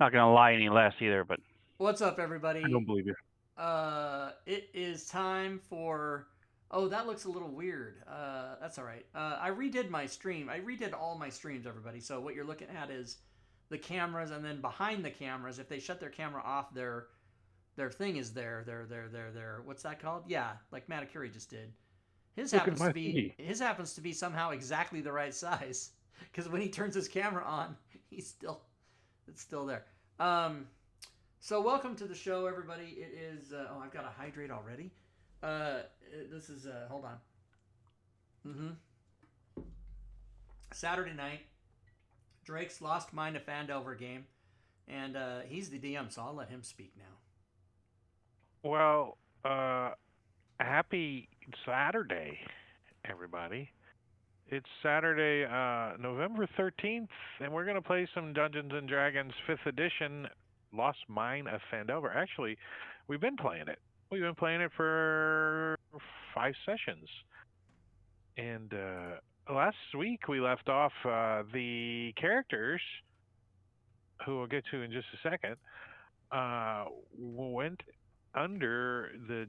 Not gonna lie any less either, but What's up, I everybody? don't believe you. It is time for. Oh, that looks a little weird. That's all right. I redid my stream. I redid all my streams, everybody. So what you're looking at is the cameras, and then behind the cameras, if they shut their camera off, their thing is there. Their what's that called? Yeah, like Matakuri just did. His Look at happens to my be thingy. his happens to be somehow exactly the right size because when he turns his camera on, it's still there. So welcome to the show, everybody. It is I've got to hydrate already. This is hold on. Saturday night. Drake's lost mine a Phandelver game, and he's the DM, so I'll let him speak now. Well, happy Saturday, everybody. It's Saturday, November 13th, and we're going to play some Dungeons & Dragons 5th Edition, Lost Mine of Phandelver. Actually, we've been playing it. We've been playing it for 5 sessions. And last week we left off the characters, who we'll get to in just a second, went under the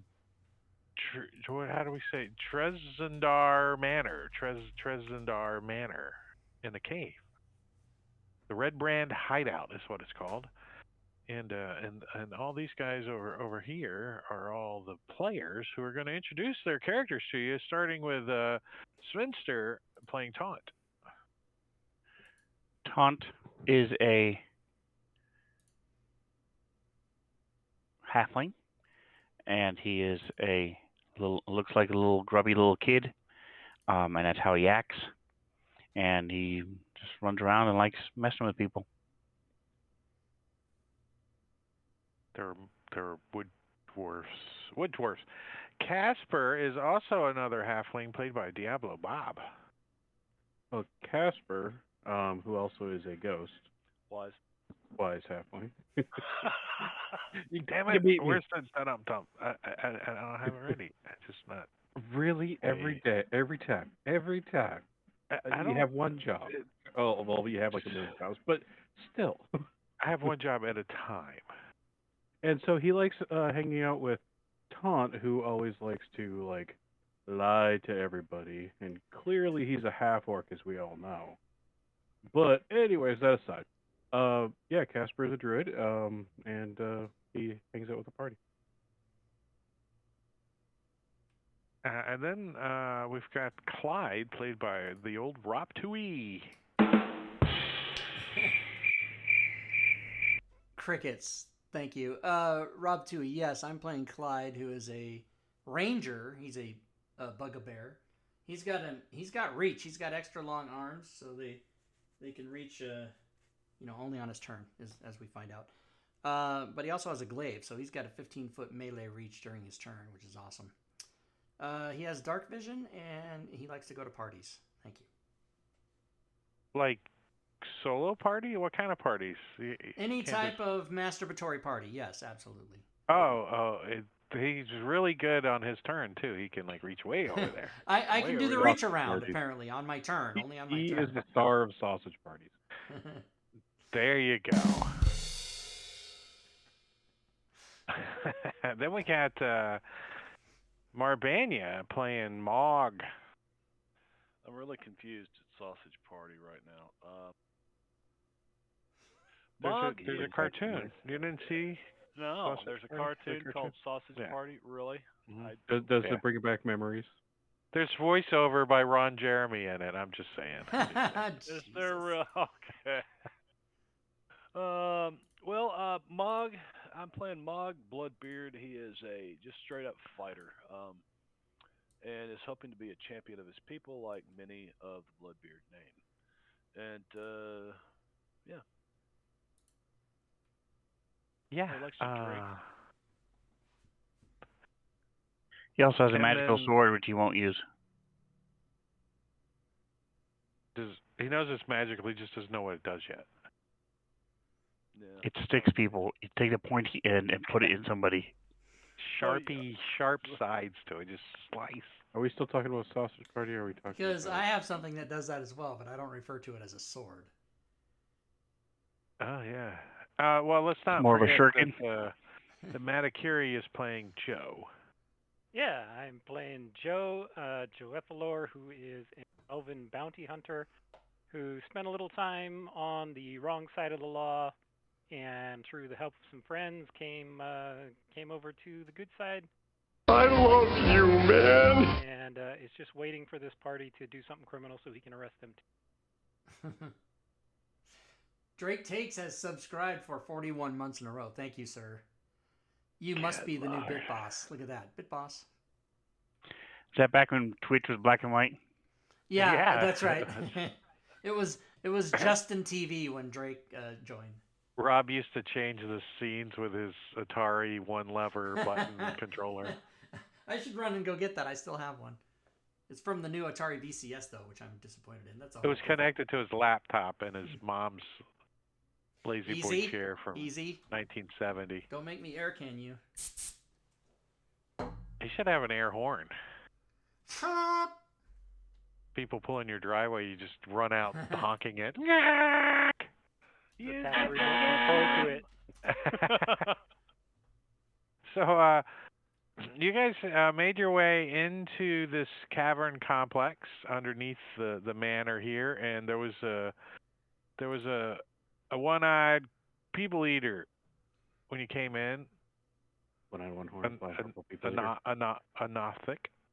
how do we say Trezendar Manor, Trezendar Manor in the cave. The Red Brand Hideout is what it's called, and all these guys over here are all the players who are going to introduce their characters to you, starting with Svenster playing Taunt. Taunt is a halfling, and he is looks like a little grubby little kid, and that's how he acts. And he just runs around and likes messing with people. They're wood dwarfs. Casper is also another halfling played by Diablo Bob. Well, Casper, who also is a ghost, wise halfling. Damn it! Where's the setup, Tom? I don't have it ready. I just not really every day, every time. You have one job. Well, you have like a million jobs, but still, I have one job at a time. And so he likes hanging out with Taunt, who always likes to like lie to everybody, and clearly he's a half orc, as we all know. But anyways, that aside, yeah, Casper is a druid, and he hangs out with the party. And then we've got Clyde, played by the old Rob Tui. Crickets. Thank you. Rob Tui, yes, I'm playing Clyde, who is a ranger. He's a bugbear. He's got reach. He's got extra long arms, so they can reach only on his turn, as we find out. But he also has a glaive, so he's got a 15-foot melee reach during his turn, which is awesome. He has dark vision, and he likes to go to parties. Thank you. Like solo party? What kind of parties? Any type of masturbatory party, yes, absolutely. he's really good on his turn too. He can like reach way over there. I Way can do over the there. reach around Party. apparently on my turn, only on my He turn. is the star of sausage parties. There you go. Then we got Marbania playing Mog. I'm really confused at Sausage Party right now. Mog There's a is... cartoon. You didn't see? No, Sausage there's a Party? The cartoon called Sausage Yeah. Party. Really? Does Yeah. it bring back memories? There's voiceover by Ron Jeremy in it. I'm just saying. Is there real? Okay. Mog. I'm playing Mog Bloodbeard. He is a just straight up fighter, and is hoping to be a champion of his people, like many of the Bloodbeard name. And yeah, Yeah. he likes to drink. He also has a And magical then- sword, which he won't use. He knows it's magical. He just doesn't know what it does yet. Yeah. It sticks people. You take the pointy end and put it in somebody. Sharp sides to it. Just slice. Are we still talking about sausage party? Or are we talking? Because about... I have something that does that as well, but I don't refer to it as a sword. Oh yeah. Well, let's not More of a forget shuriken? that the Matakiri is playing Joe. Yeah, I'm playing Joe, Joethalor, who is an elven bounty hunter who spent a little time on the wrong side of the law, and through the help of some friends, came over to the good side. I love you, man. And is just waiting for this party to do something criminal so he can arrest them. Drake Takes has subscribed for 41 months in a row. Thank you, sir. You must be the new Bit Boss. Look at that. Bit Boss. Is that back when Twitch was black and white? Yeah. That's right. It was Justin TV when Drake joined. Rob used to change the scenes with his Atari one-lever button controller. I should run and go get that. I still have one. It's from the new Atari VCS, though, which I'm disappointed in. That's all. It was connected to his laptop and his mom's lazy boy Easy? chair from Easy. 1970. Don't make me air can you. You should have an air horn. People pull in your driveway, you just run out honking it. The power remote control to it. So, you guys made your way into this cavern complex underneath the manor here, and there was a one-eyed people eater when you came in. One-eyed, one horn, A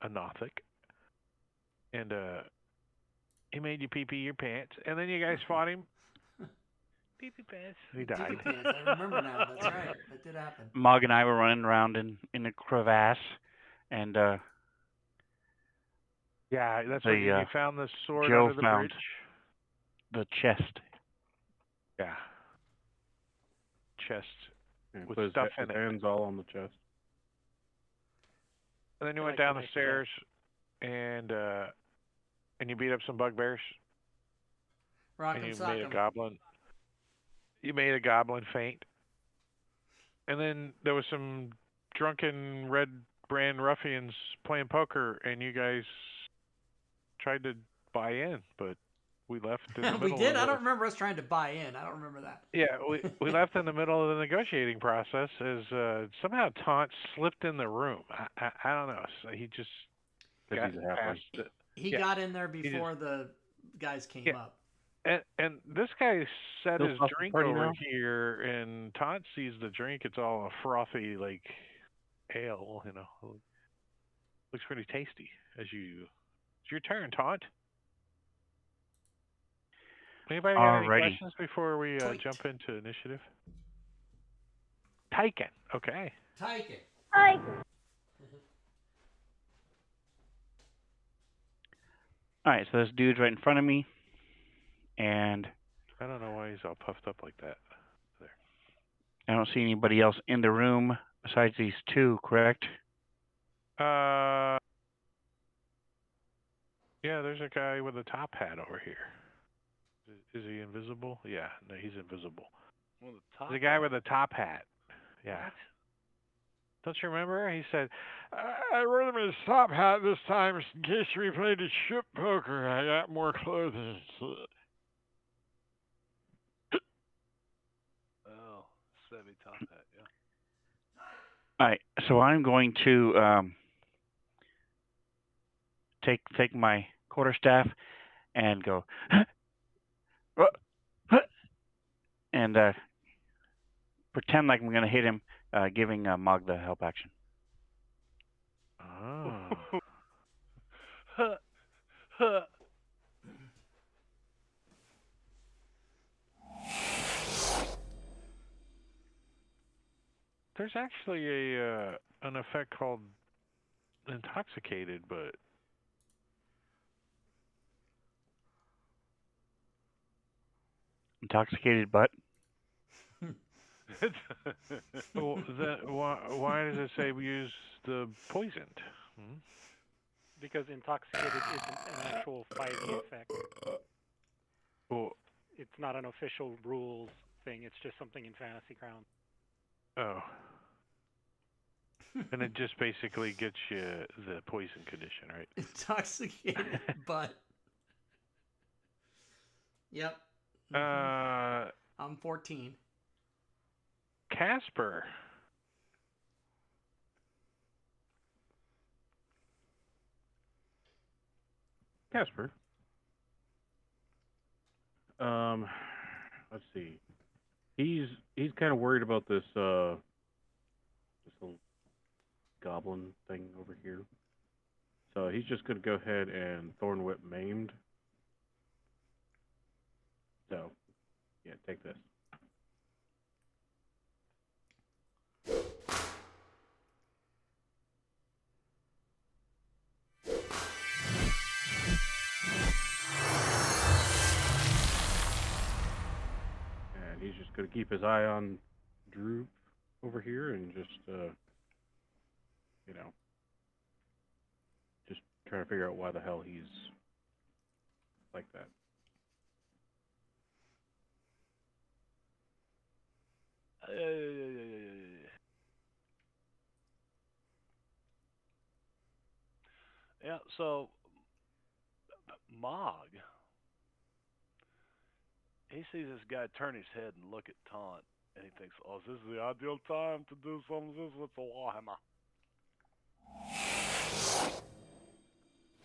Nothic, and he made you pee your pants, and then you guys fought him. Pee pants. He died. I remember now. That's right. That did happen. Mog and I were running around in a crevasse, and Yeah, that's The, when you found the sword Joe under the found- bridge. the chest. Yeah. Chest. And with put his stuff in it. hands all on the chest. And then you I went like down the the nice stairs, and you beat up some bugbears, Rock and 'em, you sock made a 'em. goblin. You made a goblin faint. And then there was some drunken Red Brand ruffians playing poker, and you guys tried to buy in, but we left in the We middle did? of I don't remember us trying to buy in. I don't remember that. Yeah, we left in the middle of the negotiating process as somehow Taunt slipped in the room. I don't know. So he just got Because he's a halfling. past it. He Yeah. got in there before the guys came up. And this guy set Still his sausage drink party over now? here, and Taunt sees the drink. It's all a frothy, like, ale, you know. Looks pretty tasty. It's your turn, Taunt. Anybody got any Alrighty. questions before we Tweet. jump into initiative? Taiken. Okay. Take it. All right, so this dude's right in front of me, and I don't know why he's all puffed up like that. I don't see anybody else in the room besides these two, correct? Yeah, there's a guy with a top hat over here. Is he invisible? Yeah, no, he's invisible. Well, the top. There's a guy with a top hat. Yeah. Don't you remember? He said, I wrote him a top hat this time in case we played a ship poker. I got more clothing. Oh, savvy top hat, yeah. All right, so I'm going to take my quarterstaff and go and pretend like I'm going to hit him, giving Mog the help action. Oh. Huh, huh. There's actually a an effect called intoxicated, but Intoxicated butt. why does it say we use the poisoned? Hmm? Because intoxicated isn't an actual fighting effect. Well, It's not an official rules thing. It's just something in Fantasy Grounds. oh. And it just basically gets you the poison condition, right? Intoxicated butt. Yep. I'm 14. Casper. Casper. Let's see. He's kind of worried about this this little goblin thing over here. So he's just gonna go ahead and Thorn Whip maimed. So yeah, take this. And he's just gonna keep his eye on Droop over here and just you know, just trying to figure out why the hell he's like that. Yeah, so Mog, he sees this guy turn his head and look at Taunt, and he thinks, oh, this is the ideal time to do some of this with the Warhammer.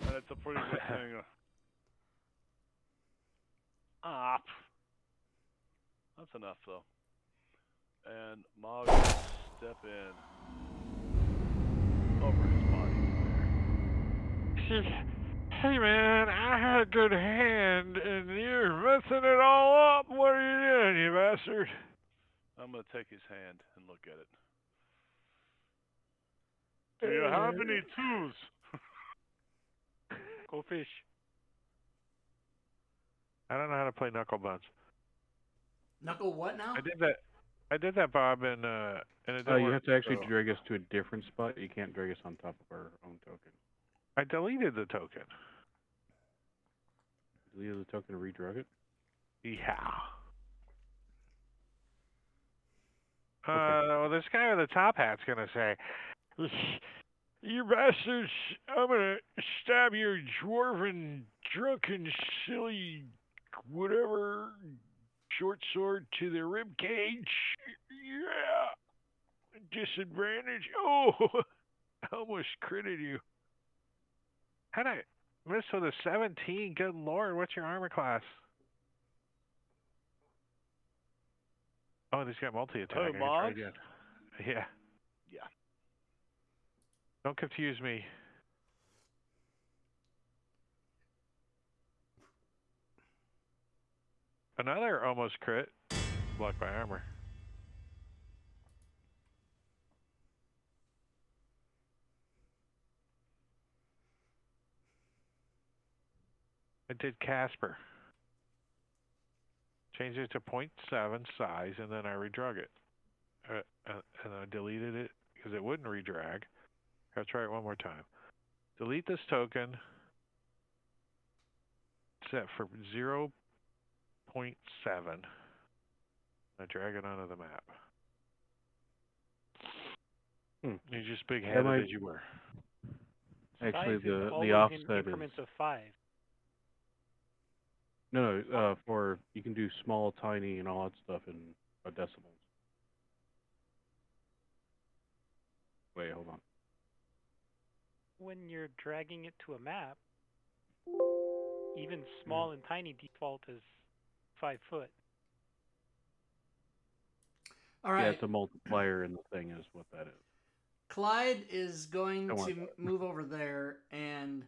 And it's a pretty good thing. That's enough, though. And Mog will step in over his body. Hey man, I had a good hand and you're messing it all up. What are you doing, you bastard? I'm going to take his hand and look at it. Do you have any tools? Go fish. I don't know how to play Knuckle Bones. Knuckle what now? I did that, Bob, and it didn't You work, have to actually so drag us to a different spot. You can't drag us on top of our own token. I deleted the token. Delete the token and redrag it. Yeah. Okay. Well, this guy with the top hat's gonna say, "You bastards! I'm gonna stab your dwarven, drunken, silly, whatever, short sword to the rib cage. Yeah, disadvantage. Oh, I almost critted you. How'd I miss with a 17? Good lord, what's your armor class? Oh, this got multi-attack. Oh, I can try Mog? again. Yeah. Yeah. Don't confuse me. Another almost crit. Blocked by armor. I did Casper. Changed it to 0.7 size, and then I redrug it. And I deleted it because it wouldn't redrag. I'll try it one more time. Delete this token. Set for 0.7. I drag it onto the map. You're just big-headed as you were. Actually, Size is the always in offset increments is of 5. no. For you can do small, tiny, and all that stuff in decimals. Wait, hold on. When you're dragging it to a map, even small and tiny default is 5 foot. All right. Yeah, it's a multiplier in the thing, is what that is. Clyde is going Don't worry to about it. move over there, and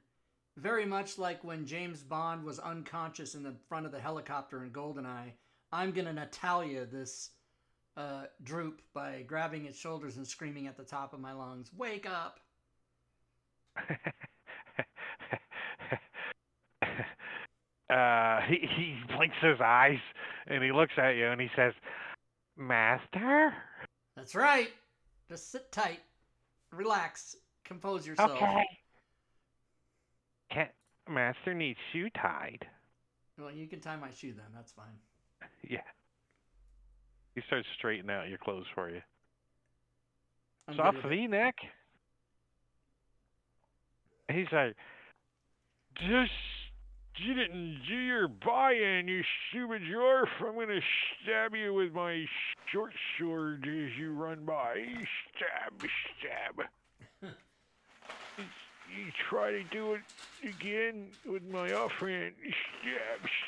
very much like when James Bond was unconscious in the front of the helicopter in GoldenEye, I'm going to Natalia this droop by grabbing its shoulders and screaming at the top of my lungs, "Wake up!" He blinks his eyes and he looks at you and he says, "Master." That's right. Just sit tight, relax, compose yourself. Okay. Master needs shoe tied. Well, you can tie my shoe then. That's fine. Yeah. He starts straightening out your clothes for you. I'm Soft good with it. V-neck. He's like, "Just didn't do your buy-in, you stupid dwarf. I'm going to stab you with my short sword as you run by. Stab. You try to do it again with my offhand.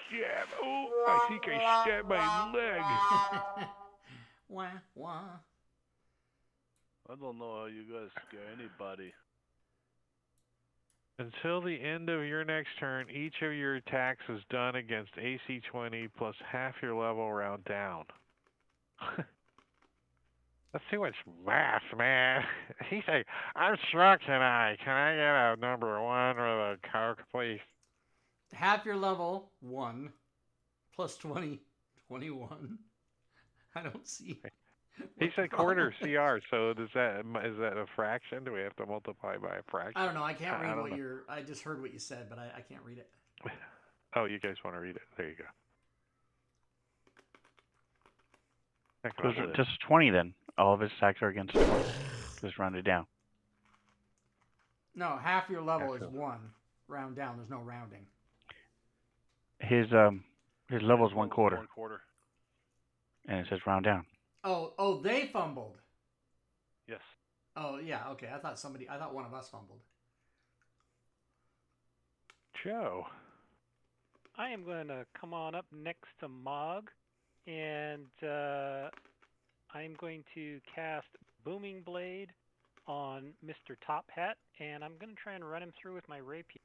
Stab. Oh, I think I stabbed my leg." Wah, wah. I don't know how you guys scare anybody. Until the end of your next turn, each of your attacks is done against AC 20 plus half your level round down. That's too much math, man. He's like, "I'm strong tonight. Can I get a number 1 with a Coke, please?" Half your level, 1, plus 20, 21. I don't see. He what the said quarter problem is. CR, so is that a fraction? Do we have to multiply by a fraction? I don't know. I can't read don't what know. you're. I just heard what you said, but I can't read it. Oh, you guys want to read it? There you go. Heck, So I'll do it. just 20 then. All of his attacks are against 20. Just round it down. No, half your level Half is your- 1. Round down. There's no rounding. His level is 1/4, 1/4. and it says round down. Oh, they fumbled. Yes. Oh, yeah. Okay. I thought one of us fumbled. Joe. I am going to come on up next to Mog, and I'm going to cast Booming Blade on Mr. Top Hat, and I'm going to try and run him through with my rapier.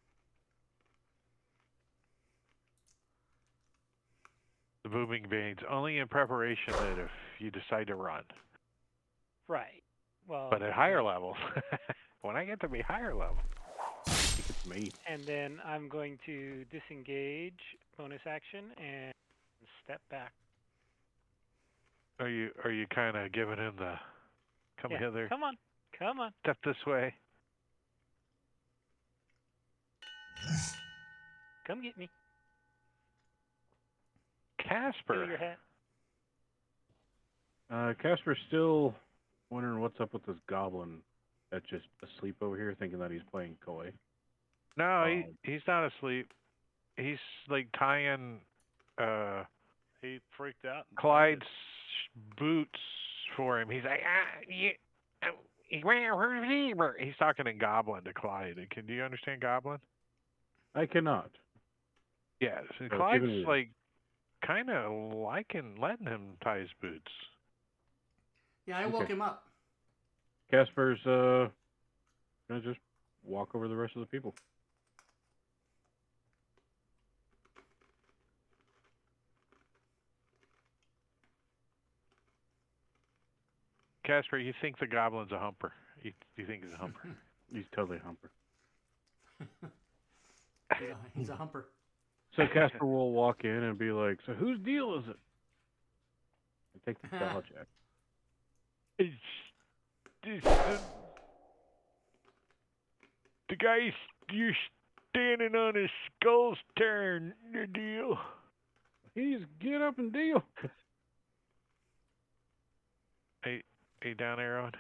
The booming veins only in preparation that if you decide to run. Right. Well, But at higher levels, when I get to be higher level, I think it's me. and then I'm going to disengage, bonus action, and step back. are you kind of giving him the come Yeah, hither, Come on. step this way? Come get me. Give Casper. me your hat. Casper's still wondering what's up with this goblin that's just asleep over here, thinking that he's playing coy. No, he's not asleep. He's like tying He freaked out. And Clyde's fainted. boots for him. He's like, he's talking in Goblin to Clyde. Do you understand Goblin? I cannot. Yes. And Oh, Clyde's given- like kind of letting him tie his boots. Yeah, I woke Okay. him up. Casper's gonna just walk over the rest of the people. Casper, you think the Goblin's a humper? You think he's a humper? He's totally a humper. He's a humper. So Casper will walk in and be like, "So whose deal is it?" I take the dodge act. It's the guy you're standing on his skull's turn. The deal. He's get up and deal. Hey, down there, Owen.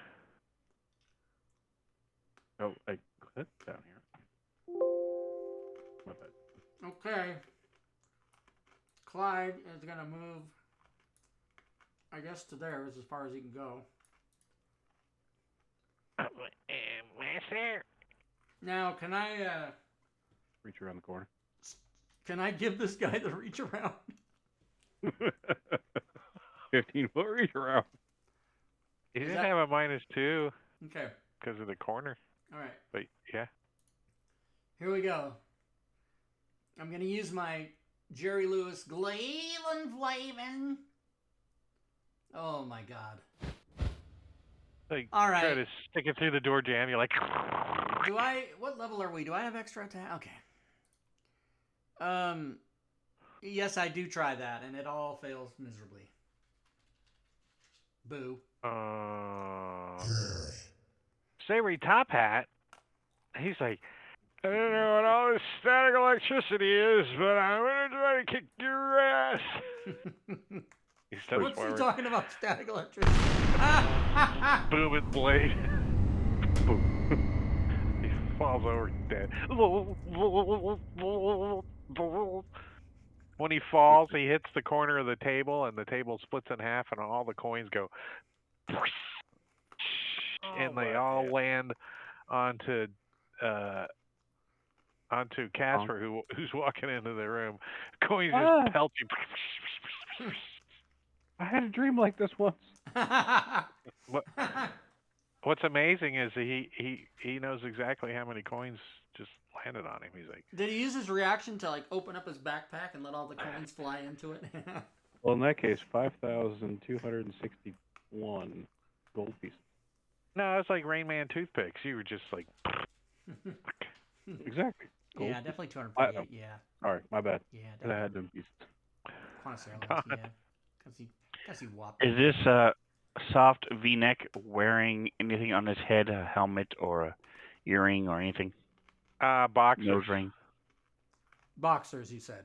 Oh, I clicked down here. My bad. Okay. Clyde is going to move, I guess, to there is as far as he can go. Master. Now, can I Reach around the corner. give this guy the reach around? 15-foot reach around. He Is didn't that- have a -2 Okay. because of the corner. All right. But yeah. Here we go. I'm going to use my Jerry Lewis Glavin Flavin. Oh my God. Like, All right. try to stick it through the door jam. You're like. What level are we? Do I have extra attack? Okay. Yes, I do try that, and it all fails miserably. Boo. Savory Top Hat. He's like, I don't know what all this static electricity is, but I'm gonna try to kick your ass. He steps What's forward. he talking about? Static electricity. Boom with blade. Boom. He falls over dead. When he falls, he hits the corner of the table, and the table splits in half, and all the coins go. And they all land onto Casper, who's walking into the room. Coins just pelt you. I had a dream like this once. What's amazing is he knows exactly how many coins just landed on him. He's like, Did he use his reaction to like open up his backpack and let all the coins fly into it? Well, in that case, 5,261 gold pieces. no, it's like Rain Man toothpicks. You were just like, Exactly. Gold Yeah, pieces. definitely 248. Yeah, All right, my bad. yeah, And I definitely. had them pieces. Connoisseur God. list, yeah. Because he whopped. Is this a soft V-neck wearing anything on his head, a helmet or a earring or anything? boxers. Nose ring. Boxers, he said.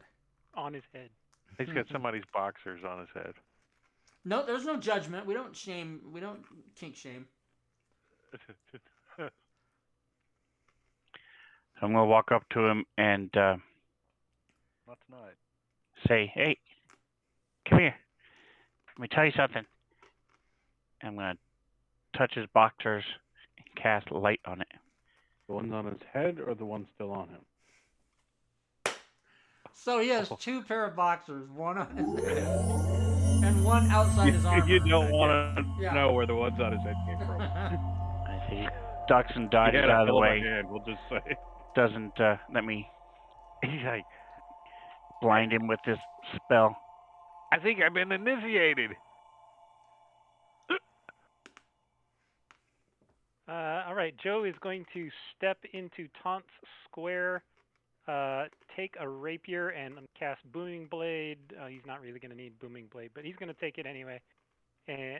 On his head. He's got somebody's boxers on his head. No, there's no judgment. We don't shame. We don't kink shame. So I'm gonna walk up to him and Not tonight. say, "Hey, come here. Let me tell you something." I'm gonna touch his boxers and cast light on it. The ones on his head or the ones still on him? So he has two pair of boxers, one on his head and one outside his armor. You don't want to Yeah. know where the ones on his head came from. I say, he ducks and dodges He had a out of the hell of a way. hand, we'll just say. Doesn't let me He's like, blind him with this spell. I think I've been initiated. All right, Joe is going to step into Taunt's square, take a rapier, and cast Booming Blade. He's not really going to need Booming Blade, but he's going to take it anyway.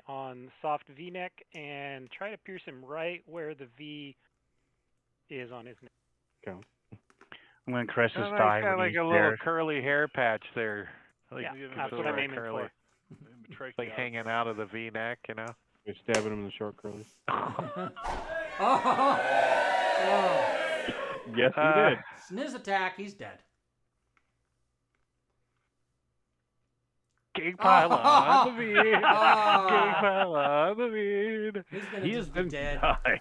On soft V-neck and try to pierce him right where the V is on his neck. Count. I'm gonna caress his And thigh he's got when like he a little stares. curly hair patch there. Like, Yeah, it's that's what sort I'm of aiming curly. for. Like hanging out of the V-neck, you know? You're stabbing him in the short curly. Oh. Yes, he did. Sniz attack, he's dead. King pile on the bean. King Oh. pile on the bean. He's gonna He just has be been dead. dying.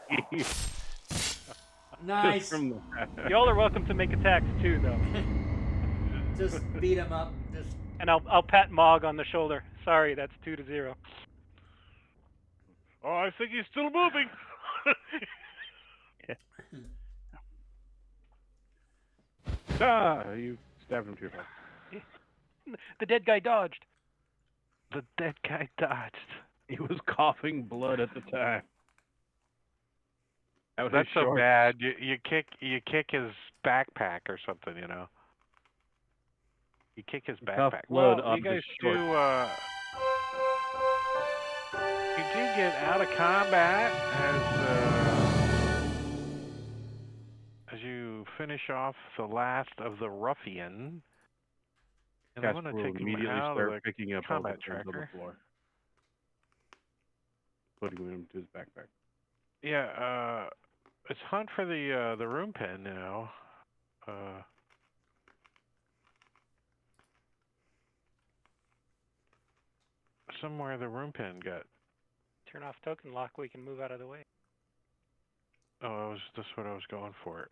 Nice. Just from the... Y'all are welcome to make attacks too, though. Just beat him up. Just And I'll pat Mog on the shoulder. Sorry, that's 2-0. Oh, I think he's still moving. You stabbed him too fast. The dead guy dodged. The dead guy dodged. He was coughing blood at the time. That was That's his so shorts. bad. You kick his backpack or something, you know. You kick his Cough backpack. blood Well, on you guys his do. shorts. You do get out of combat as you finish off the last of the ruffian. And I'm Casper going will to take him immediately out start of the picking up all the combat things on the tracker. floor. Putting them into his backpack. Yeah, it's hunt for the room pen now. Somewhere the room pen got. Turn off token lock. We can move out of the way. Oh, that's what I was going for.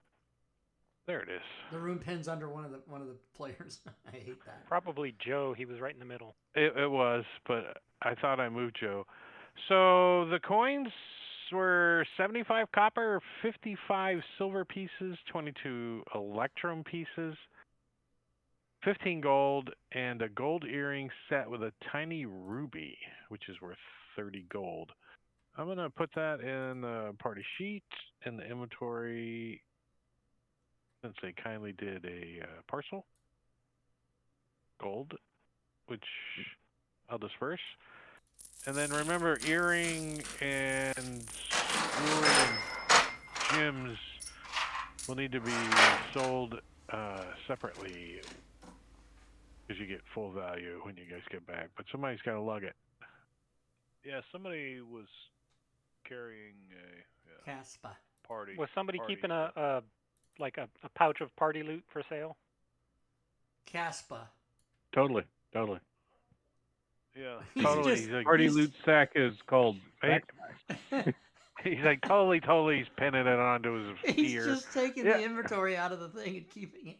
There it is. The room pin's under one of the players. I hate that. Probably Joe. He was right in the middle. It was, but I thought I moved Joe. So the coins were 75 copper, 55 silver pieces, 22 electrum pieces, 15 gold, and a gold earring set with a tiny ruby, which is worth 30 gold. I'm going to put that in the party sheet, in the inventory, since they kindly did a parcel. Gold, which I'll disperse. And then remember, earring and jewelry and gems will need to be sold separately because you get full value when you guys get back. But somebody's got to lug it. Yeah, somebody was carrying a Caspa. party. Was somebody party keeping stuff. a pouch of party loot for sale? Caspa. Totally. Yeah. He's Totally. just- He's like, Party loot sack is called Hey. backpack. he's like totally. He's pinning it onto his He's ear. just taking Yeah. the inventory out of the thing and keeping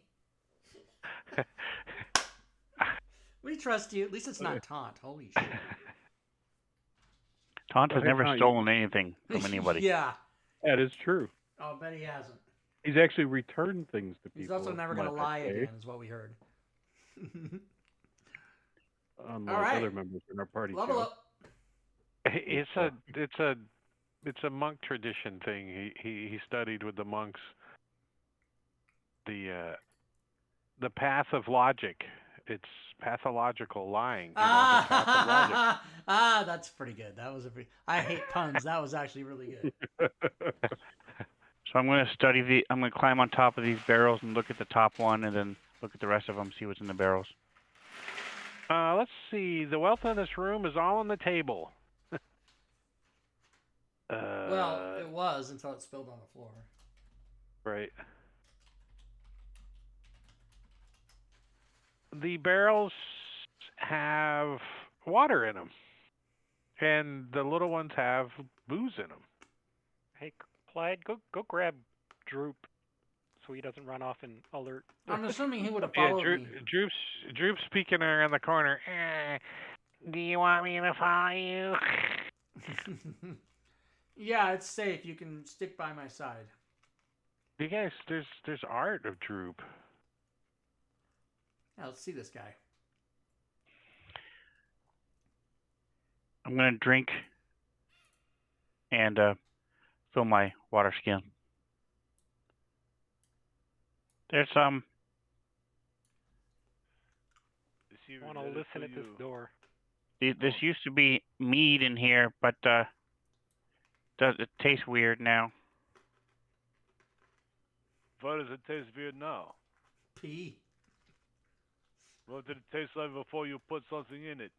it. We trust you. At least it's not taunt. Holy shit. Taunt has Hey, never Taunt, stolen anything from anybody. Yeah. That is true. I'll bet he hasn't. He's actually returned things to people. He's also never going to might I lie say, again, is what we heard. Unlike All right. other members in our party. Level Joe. up. It's a monk tradition thing. He studied with the monks the path of logic. It's pathological lying. The path of logic. That's pretty good. That was I hate puns. That was actually really good. So I'm going to I'm going to climb on top of these barrels and look at the top one, and then look at the rest of them, see what's in the barrels. Let's see. The wealth in this room is all on the table. Well, it was until it spilled on the floor. Right. The barrels have water in them, and the little ones have booze in them. Hey, Clyde, go grab Droop so he doesn't run off and alert. I'm assuming he would have Yeah, followed me. Droop's peeking around the corner. Do you want me to follow you? Yeah, it's safe. You can stick by my side. You guys, there's art of Droop. Yeah, let's see this guy. I'm going to drink and fill my water skin. There's some. I want to listen at this door. This used to be mead in here, but it tastes weird now. What does it taste weird now? Pee. What did it taste like before you put something in it?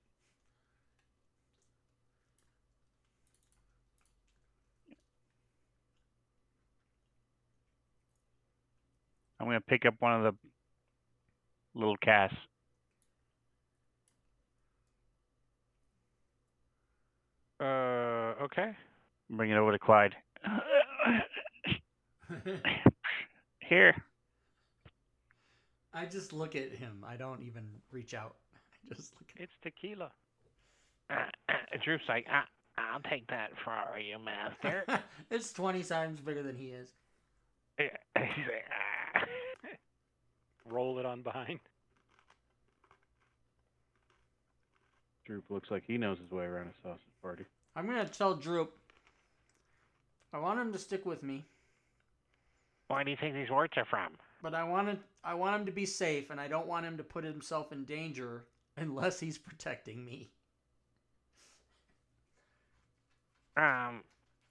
I'm going to pick up one of the little casks. Okay. Bring it over to Clyde. Here. I just look at him. I don't even reach out. I just look at It's tequila. Droop's like, I'll take that for you, master. It's 20 times bigger than he is. He's like, Roll it on behind. Droop looks like he knows his way around a sausage party. I'm going to tell Droop. I want him to stick with me, Where do you think these words are from? but I want him to be safe, and I don't want him to put himself in danger unless he's protecting me. I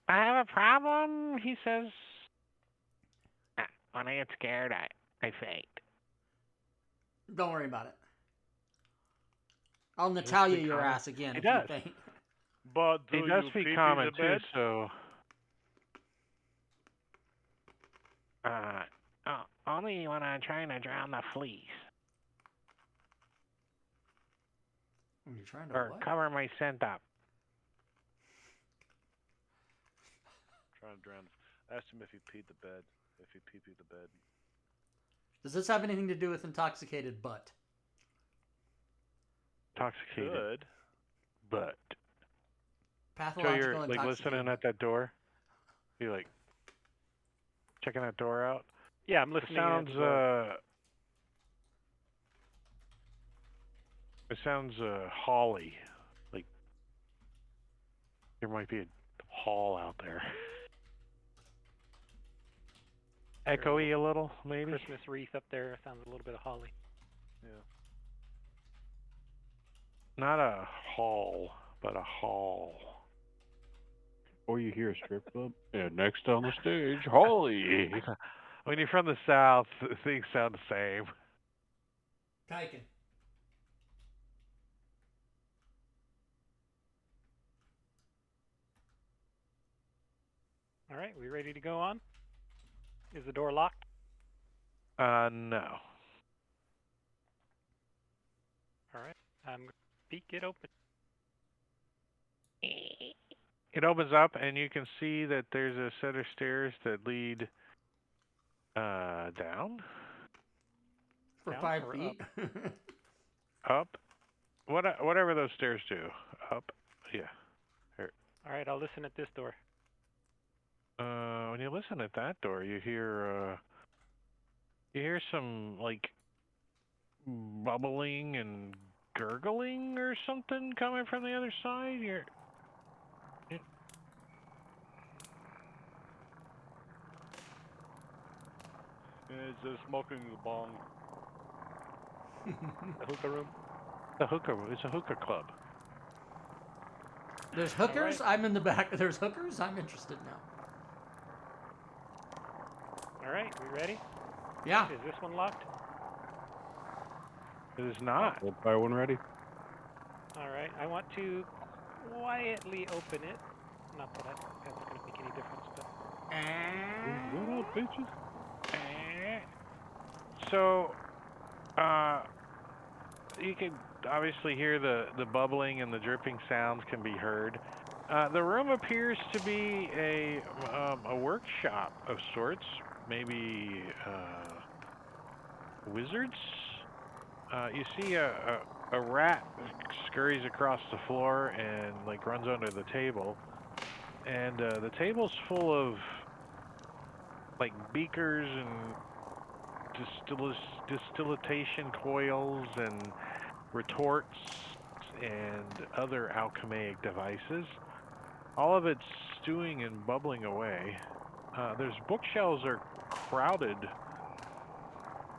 have a problem, he says. When I get scared, I faint. Don't worry about it. I'll Natalia your calm. ass again He if does. you faint. But He do does you speak pee-pee common the too, bed? so Only when I'm trying to drown the fleas. When you're trying to Or what? cover my scent up. Trying to drown. Asked him if he peed the bed. If he pee-peed the bed. Does this have anything to do with intoxicated butt? Intoxicated. Good. But. So Pathological you're like intoxicated. listening at that door? You like checking that door out? Yeah, I'm It listening. sounds Holly. Like there might be a hall out there. Echoey a little, maybe. Christmas wreath up there. Sounds a little bit of holly. Yeah. Not a hall, but a hall. Or you hear a strip club. And next on the stage, Holly. When you're from the South, things sound the same. Kaiken. All right, we ready to go on? Is the door locked? No. All right, I'm going to peek it open. It opens up, and you can see that there's a set of stairs that lead down, For Down 5 or feet. up, whatever those stairs do. Up, yeah. All right, I'll listen at this door. When you listen at that door, you hear some like bubbling and gurgling or something coming from the other side. Is smoking the bong. The hookah room. It's a hookah club. There's hookers? All right. I'm in the back. There's hookers? I'm interested now. All right, we ready? Yeah. Is this one locked? It is not. We'll buy one ready. All right, I want to quietly open it. Not that that's going to make any difference, but What up, bitches? So, you can obviously hear the bubbling and the dripping sounds can be heard. The room appears to be a workshop of sorts, maybe wizards. You see a rat scurries across the floor and like runs under the table, and the table's full of like beakers and distillation coils and retorts and other alchemic devices. All of it's stewing and bubbling away. There's bookshelves are crowded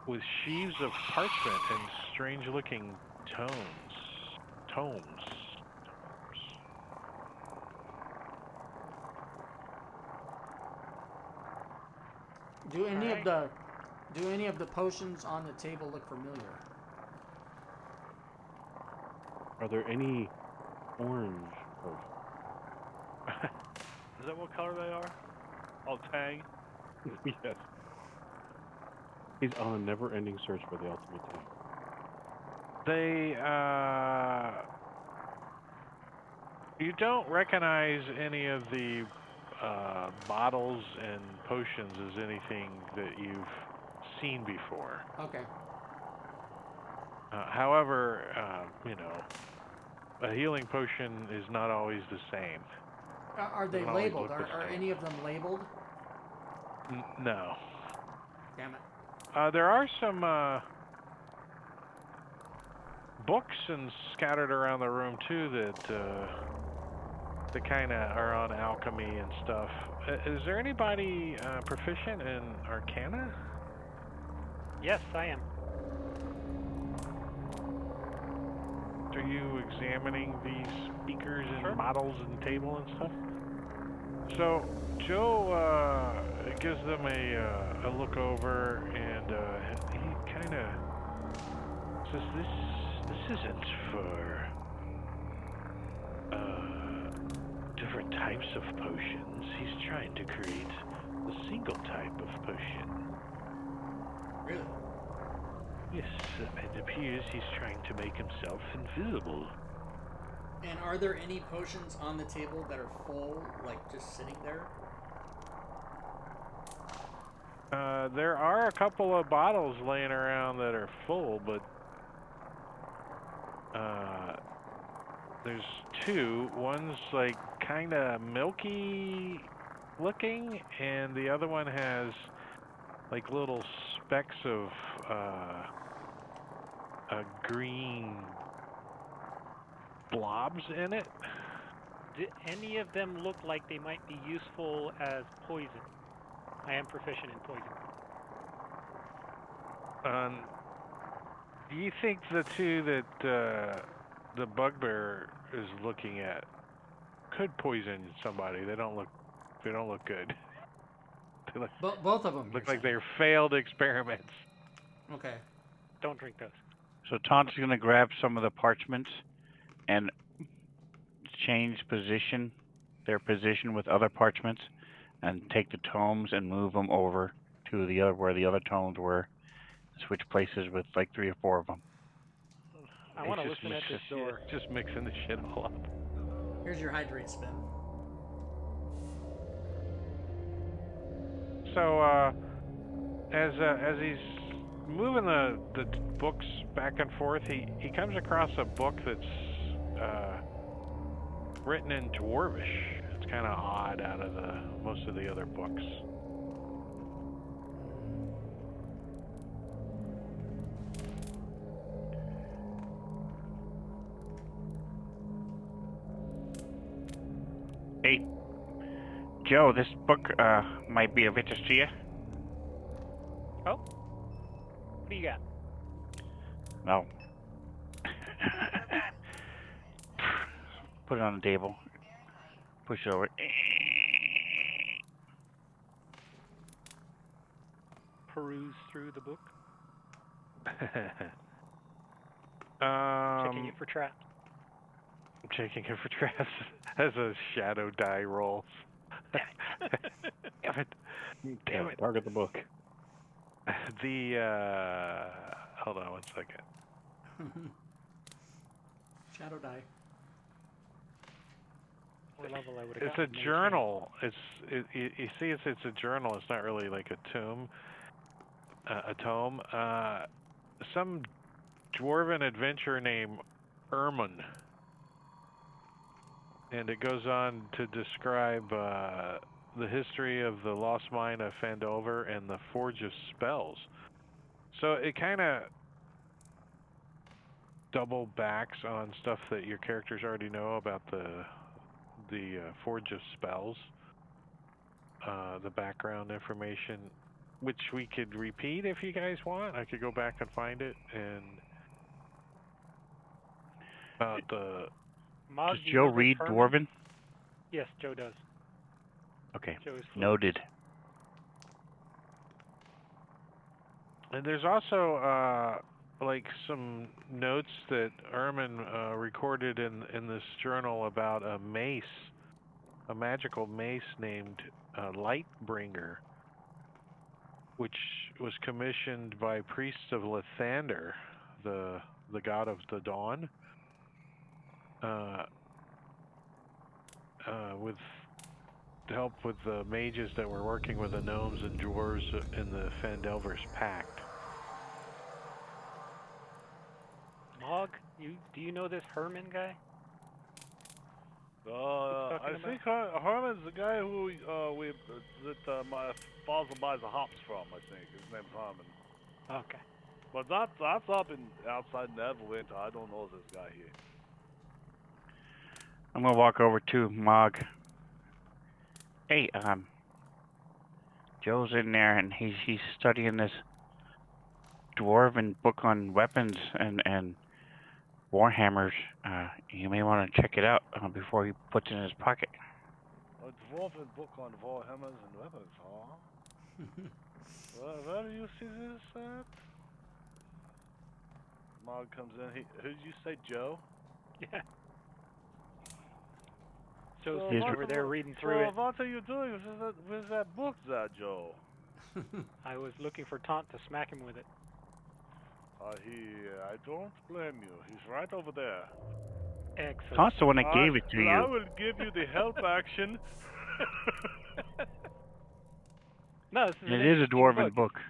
with sheaves of parchment and strange-looking tomes. Do any Alright. of the potions on the table look familiar? Are there any orange potions? Is that what color they are? Oh, Tang. Yes. He's on a never-ending search for the ultimate thing. You don't recognize any of the bottles and potions as anything that you've seen before. Okay. However, a healing potion is not always the same. Are they Doesn't always labeled? look the Are same. any of them labeled? No. Damn it. There are some books and scattered around the room too that kind of are on alchemy and stuff. Is there anybody proficient in Arcana? yes, I am. Are you examining these beakers and Sure. bottles and table and stuff? So Joe gives them a look over, and he kind of says, "This isn't for different types of potions. He's trying to create a single magical type of potion. Really? Yes, it appears he's trying to make himself invisible. And are there any potions on the table that are full, like just sitting there? There are a couple of bottles laying around that are full, but there's two. One's like kind of milky looking, and the other one has like little specks of green blobs in it. Do any of them look like they might be useful as poison? I am proficient in poison. Do you think the two that the bugbear is looking at could poison somebody? They don't look good. They Both of them. look like they're failed experiments. Okay. Don't drink those. So Taunt's going to grab some of the parchments and change their position with other parchments, and take the tomes and move them over to the other where the other tomes were. Switch places with like 3 or 4 of them. I want to listen at this door. Just mixing the shit all up. Here's your hydrate spin. So as he's moving the books back and forth, he comes across a book that's written in Dwarvish. It's kind of odd out of most of the other books. Hey, Joe, this book might be of interest to you. Oh? What do you got? No. Put it on the table. Push it over. Peruse through the book. Checking it for traps. Checking it for traps as a shadow die rolls. Damn it. Damn it. Target the book. Hold on one second. Shadow die. What level I would have It's gotten a journal. You see, it's a journal. It's not really like a tome. Some dwarven adventurer named Ermin. And it goes on to describe the history of the lost mine of Phandelver and the Forge of Spells. So it kind of double backs on stuff that your characters already know about the Forge of Spells, the background information, which we could repeat if you guys want. I could go back and find it, and Mog, Does Joe read Dwarven? Yes, Joe does. Okay, Joe is fluent. noted. And there's also like some notes that Ermin recorded in this journal about a mace, a magical mace named Lightbringer, which was commissioned by priests of Lathander, the god of the dawn, with help with the mages that were working with the gnomes and dwarves in the Phandelver's pact. Mog, do you know this Herman guy? I think Herman's the guy who my father buys the hops from. I think his name's Herman. Okay. But that's up outside Neverwinter. I don't know this guy here. I'm gonna walk over to Mog. Hey, Joe's in there and he's studying this dwarven book on weapons and warhammers. You may want to check it out before he puts it in his pocket. A dwarven book on warhammers and weapons, huh? Where do you see this at? Mog comes in. Who did you say, Joe? Yeah. Joe's So sitting what- over there reading through So it. what are you doing with that book there, Joe? I was looking for Taunt to smack him with it. I don't blame you. He's right over there. Excellent. Taunt's the one that gave it to I you. will give you the help action. No, this is an It is a interesting dwarven book.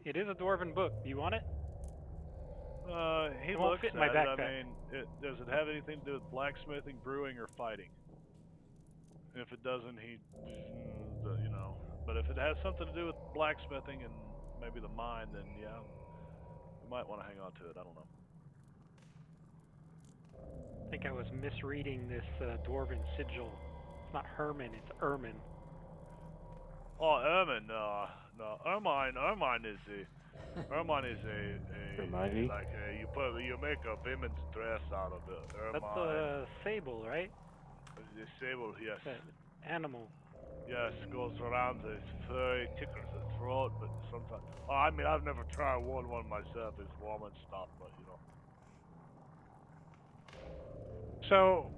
It is a dwarven book. Do you want it? He It won't looks fit in my at it. I backpack. mean, does it have anything to do with blacksmithing, brewing, or fighting? If it doesn't, you know. But if it has something to do with blacksmithing and maybe the mine, then yeah, you might want to hang on to it. I don't know. I think I was misreading this dwarven sigil. It's not Herman, it's Ermin. Oh, Ermin, no, Ermine is a Hermione? like you make a women's dress out of it. Ermine. That's a sable, right? The sable, yes. That animal. Yes, goes around the furry, tickles the throat, but sometimes. Oh, I mean, I've never tried one myself. It's warm and stuff, but you know. So,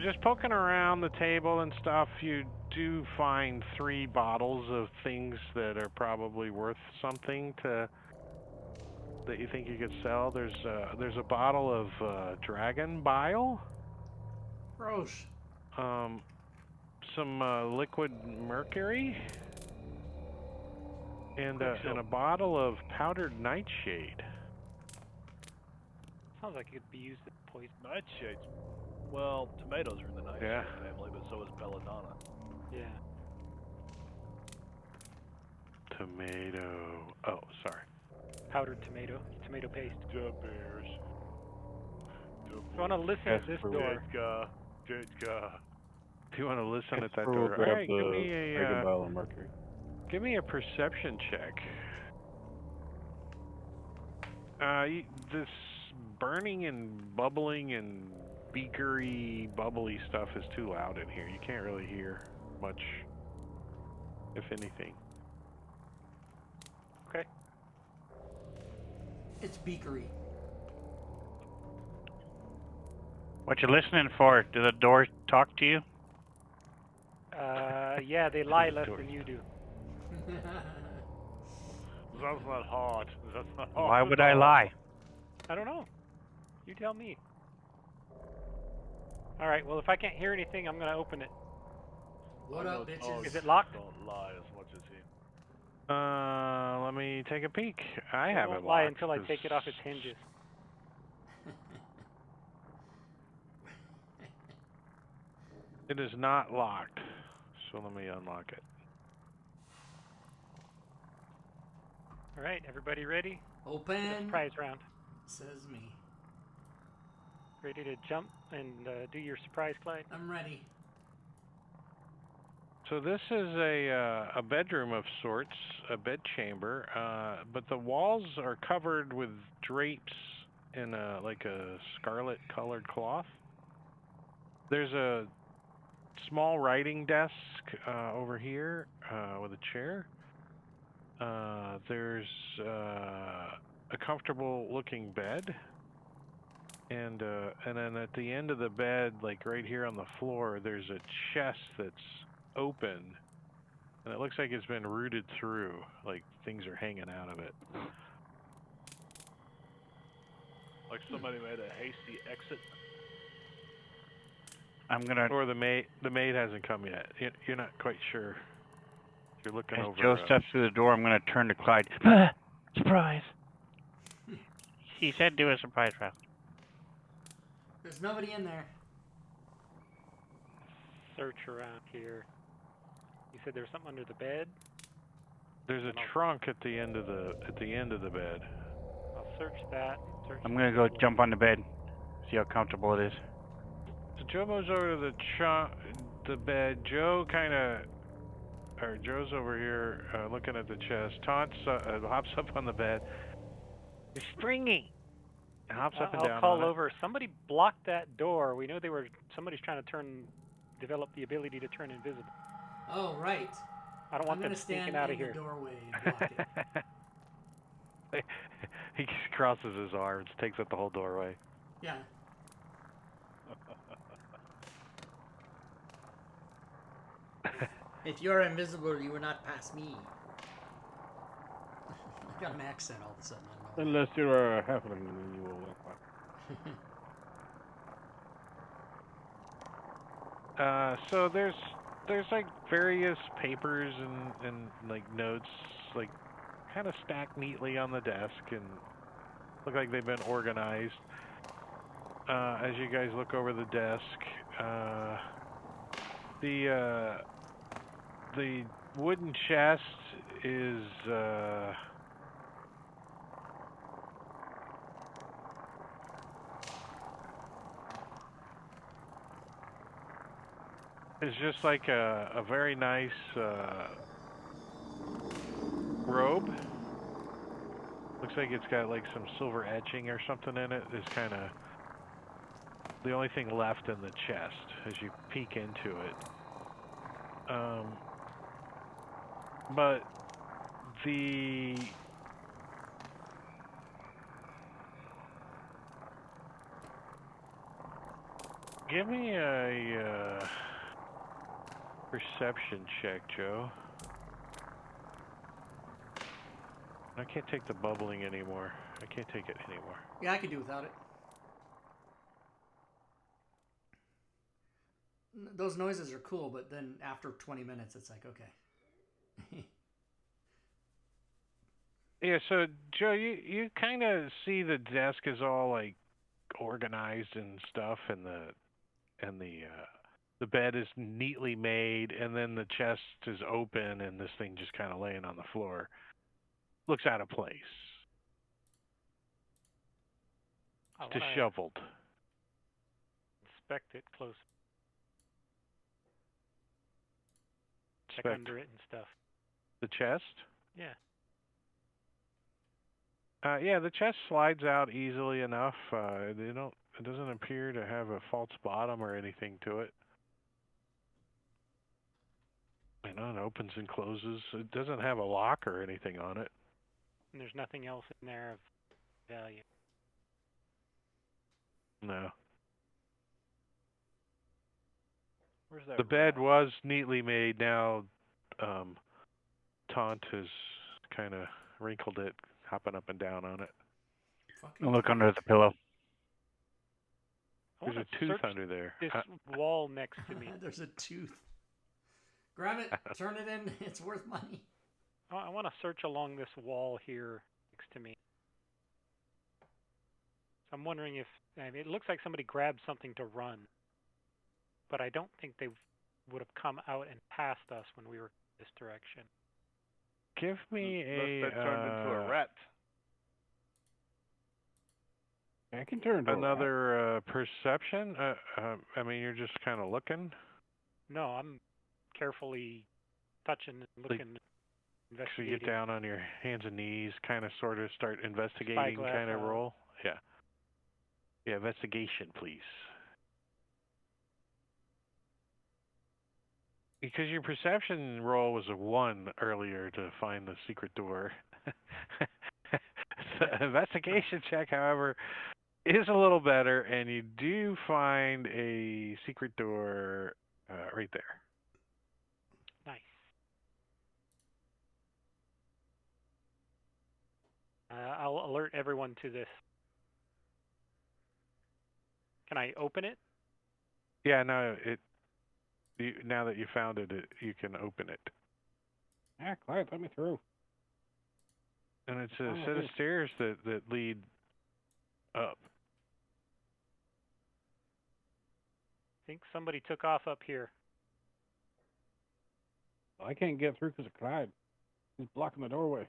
just poking around the table and stuff, you do find 3 bottles of things that are probably worth something that you think you could sell. There's a bottle of dragon bile, Gross. some liquid mercury, and a bottle of powdered nightshade. Sounds like it could be used as poison. Nightshades. Well, tomatoes are in the nightshade Yeah. family, but so is belladonna. Yeah. Tomato. Oh, sorry. Powdered tomato. Tomato paste. The bears. If you want to listen at this door, Jedka. If you want to listen at that We'll door, grab all right, the give me dragon a bile and mercury. give me a perception check. This burning and bubbling and beakery, bubbly stuff is too loud in here. You can't really hear much, if anything. okay. It's beakery. What you listening for? Do the doors talk to you? Yeah, they lie less than you do. That's not hard. That's not hard. Why would I lie? I don't know. You tell me. All right. Well, if I can't hear anything, I'm gonna open it. What up, bitches? Is it locked? Don't lie as much as he. Let me take a peek. I It haven't won't lie locked until I this- take it off its hinges. It is not locked, so let me unlock it. All right. Everybody ready? For the Open. surprise round. Says me. Ready to jump and do your surprise, Clyde? I'm ready. So this is a bedroom of sorts, a bedchamber, but the walls are covered with drapes in like a scarlet-colored cloth. There's a small writing desk over here with a chair. There's a comfortable-looking bed, and then at the end of the bed, like right here on the floor, there's a chest that's open, and it looks like it's been rooted through, like things are hanging out of it. Like somebody made a hasty exit. I'm gonna. Or the maid hasn't come yet. You're not quite sure. You're looking As over. Joe steps through the door, I'm gonna turn to Clyde. Surprise! He said do a surprise round. There's nobody in there. Search around here. You said there's something under the bed. There's a trunk at the end of the bed. I'll search that. Search I'm gonna go jump on the bed, see how comfortable it is. So Joe moves over to the bed. Joe's over here looking at the chest. Taunt hops up on the bed. It's springy. And hops up and down. I'll call on it. over. Somebody blocked that door. We know somebody's trying to develop the ability to turn invisible. Oh, right. I don't I'm want gonna them stand sneaking out in of here. the doorway and block it. He crosses his arms, takes up the whole doorway. Yeah. If you're invisible, you will not pass me. I got an accent all of a sudden. I don't know. Unless you're a halfling, then you will. So there's like various papers and like notes like kind of stacked neatly on the desk and look like they've been organized. As you guys look over the desk, the wooden chest is just like a very nice robe. Looks like it's got like some silver etching or something in it. It's kind of the only thing left in the chest as you peek into it. But the give me a perception check, Joe. I can't take the bubbling anymore. I can't take it anymore. Yeah, I could do without it. Those noises are cool, but then after 20 minutes, it's like, okay. Yeah, so Joe, you kind of see the desk is all like organized and stuff, and the bed is neatly made, and then the chest is open, and this thing just kind of laying on the floor. Looks out of place. I It's wanna disheveled. inspect it close. Check Inspect under it and stuff. the chest. Yeah. Yeah, the chest slides out easily enough. It doesn't appear to have a false bottom or anything to it. It opens and closes. It doesn't have a lock or anything on it. And there's nothing else in there of value. No. Where's that? The bed was neatly made. Now, Taunt has kind of wrinkled it, hopping up and down on it. I'll look under the pillow. I There's wanna a tooth search under there. this wall next to me. There's a tooth. Grab it, turn it in. It's worth money. I want to search along this wall here next to me. So I'm wondering if it looks like somebody grabbed something to run, but I don't think they would have come out and passed us when we were this direction. Give me Unless that turned into a rat. I can turn to another perception. I mean, you're just kind of looking. No, I'm carefully touching and looking, So investigating. you get down on your hands and knees, kind of, sort of start investigating, Spyglass kind of out. roll. Yeah. Yeah, investigation, please. Because your perception roll was a 1 earlier to find the secret door. The investigation check, however, is a little better, and you do find a secret door right there. Nice. I'll alert everyone to this. Can I open it? Yeah, no, now that you found it, you can open it. Ah, Clyde, let me through. And it's a set of stairs that lead up. I think somebody took off up here. I can't get through because of Clyde. He's blocking the doorway.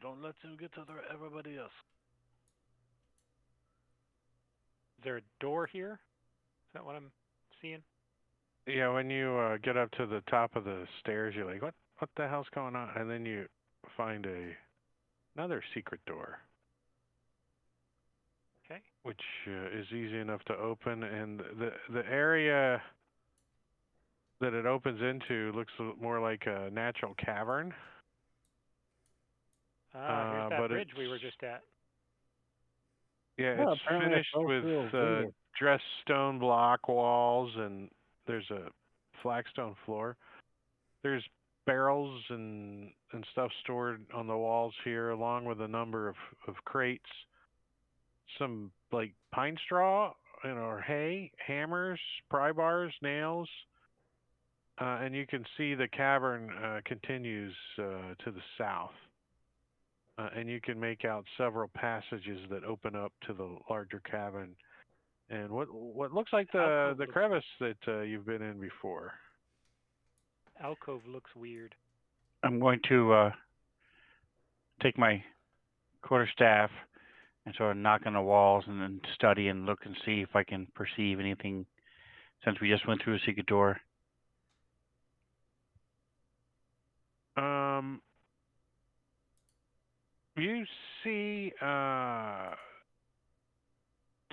Don't let him get to everybody else. Is there a door here? Is that what I'm seeing? Yeah, when you get up to the top of the stairs, you're like, what the hell's going on? And then you find another secret door. Okay. Which is easy enough to open, and the area that it opens into looks more like a natural cavern. Here's that but bridge we were just at. Yeah, Yeah, it's apparently I finished fell with through a window. dressed stone block walls, and there's a flagstone floor. There's barrels and stuff stored on the walls here, along with a number of crates. Some like pine straw, or hay, hammers, pry bars, nails, and you can see the cavern continues to the south, and you can make out several passages that open up to the larger cavern, and what looks like the Alcove crevice that you've been in before. Alcove looks weird. I'm going to take my quarterstaff and sort of knock on the walls and then study and look and see if I can perceive anything since we just went through a secret door. You see,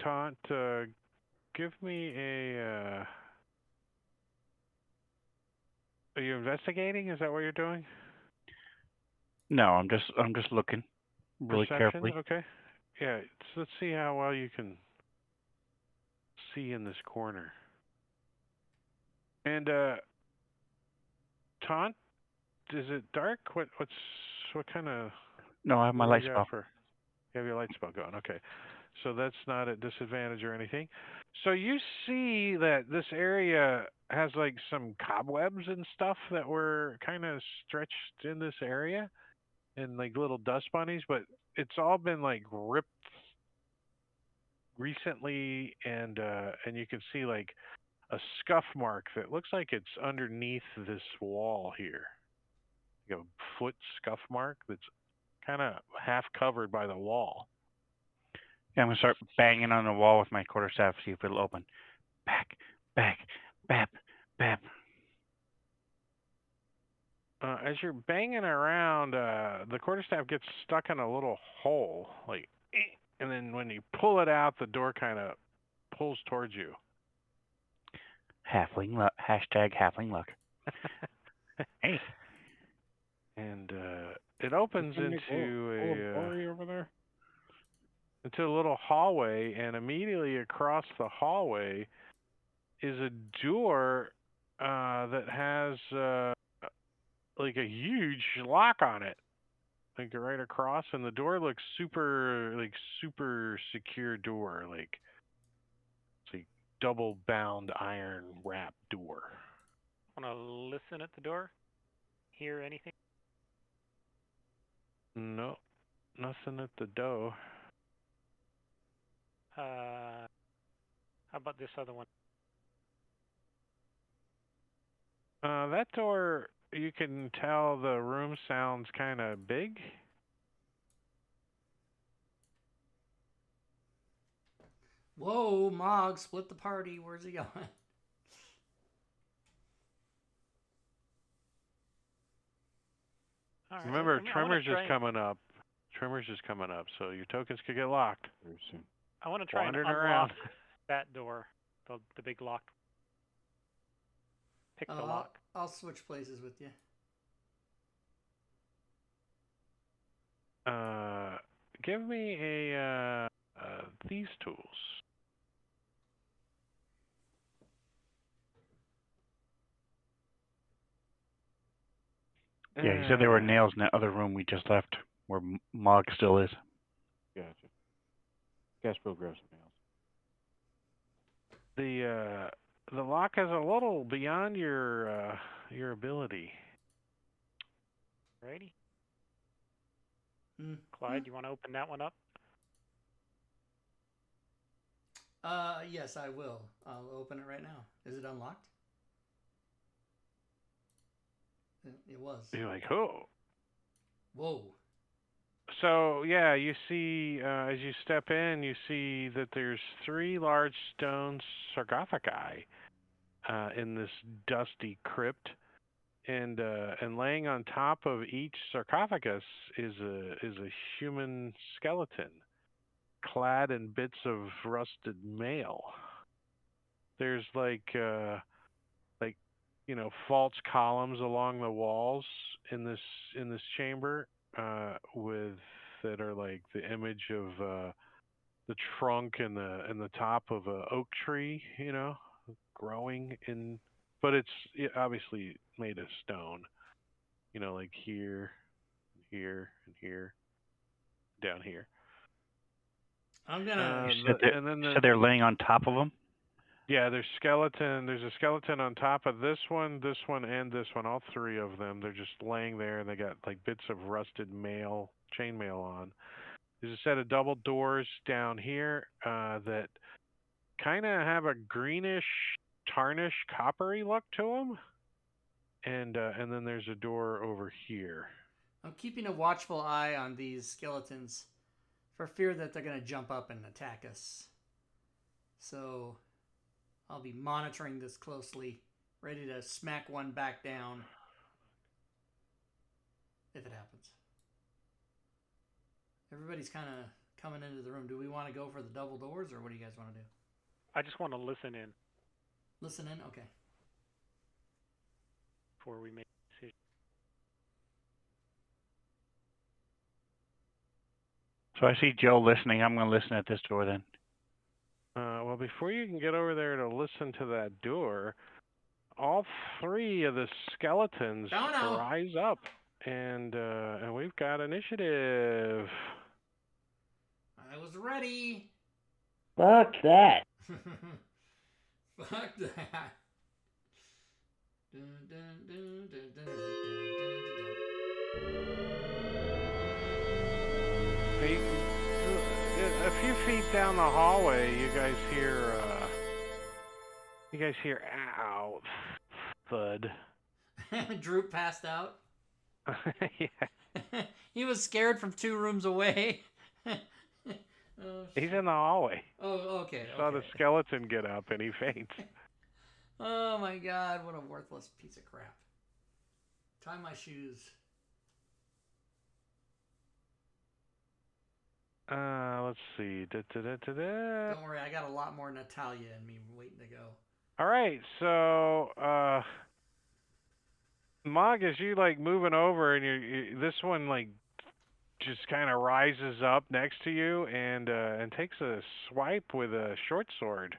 Taunt, give me a. Are you investigating? Is that what you're doing? No, I'm just looking really Perception? carefully. Okay. Yeah. Let's see how well you can see in this corner. And Taunt, is it dark? What kind of? No, I have my what do light you spell. got for- You have your light spell going. Okay. So that's not at disadvantage or anything. So you see that this area has like some cobwebs and stuff that were kind of stretched in this area, and like little dust bunnies, but it's all been like ripped recently, and you can see like a scuff mark that looks like it's underneath this wall here, like a foot scuff mark that's kind of half covered by the wall. Yeah, I'm gonna start banging on the wall with my quarterstaff, see if it'll open. Back, back, bap, bap. As you're banging around, the quarterstaff gets stuck in a little hole, like, and then when you pull it out, the door kind of pulls towards you. Halfling luck. Hashtag halfling luck. Hey. And it opens into a little hallway, and immediately across the hallway is a door that has like a huge lock on it, like right across, and the door looks super secure door, like it's a double bound iron wrap door. Want to listen at the door? Hear anything? No, nothing at the door. How about this other one? That door, you can tell the room sounds kind of big. Whoa, Mog, split the party. Where's he going? All right, Remember, I wanna Tremors is try- coming up. Tremors is coming up, so your tokens could get locked. Very soon. I want to try and Wandering unlock around. that door, the big locked. Pick the lock. I'll switch places with you. Give me a these tools. Yeah, he said there were nails in that other room we just left, where Mog still is. Gotcha. Gaspro grabs some nails. The lock is a little beyond your ability. Righty. Mm. Clyde, you want to open that one up? Yes, I will. I'll open it right now. Is it unlocked? It was. You're like, oh. Whoa. So, yeah, you see, as you step in, you see that there's 3 large stone sarcophagi in this dusty crypt. And laying on top of each sarcophagus is a human skeleton, clad in bits of rusted mail. There's false columns along the walls in this chamber that are like the image of the trunk and the top of an oak tree, growing in but it's obviously made of stone. You know, like here, here, and here, down here. I'm gonna. And then So they're laying on top of them. yeah, there's skeleton. There's a skeleton on top of this one, and this one. All three of them. They're just laying there, and they got like bits of rusted mail, chainmail on. There's a set of double doors down here that kind of have a greenish, tarnish, coppery look to them. And then there's a door over here. I'm keeping a watchful eye on these skeletons for fear that they're gonna jump up and attack us. So I'll be monitoring this closely, ready to smack one back down if it happens. Everybody's kind of coming into the room. Do we want to go for the double doors, or what do you guys want to do? I just want to listen in Listen in? Okay. before we make a decision. So I see Joe listening. I'm going to listen at this door then. Well, before you can get over there to listen to that door, all three of the skeletons Dono. rise up, and we've got initiative. I was ready. Fuck that. Fuck that. Dun, dun, dun, dun, dun, dun, A few feet down the hallway, you guys hear ow, thud. dun, dun. Droop passed out. Yeah, He was scared from 2 rooms away. Oh, he's in the hallway. oh, okay. Saw the Okay. skeleton get up and he faints. Oh my god, what a worthless piece of crap. Tie my shoes. Let's see. Don't worry, I got a lot more Natalia in me waiting to go. All right, so Mog, as you like moving over, and this one like just kind of rises up next to you and takes a swipe with a short sword.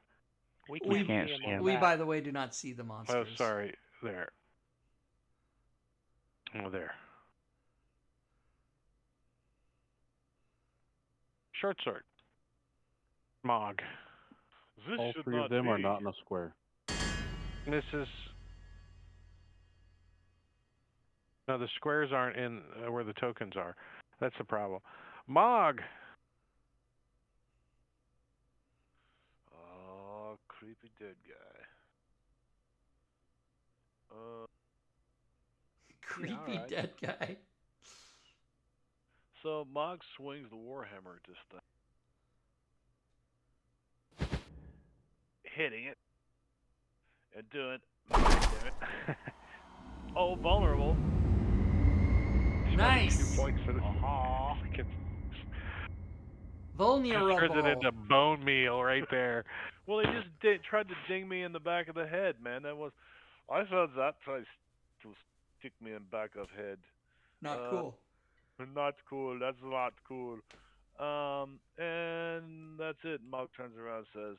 We We can't can't see him see on him. We, that. by the way, do not see the Oh, monsters. sorry, there. Oh, there. Short sword. Mog. This All should 3 not of them be. are not in a square. Misses. No, the squares aren't in where the tokens are. That's the problem. Mog. Oh, creepy dead guy. Creepy alright. dead guy. So Mog swings the warhammer at this thing, hitting it and doing. Oh, vulnerable. Nice. 2 points for the. Vulnerable. Turns it into bone meal right there. Well, he just tried to ding me in the back of the head, man. I thought that tries to stick me in back of head. Not cool. Not cool. That's not cool. And that's it. Mog turns around and says,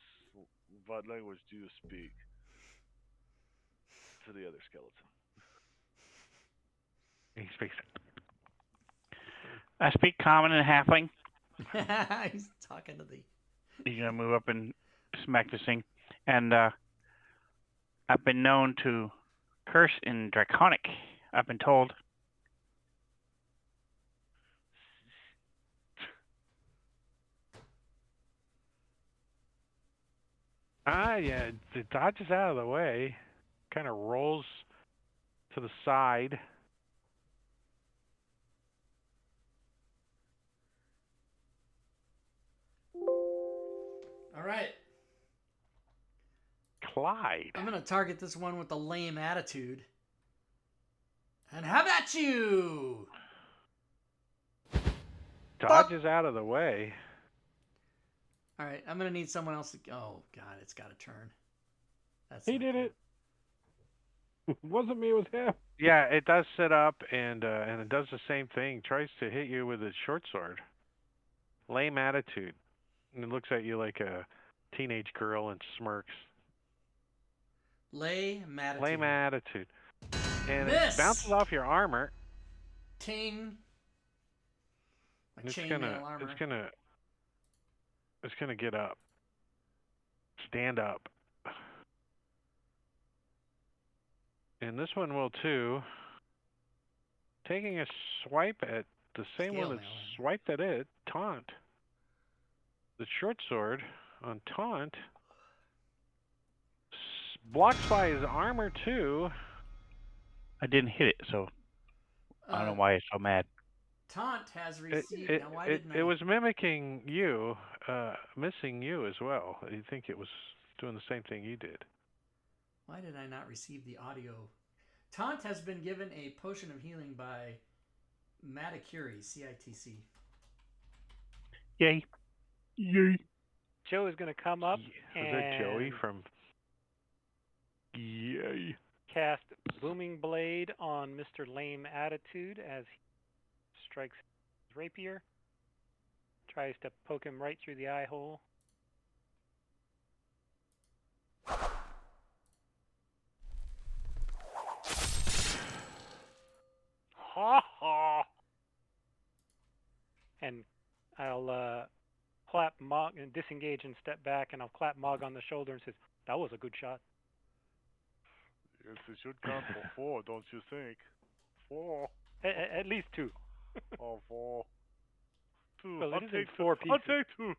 "What language do you speak?" To the other skeleton. He speaks. I speak common and halfling. He's talking to the. He's going to move up and smack this thing. And I've been known to curse in Draconic. I've been told. Yeah, it dodges out of the way. Kind of rolls to the side. All right. Clyde. I'm going to target this one with the lame attitude. And have at you! Dodges out of the way. All right, I'm going to need someone else to. Oh, God, it's got to turn. That's He not did good. it. It wasn't me, it was him. Yeah, it does sit up and it does the same thing. Tries to hit you with its short sword. Lame attitude. And it looks at you like a teenage girl and smirks. Lame attitude. Lame attitude. And Miss! it bounces off your armor. Ting. My And chainmail armor. it's gonna get up. Stand up. And this one will too. Taking a swipe at the same one that Scale mail. swiped at it, Taunt. The short sword on Taunt blocks by his armor too. I didn't hit it, so I don't know why it's so mad. Taunt has received. Now, why didn't It was mimicking you, missing you as well. You think it was doing the same thing you did. Why did I not receive the audio? Taunt has been given a potion of healing by Maticuri, CITC. Yay. Yay. Joe is going to come up Was and that Joey from... Yay. cast Booming Blade on Mr. Lame Attitude as he strikes his rapier. Tries to poke him right through the eye hole. Ha ha! And I'll clap Mog and disengage and step back, and I'll clap Mog on the shoulder and says, "That was a good shot." Yes, it should count for 4, don't you think? 4. At least 2. Oh, 4. 2. Well, I'll it is in take 4 I'll pieces. take 2.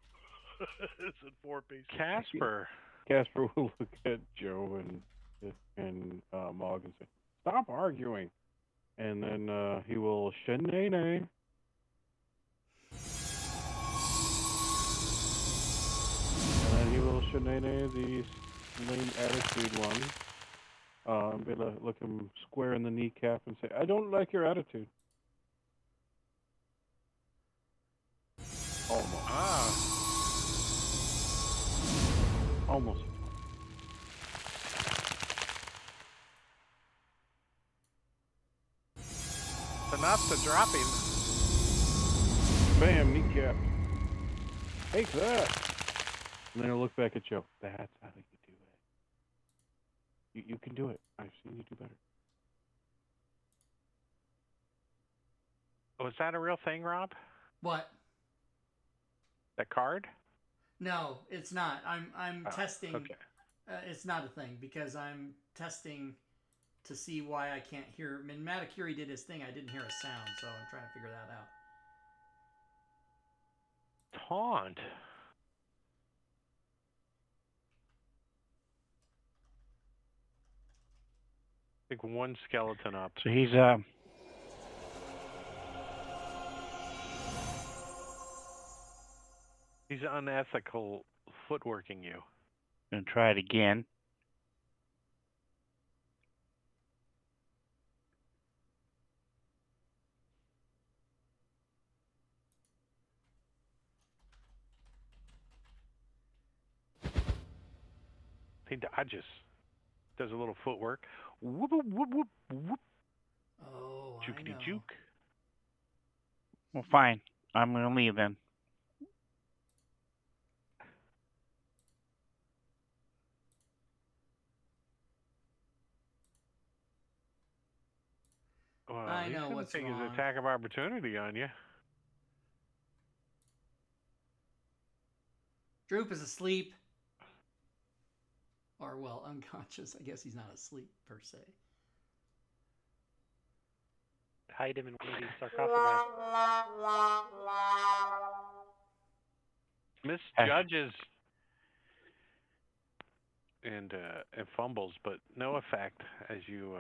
It's in 4 pieces. Casper. Casper will look at Joe and Mog and say, "Stop arguing." And then he will shenane. And then he will shenane the lame attitude one. Be look him square in the kneecap and say, "I don't like your attitude." Almost. Ah. Almost. Enough to drop him. Bam, kneecap. Take that. And then he'll look back at Joe. That's how you do it. You can do it. I've seen you do better. Was that a real thing, Rob? What? That card? No, it's not. I'm testing. Okay. It's not a thing because I'm testing to see why I can't hear. When Maticuri did his thing, I didn't hear a sound, so I'm trying to figure that out. Taunt. Like one skeleton up. So he's He's unethical footworking you. gonna try it again. He dodges. Does a little footwork. Whoop, whoop, whoop, whoop, whoop. Oh, I Jukety know. juke. Well, fine. I'm gonna leave then. Well, I he's know gonna what's take wrong. his attack of opportunity on you. Droop is asleep. Or, well, unconscious. I guess he's not asleep, per se. Hide him in one of these sarcophagus. Misjudges and fumbles, but no effect as you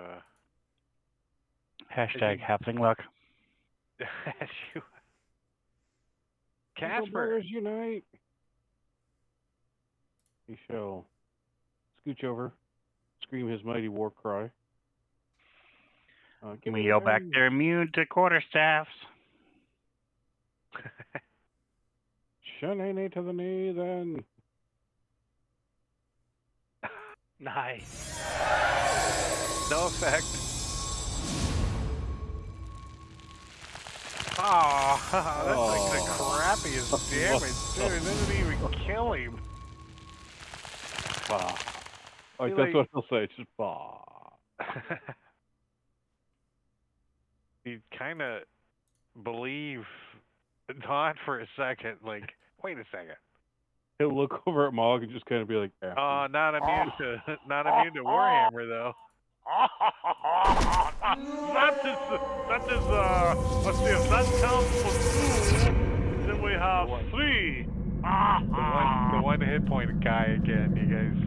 Hashtag halfling luck. as you Casper. Casper. Brothers unite. He shall scooch over, scream his mighty war cry. Give We me yell back, them. they're immune to quarterstaffs. Shenane to the knee, then. Nice. No effect. Oh, that's like the crappiest damage, dude. It doesn't even kill him. Wow. Like, See, that's like- what he'll say. It's just, bah. You kind of believe Todd for a second. Like, wait a second. He'll look over at Mog and just kind of be like, Oh, not immune to Warhammer though. That is, let's see, if that counts for 2, then we have 3. The one hit point guy again, you guys.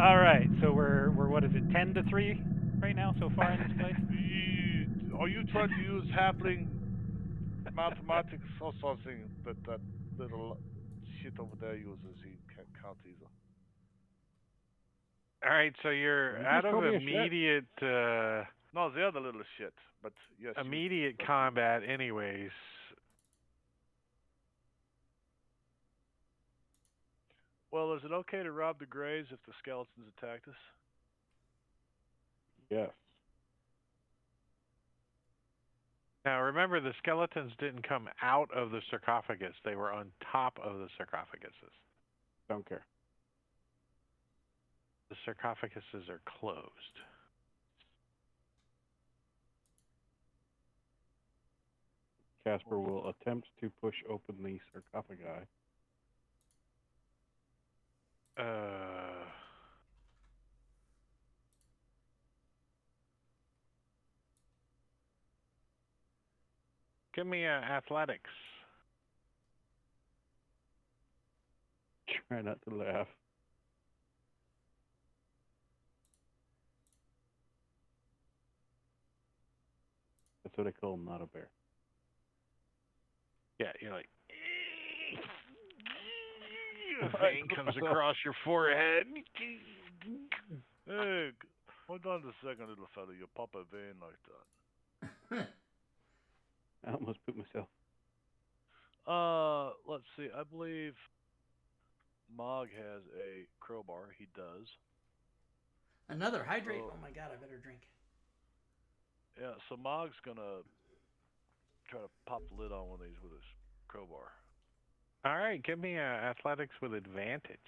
All right, so we're what is it, 10-3 right now so far in this place? Are you trying to use halfling mathematics or something that little shit over there uses? He can't count either. All right, so you're You out just of called me a shit. immediate No, the other little shit, but yes. immediate combat, anyways. Well, is it okay to rob the graves if the skeletons attacked us? yes. Now remember, the skeletons didn't come out of the sarcophagus; they were on top of the sarcophaguses. Don't care. The sarcophaguses are closed. Casper will attempt to push open the sarcophagi. Give me athletics. Try not to laugh. That's what I call not a bear. Yeah, you're like. A vein comes across your forehead. Hey, hold on a second, little fella. You pop a vein like that. I almost put myself. Let's see. I believe Mog has a crowbar. He does. Another hydrate. Oh. Oh my god, I better drink. Yeah, so Mog's gonna try to pop the lid on one of these with his crowbar. All right, give me athletics with advantage.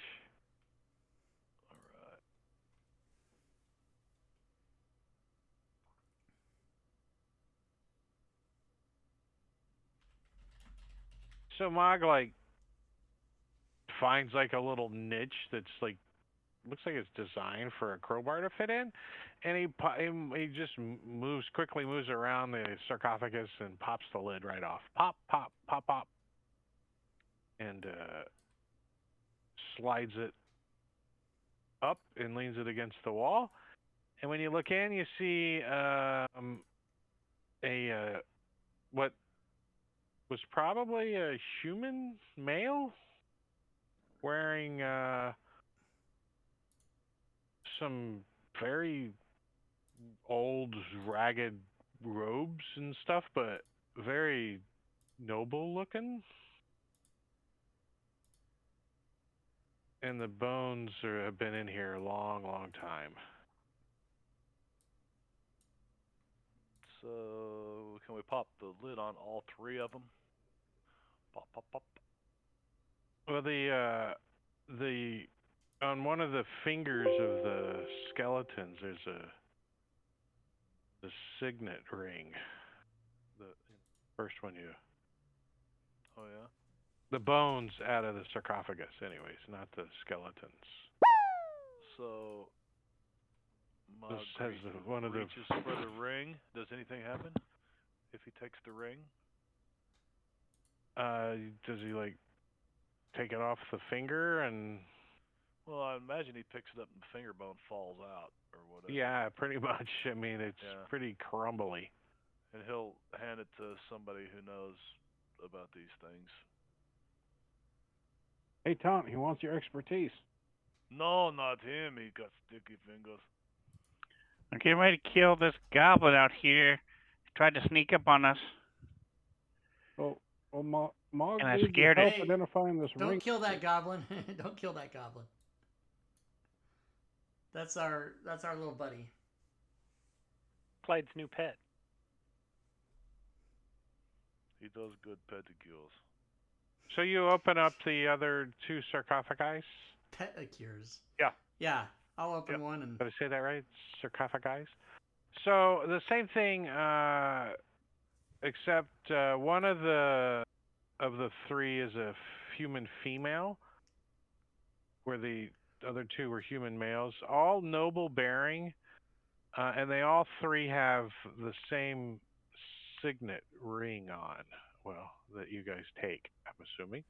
All right. So Mog like finds like a little niche that's like looks like it's designed for a crowbar to fit in, and he just quickly moves around the sarcophagus and pops the lid right off. Pop, pop, pop, pop, and slides it up and leans it against the wall. And when you look in, you see what was probably a human male wearing some very old, ragged robes and stuff, but very noble looking. And the bones have been in here a long, long time. So, can we pop the lid on all 3 of them? Pop, pop, pop. Well, the on one of the fingers of the skeletons, there's the Signet Ring. The first one you. Oh, yeah? The bones out of the sarcophagus, anyways, not the skeletons. So, Mog This has one of the. reaches for the ring. Does anything happen if he takes the ring? Does he like take it off the finger and? Well, I imagine he picks it up and the finger bone falls out or whatever. Yeah, pretty much. I mean, it's Yeah. pretty crumbly. And he'll hand it to somebody who knows about these things. Hey, Tom, he wants your expertise. No, not him. He got sticky fingers. I'm getting ready to kill this goblin out here. He tried to sneak up on us. Well, Mog And I needs scared help it. identifying this Don't ring. kill that goblin. Don't kill that goblin. That's our little buddy. Clyde's new pet. He does good pedicures. So you open up the other 2 sarcophagi? Pedicures. Yeah. Yeah. I'll open Yep. one and Did I say that right? Sarcophagus. So the same thing, except one of the three is a human female, where the other two were human males. All noble bearing, and they all three have the same signet ring on. Well, that you guys take, I'm assuming.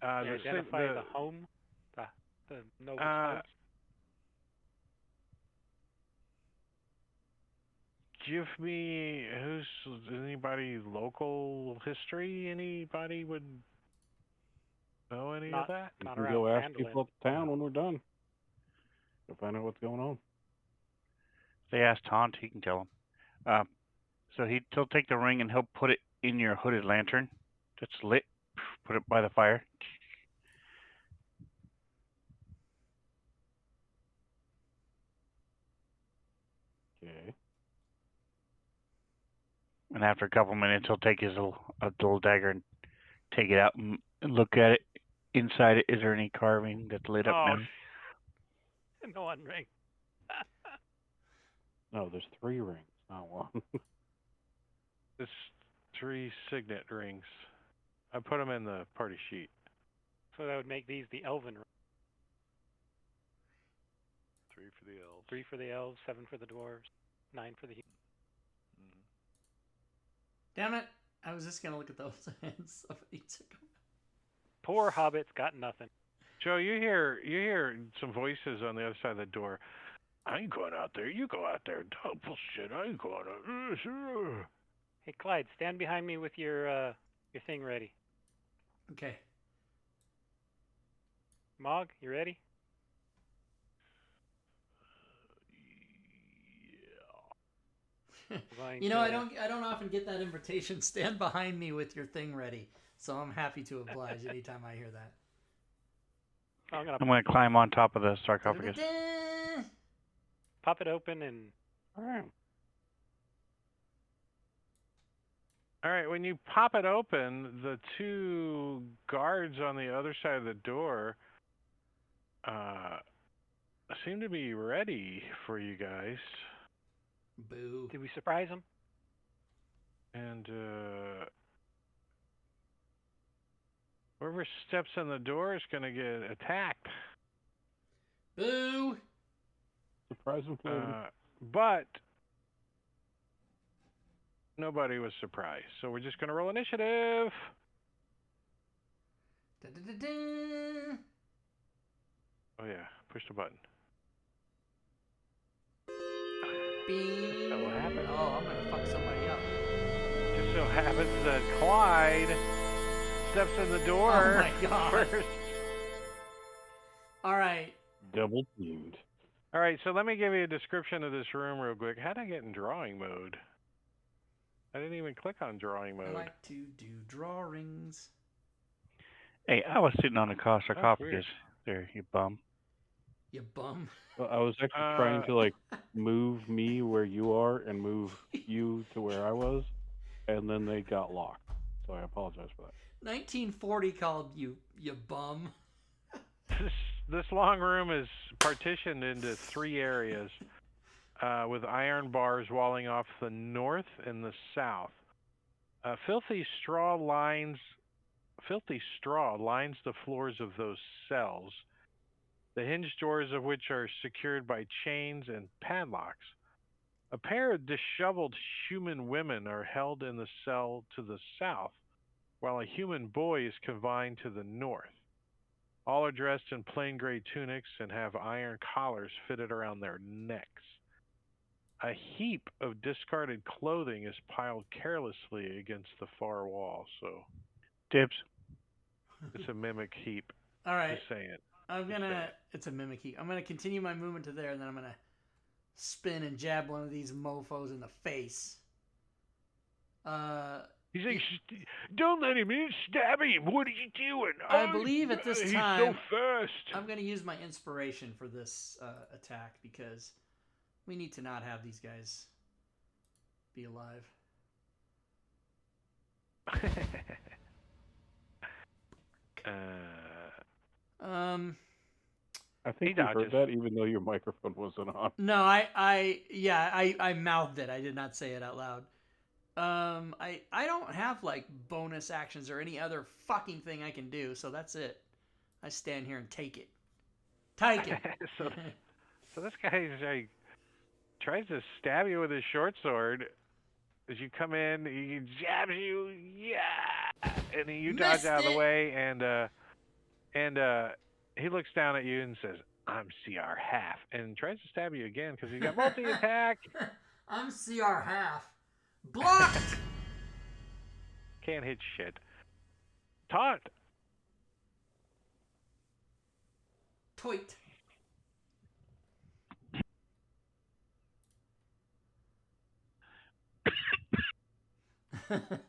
They identify the home, the noble's house. Give me anybody local history? Anybody would know any of that? We Not can around go ask Phandelver. people at the town when we're done. To find out what's going on. They asked Taunt, he can tell them. So he'll take the ring and he'll put it in your hooded lantern that's lit. Put it by the fire. Okay. And after a couple minutes, he'll take his little dagger and take it out and look at it. Inside it, is there any carving that's lit up now? No one ring. No, there's 3 rings, not one. There's 3 signet rings. I put them in the party sheet. So that would make these the elven ring. 3 for the elves. 3 for the elves, 7 for the dwarves, 9 for the humans. damn it! I was just gonna look at those and somebody took them. Poor hobbits got nothing. Joe, you hear some voices on the other side of the door. I ain't going out there. You go out there. Oh, bullshit. I ain't going out there. Hey, Clyde, stand behind me with your thing ready. Okay. Mog, you ready? You know, I don't often get that invitation. Stand behind me with your thing ready. So I'm happy to oblige anytime I hear that. I'm I'm gonna climb on top of the sarcophagus. Da-da-da-da. pop it open and All right, when you pop it open, the 2 guards on the other side of the door seem to be ready for you guys. Boo. did we surprise them? And whoever steps in the door is going to get attacked. Boo. Surprise and flavor. But nobody was surprised, so we're just going to roll initiative. Da-da-da-da. Oh yeah, push the button. Bing. So what happened? Oh, I'm gonna fuck somebody up. Just so happens that Clyde steps in the door Oh my God. first. All right. Double teamed. All right, so let me give you a description of this room real quick. How'd I get in drawing mode? I didn't even click on drawing mode. I like to do drawings. Hey, I was sitting on a sarcophagus weird. there, you bum. You bum. Well, I was actually trying to move me where you are and move you to where I was, and then they got locked. So I apologize for that. 1940 called you bum. This long room is partitioned into 3 areas with iron bars walling off the north and the south. Filthy straw lines the floors of those cells, the hinged doors of which are secured by chains and padlocks. A pair of disheveled human women are held in the cell to the south, while a human boy is confined to the north. All are dressed in plain gray tunics and have iron collars fitted around their necks. A heap of discarded clothing is piled carelessly against the far wall, so Dibs. it's a mimic heap. All right. Just saying. It's a mimicky. I'm gonna continue my movement to there, and then I'm gonna spin and jab one of these mofos in the face. He's like, don't let him in, stab him. What are you doing? I believe at this time he's so fast. I'm gonna use my inspiration for this attack because we need to not have these guys be alive. I think you heard that even though your microphone wasn't on. No, I mouthed it. I did not say it out loud. I don't have like bonus actions or any other fucking thing I can do, so that's it. I stand here and take it. Take it. so this guy like, tries to stab you with his short sword. As you come in, he jabs you, yeah, and then you dodge out of the way, and he looks down at you and says, "I'm CR half," and tries to stab you again because he's got multi-attack. I'm CR half. Blocked. Can't hit shit. Taunt. Toit.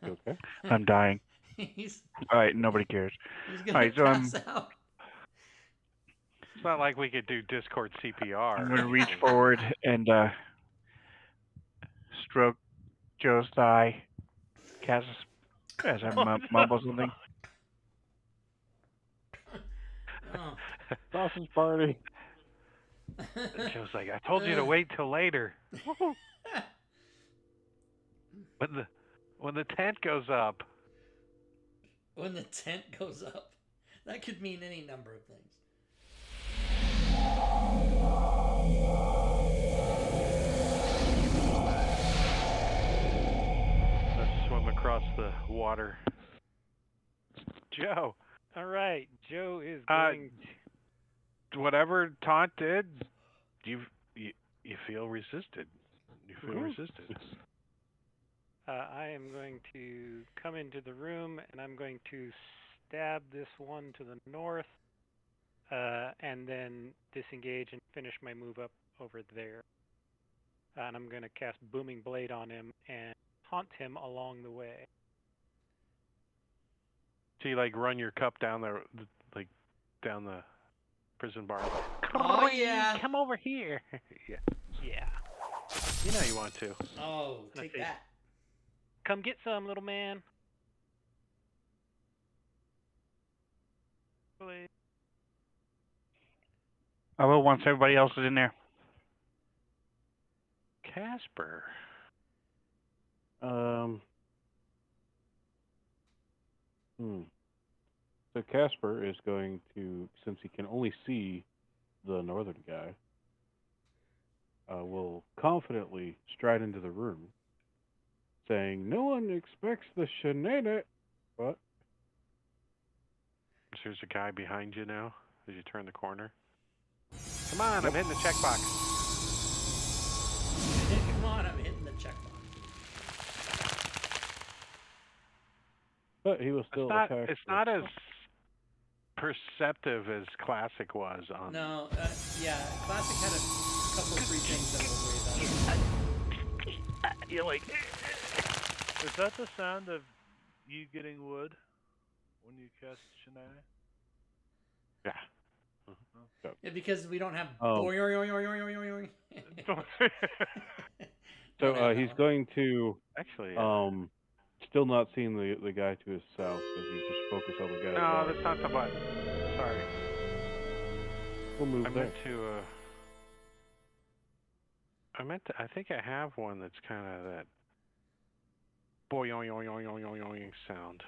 Okay. I'm dying. All right, nobody cares. He's gonna pass out. It's not like we could do Discord CPR. I'm gonna reach forward and stroke Joe's thigh, cast as I mumble something. Oh. Sausage party. Joe's like, I told you to wait till later. When the tent goes up. When the tent goes up. That could mean any number of things. Let's swim across the water. Joe. All right, Joe is going. Whatever Taunt did, you feel resisted. You feel resisted. I am going to come into the room and I'm going to stab this one to the north, and then disengage and finish my move up over there. And I'm going to cast Booming Blade on him and haunt him along the way. So you like run your cup down the prison bar. Oh yeah. Come over here. Yeah. Yeah. You know you want to. Oh, take that. Come get some, little man. Please. I will once everybody else is in there. Casper. So Casper is going to, since he can only see the northern guy, will confidently stride into the room, saying, "No one expects the shenanigan." What? There's a guy behind you now as you turn the corner. Come on, I'm hitting the checkbox. Come on, I'm hitting the checkbox. But he was still attacked. It's not as perceptive as Classic was on. No, yeah, Classic had a couple of free things that were way better. You're like. Is that the sound of you getting wood when you cast Shenanigan? Yeah. Yeah, because we don't have. So he's going to actually still not seeing the guy to his south. Does he just focus on the guy? No, that's not the button. Sorry. We'll move there. I think I have one that's kind of that boing sound.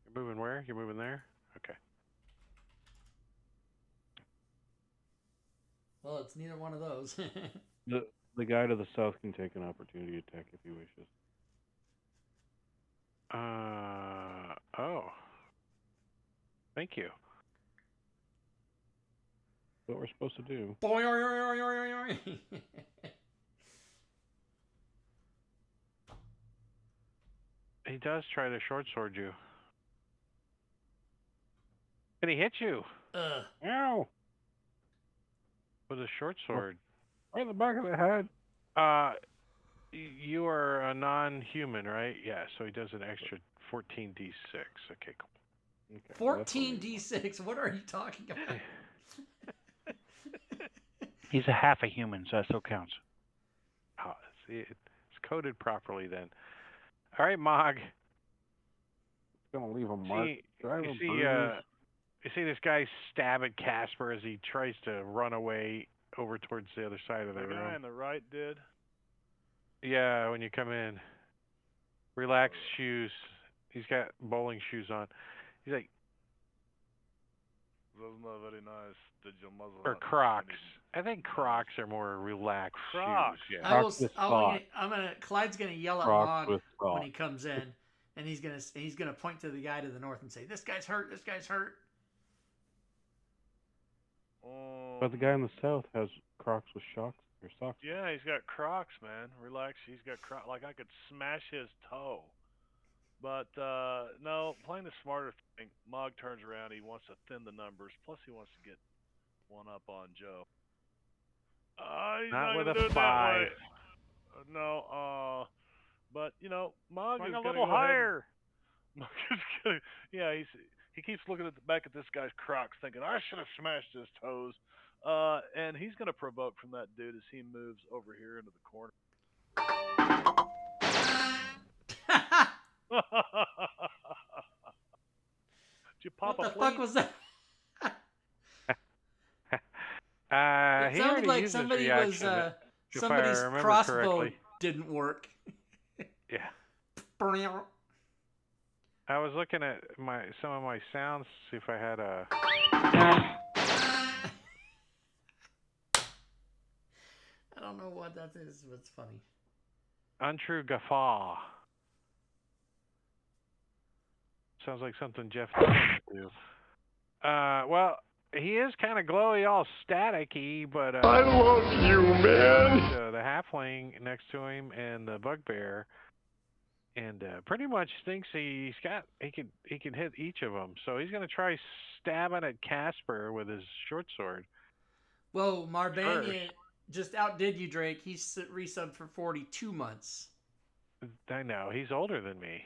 You're moving where? You're moving there? Okay. Well, it's neither one of those. The guy to the south can take an opportunity attack if he wishes. Oh. Thank you. What we're supposed to do. He does try to short sword you. Can he hit you? Ow! With a short sword. Right in the back of the head. You are a non-human, right? Yeah, so he does an extra 14d6. Okay, cool. Okay, 14d6? What are you talking about? He's a half a human, so that still counts. Oh, see, it's coded properly then. All right, Mog. It's going to leave a mark. You see this guy stab at Casper as he tries to run away over towards the other side of the The guy room. on the right did. Yeah, when you come in. Relaxed shoes. He's got bowling shoes on. He's like, That's not very nice. Did your mother or not Crocs. any- I think Crocs are more relaxed Crocs. shoes. Yeah. I will. Crocs with Clyde's gonna yell at Crocs Mog with when socks. he comes in, and he's gonna point to the guy to the north and say, "This guy's hurt. This guy's hurt." But the guy in the south has Crocs with socks or socks. Yeah, he's got Crocs, man. Relax. He's got Crocs. Like I could smash his toe. But no, playing the smarter thing. Mog turns around. He wants to thin the numbers. Plus, he wants to get one up on Joe. He's Not not with gonna a do it that 5. way. No. But you know, Mog Going is a gonna little go ahead and- higher. Mog is gonna. Yeah, he keeps looking at back at this guy's Crocs, thinking I should have smashed his toes. And he's gonna provoke from that dude as he moves over here into the corner. Did you pop What a the fuck fleet? was that? He It sounded already like used his somebody was reaction, if I somebody's remember crossbow correctly. didn't work. Yeah. I was looking at some of my sounds, see if I had a. I don't know what that is, but it's funny. Untrue guffaw. Sounds like something Jeff would do. Well, he is kind of glowy, all staticky, but I love you, man. the halfling next to him and the bugbear, and pretty much thinks he can hit each of them. So he's gonna try stabbing at Casper with his short sword. Well, Marbania just outdid you, Drake. He's resubbed for 42 months. I know he's older than me.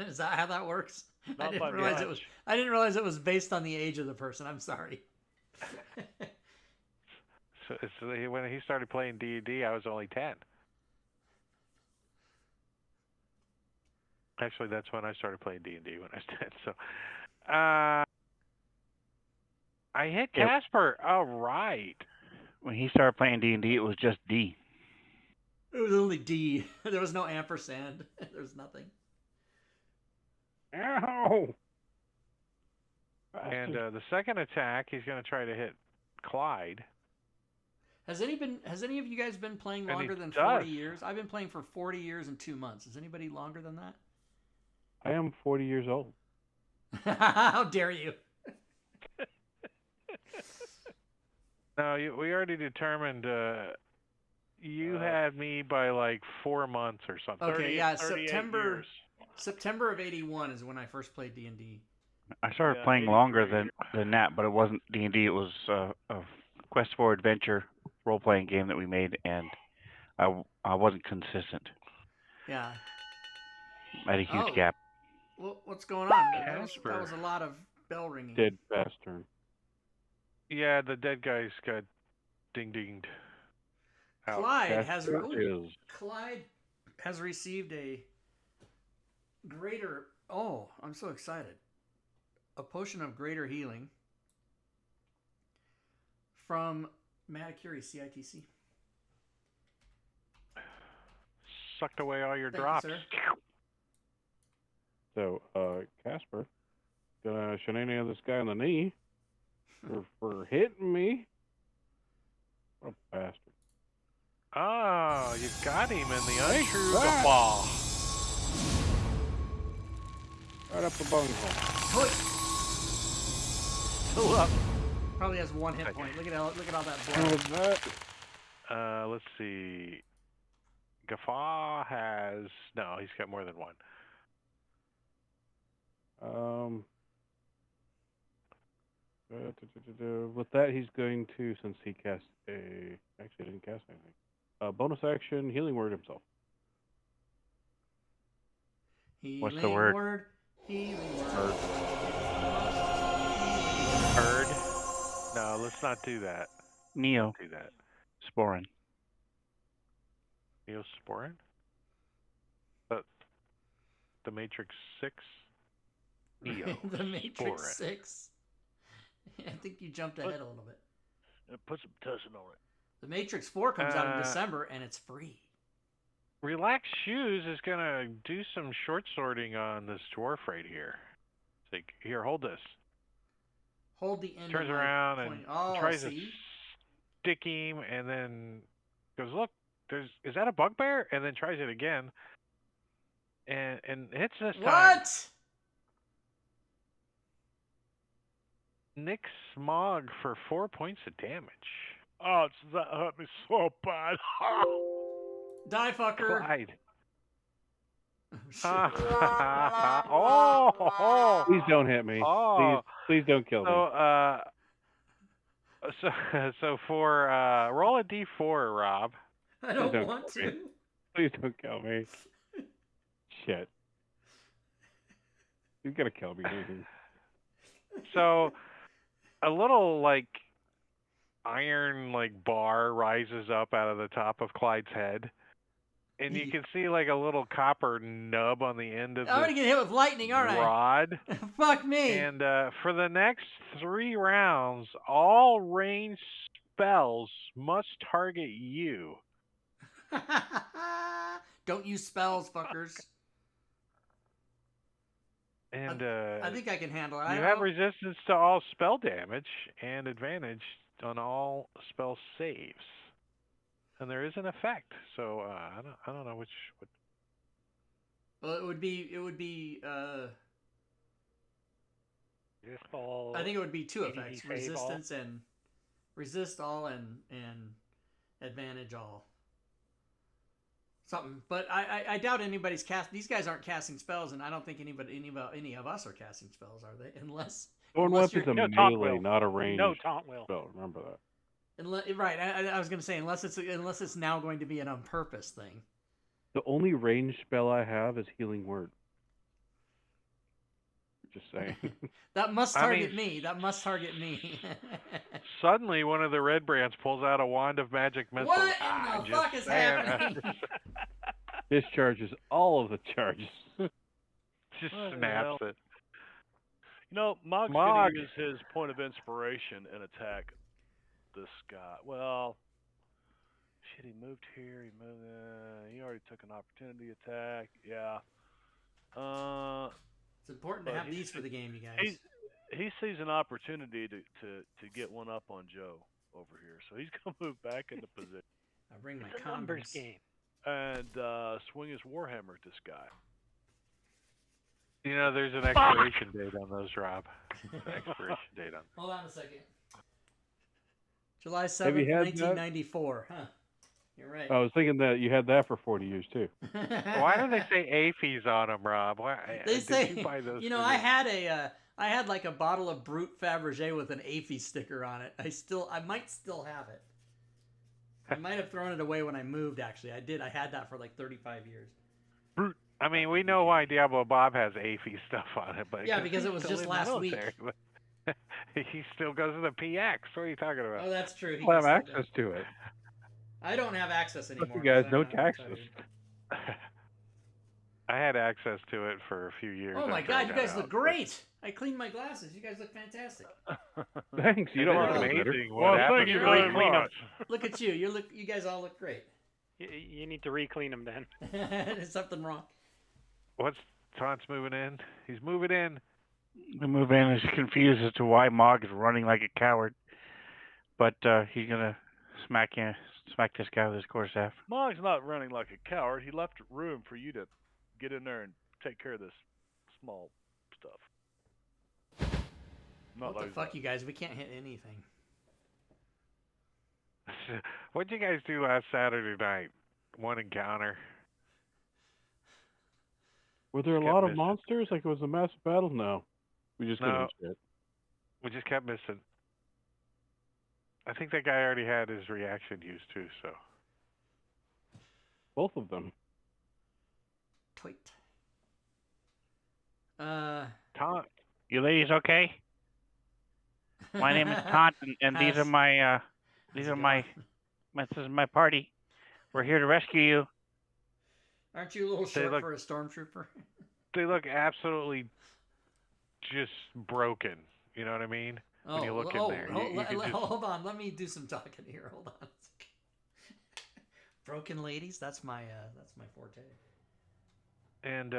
Is that how that works? Not by much. I didn't realize it was based on the age of the person. I'm sorry. So when he started playing D&D, I was only 10. Actually, that's when I started playing D&D, when I was 10. So, I hit Yep. Casper. All right. When he started playing D&D, it was just D. It was only D. There was no ampersand. There was nothing. Ow! And the second attack, he's going to try to hit Clyde. Has any of you guys been playing And he longer than does. 40 years? I've been playing for 40 years and 2 months. Is anybody longer than that? I am 40 years old. How dare you? No, we already determined you had me by like 4 months or something. Okay, yeah, 38 September years. September of 81 is when I first played D&D. I started Yeah, playing 83 longer years. than that, but it wasn't D&D. It was a Quest for Adventure role-playing game that we made, and I wasn't consistent. Yeah. I had a huge Oh. gap. What's going on? That Casper. was a lot of bell ringing. Dead fast turn. Yeah, the dead guy's got dinged out. Clyde Casper has received a greater. Oh, I'm so excited! A potion of greater healing from Matakuri CITC. Sucked away all your Thank you, drops. sir. So, Casper, gonna shenanigan this guy on the knee for hitting me. What a bastard. Oh, you got him in the Take untrue that. guffaw. Right up the bunghole. Go up. Probably has one hit point. Look at all that What blood. was that? Let's see. Guffaw has no. He's got more than one. With that, he's going to, since he cast actually didn't cast anything. Bonus action, healing word himself. What's the word? Healing word. Bird. No, let's not do that. Neo Do that. Sporin. Neosporin? But the Matrix 6? Neo. The Matrix Sporin. 6. I think you jumped ahead a little bit. Put some tussin on it. The Matrix 4 comes out in December, and it's free. Relax Shoes is going to do some short sorting on this dwarf right here. It's like, here, hold this. Hold the end. Turns of my around and Oh, tries see? to stick him, and then goes, look, is that a bugbear? And then tries it again, and hits this time. What? Nick Smog for 4 points of damage. Oh, that hurt me so bad. Die, fucker. Clyde. Shit. Oh! Please don't hit me. Oh. Please don't kill me. So for roll a d4, Rob. I don't Don't want kill me. to. Please don't kill me. Shit. He's gonna kill me. So a little like iron bar rises up out of the top of Clyde's head, and you can see like a little copper nub on the end of I'm gonna get hit with lightning, aren't rod. I? Fuck me. And for the next 3 rounds, all ranged spells must target you. Don't use spells, fuckers. And I think I can handle it. you have resistance to all spell damage and advantage on all spell saves. And there is an effect, so I don't know which. Well, it would be. Resist all. I think it would be 2 ADD effects: save resistance and resist all and advantage all. Something, but I doubt anybody's cast. These guys aren't casting spells, and I don't think any of us are casting spells, are they? Unless Thorn Whip is a No, taunt melee, will. not a range. No taunt will. spell. Remember that. right. I was going to say unless it's now going to be an on purpose thing. The only range spell I have is Healing Word. Just saying. That must target me. That must target me. Suddenly, one of the red brands pulls out a wand of magic missiles. What in the fuck is happening? Discharges all of the charges. Just What the snaps hell? it. You know, Mog's Mog. going to use his point of inspiration and attack this guy. Well, shit, he moved here. He already took an opportunity attack. Yeah. It's important to But have these for the game, you guys. He sees an opportunity to get one up on Joe over here, so he's going to move back into position I bring my It's a numbers condoms. game. and swing his warhammer at this guy. You know, there's an expiration date on those, Rob. Expiration date on. Hold on a second. July Have 7th, you had that? 1994. Huh. You're right. I was thinking that you had that for 40 years too. Why do they say AFES on them, Rob? Why, They did say, you buy those? I had like a bottle of Brut Fabergé with an AFI sticker on it. I might still have it. I might have thrown it away when I moved, actually. I did. I had that for like 35 years. I mean, we know why Diablo Bob has AFE stuff on it, but Yeah, because it was he's just still in the last week. military, but he still goes to the PX. What are you talking about? Oh, that's true. You'll have access to it. I don't have access anymore. You guys, 'cause no I'm not taxes. retired. I had access to it for a few years. Oh my after I god, you got guys out, look great! I cleaned my glasses. You guys look fantastic. Thanks. You It don't is look any better. amazing what Well, happens thank you when very clean 'em. much. Look at you. You guys all look great. You need to re-clean them then. There's something wrong. What's Taunt's moving in? He's moving in. The move in is confused as to why Mog is running like a coward, but he's gonna smack this guy with his quarterstaff. Mog's not running like a coward. He left room for you to get in there and take care of this small stuff. Not What the like fuck, that. you guys? We can't hit anything. What'd you guys do last Saturday night? One encounter. Were there a Kept lot of missing. monsters? Like it was a massive battle? No. We just No. couldn't shit. We just kept missing. I think that guy already had his reaction used too, so. Both of them. Tweet. Taunt. You ladies okay? My name is Taunt, and these are my this is my party. We're here to rescue you. Aren't you a little short look- for a stormtrooper? They look absolutely just broken. You know what I mean? Oh, you look in there. You can just- hold on. Let me do some talking here. Hold on. Broken ladies. That's my forte. And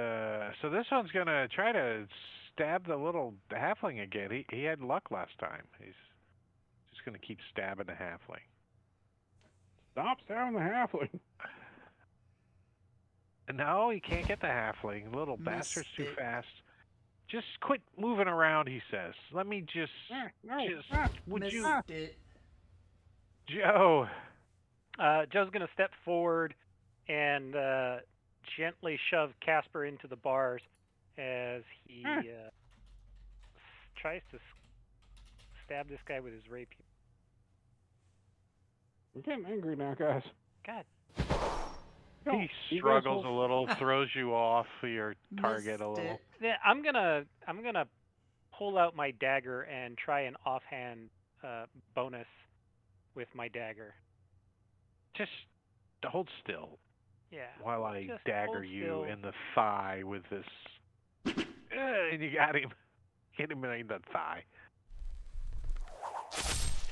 so this one's gonna try to stab the little halfling again. He had luck last time. He's just gonna keep stabbing the halfling. Stop stabbing the halfling. No, he can't get the halfling. Little bastard's too Missed it. fast. Just quit moving around, he says. Let me just... would Missed you... it. Joe! Joe's going to step forward and gently shove Casper into the bars as he tries to stab this guy with his rapier. I'm getting angry now, guys. God. He struggles a little, throws you off your target a Missed little. it. Yeah, I'm gonna pull out my dagger and try an offhand bonus with my dagger. Just hold still Yeah. while I just dagger hold you still. in the thigh with this. And you got him. Hit him in the thigh.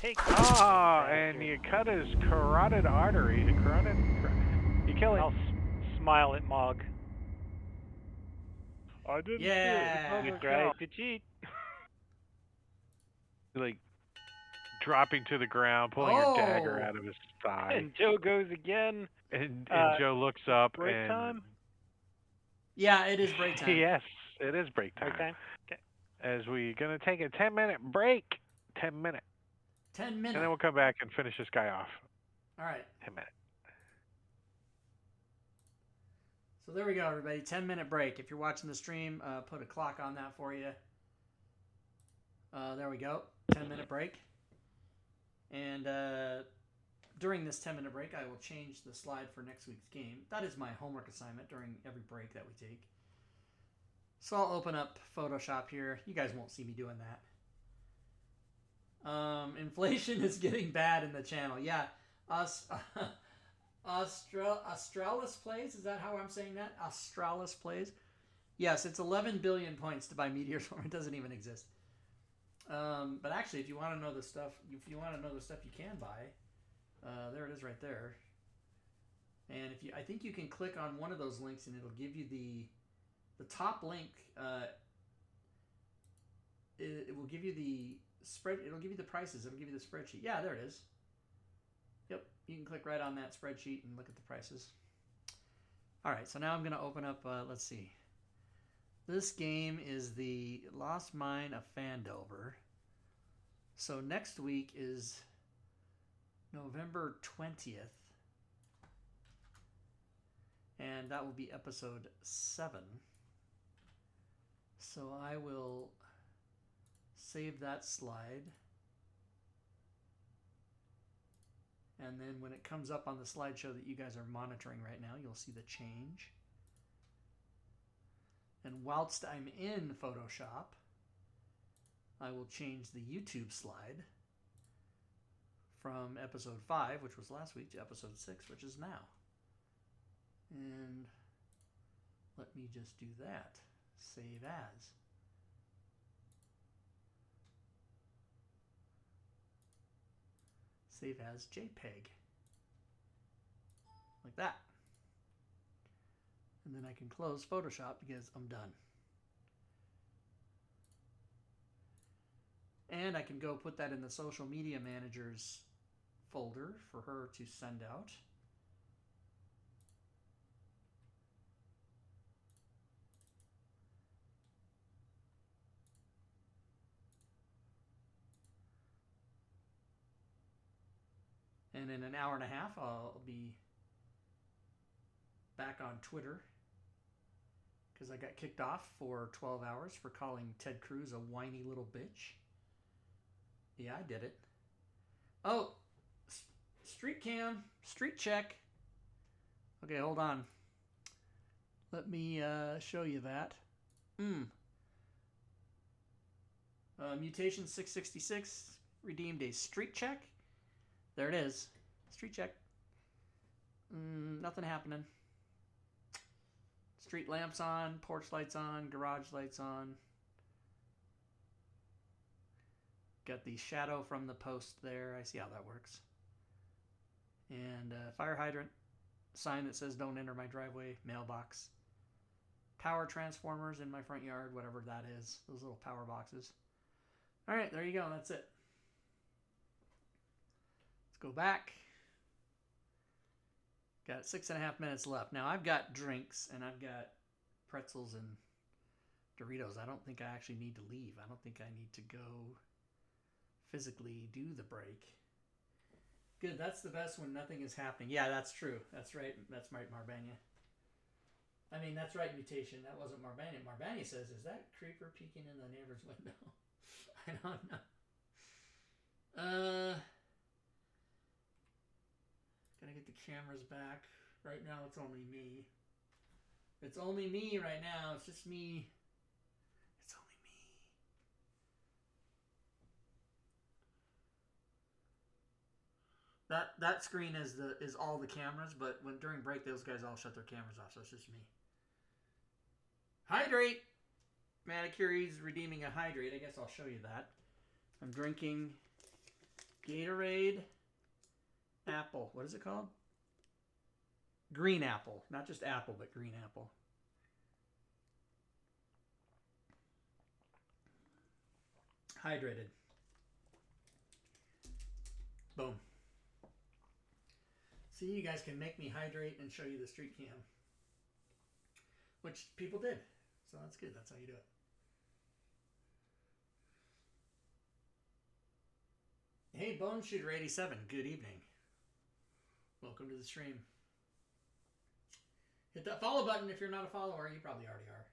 Take And you cut his carotid artery. You kill him. I'll smile at Mog. I didn't Yeah. You tried to cheat. Like dropping to the ground, pulling your dagger out of his thigh. And Joe goes again. And Joe looks up Break and... time? Yeah, it is break time. Yes, it is break time. Break time? Okay. As we're going to take a 10-minute break. 10 minutes. 10 minutes. And then we'll come back and finish this guy off. All right. 10 minutes. So there we go, everybody. 10-minute break. If you're watching the stream, put a clock on that for you. There we go. 10-minute break. And during this 10-minute break, I will change the slide for next week's game. That is my homework assignment during every break that we take. So I'll open up Photoshop here. You guys won't see me doing that. Inflation is getting bad in the channel. Yeah. Australis plays? Is that how I'm saying that? Australis plays? Yes, it's 11 billion points to buy Meteor Swarm. It doesn't even exist. But actually, if you want to know the stuff, you can buy. There it is, right there. And I think you can click on one of those links, and it'll give you the top link. It will give you the spread. It'll give you the prices. It'll give you the spreadsheet. Yeah, there it is. Yep, you can click right on that spreadsheet and look at the prices. All right, so now I'm going to open up. Let's see. This game is the Lost Mine of Phandelver. So next week is November 20th. And that will be episode 7. So I will save that slide. And then when it comes up on the slideshow that you guys are monitoring right now, you'll see the change. And whilst I'm in Photoshop, I will change the YouTube slide from episode 5, which was last week, to episode 6, which is now. And let me just do that. Save as. Save as JPEG. Like that. And then I can close Photoshop because I'm done. And I can go put that in the social media manager's folder for her to send out. And in an hour and a half, I'll be back on Twitter because I got kicked off for 12 hours for calling Ted Cruz a whiny little bitch. Yeah, I did it. Oh, street cam, street check. Okay, hold on. Let me show you that. Mutation 666 redeemed a street check. There it is. Street check. Nothing happening. Street lamps on, porch lights on, garage lights on. Got the shadow from the post there. I see how that works. And fire hydrant. Sign that says don't enter my driveway. Mailbox. Power transformers in my front yard, whatever that is. Those little power boxes. All right, there you go. That's it. Let's go back. Got 6.5 minutes left. Now I've got drinks and I've got pretzels and Doritos. I don't think I actually need to leave. I don't think I need to go physically do the break. Good. That's the best when nothing is happening. Yeah, that's true. That's right. That's right, Marbania. I mean, that's right, Mutation. That wasn't Marbania. Marbania says, is that creeper peeking in the neighbor's window? I don't know. Gotta get the cameras back. Right now, it's only me. It's only me right now. It's just me. It's only me. That screen is all the cameras, but when during break, those guys all shut their cameras off, so it's just me. Hydrate! Manicure's redeeming a hydrate. I guess I'll show you that. I'm drinking Gatorade apple. What is it called? Green apple. Not just apple, but green apple. Hydrated. Boom. See, you guys can make me hydrate and show you the street cam. Which people did. So that's good. That's how you do it. Hey, Bone Shooter 87. Good evening. Welcome to the stream. Hit that follow button if you're not a follower. You probably already are.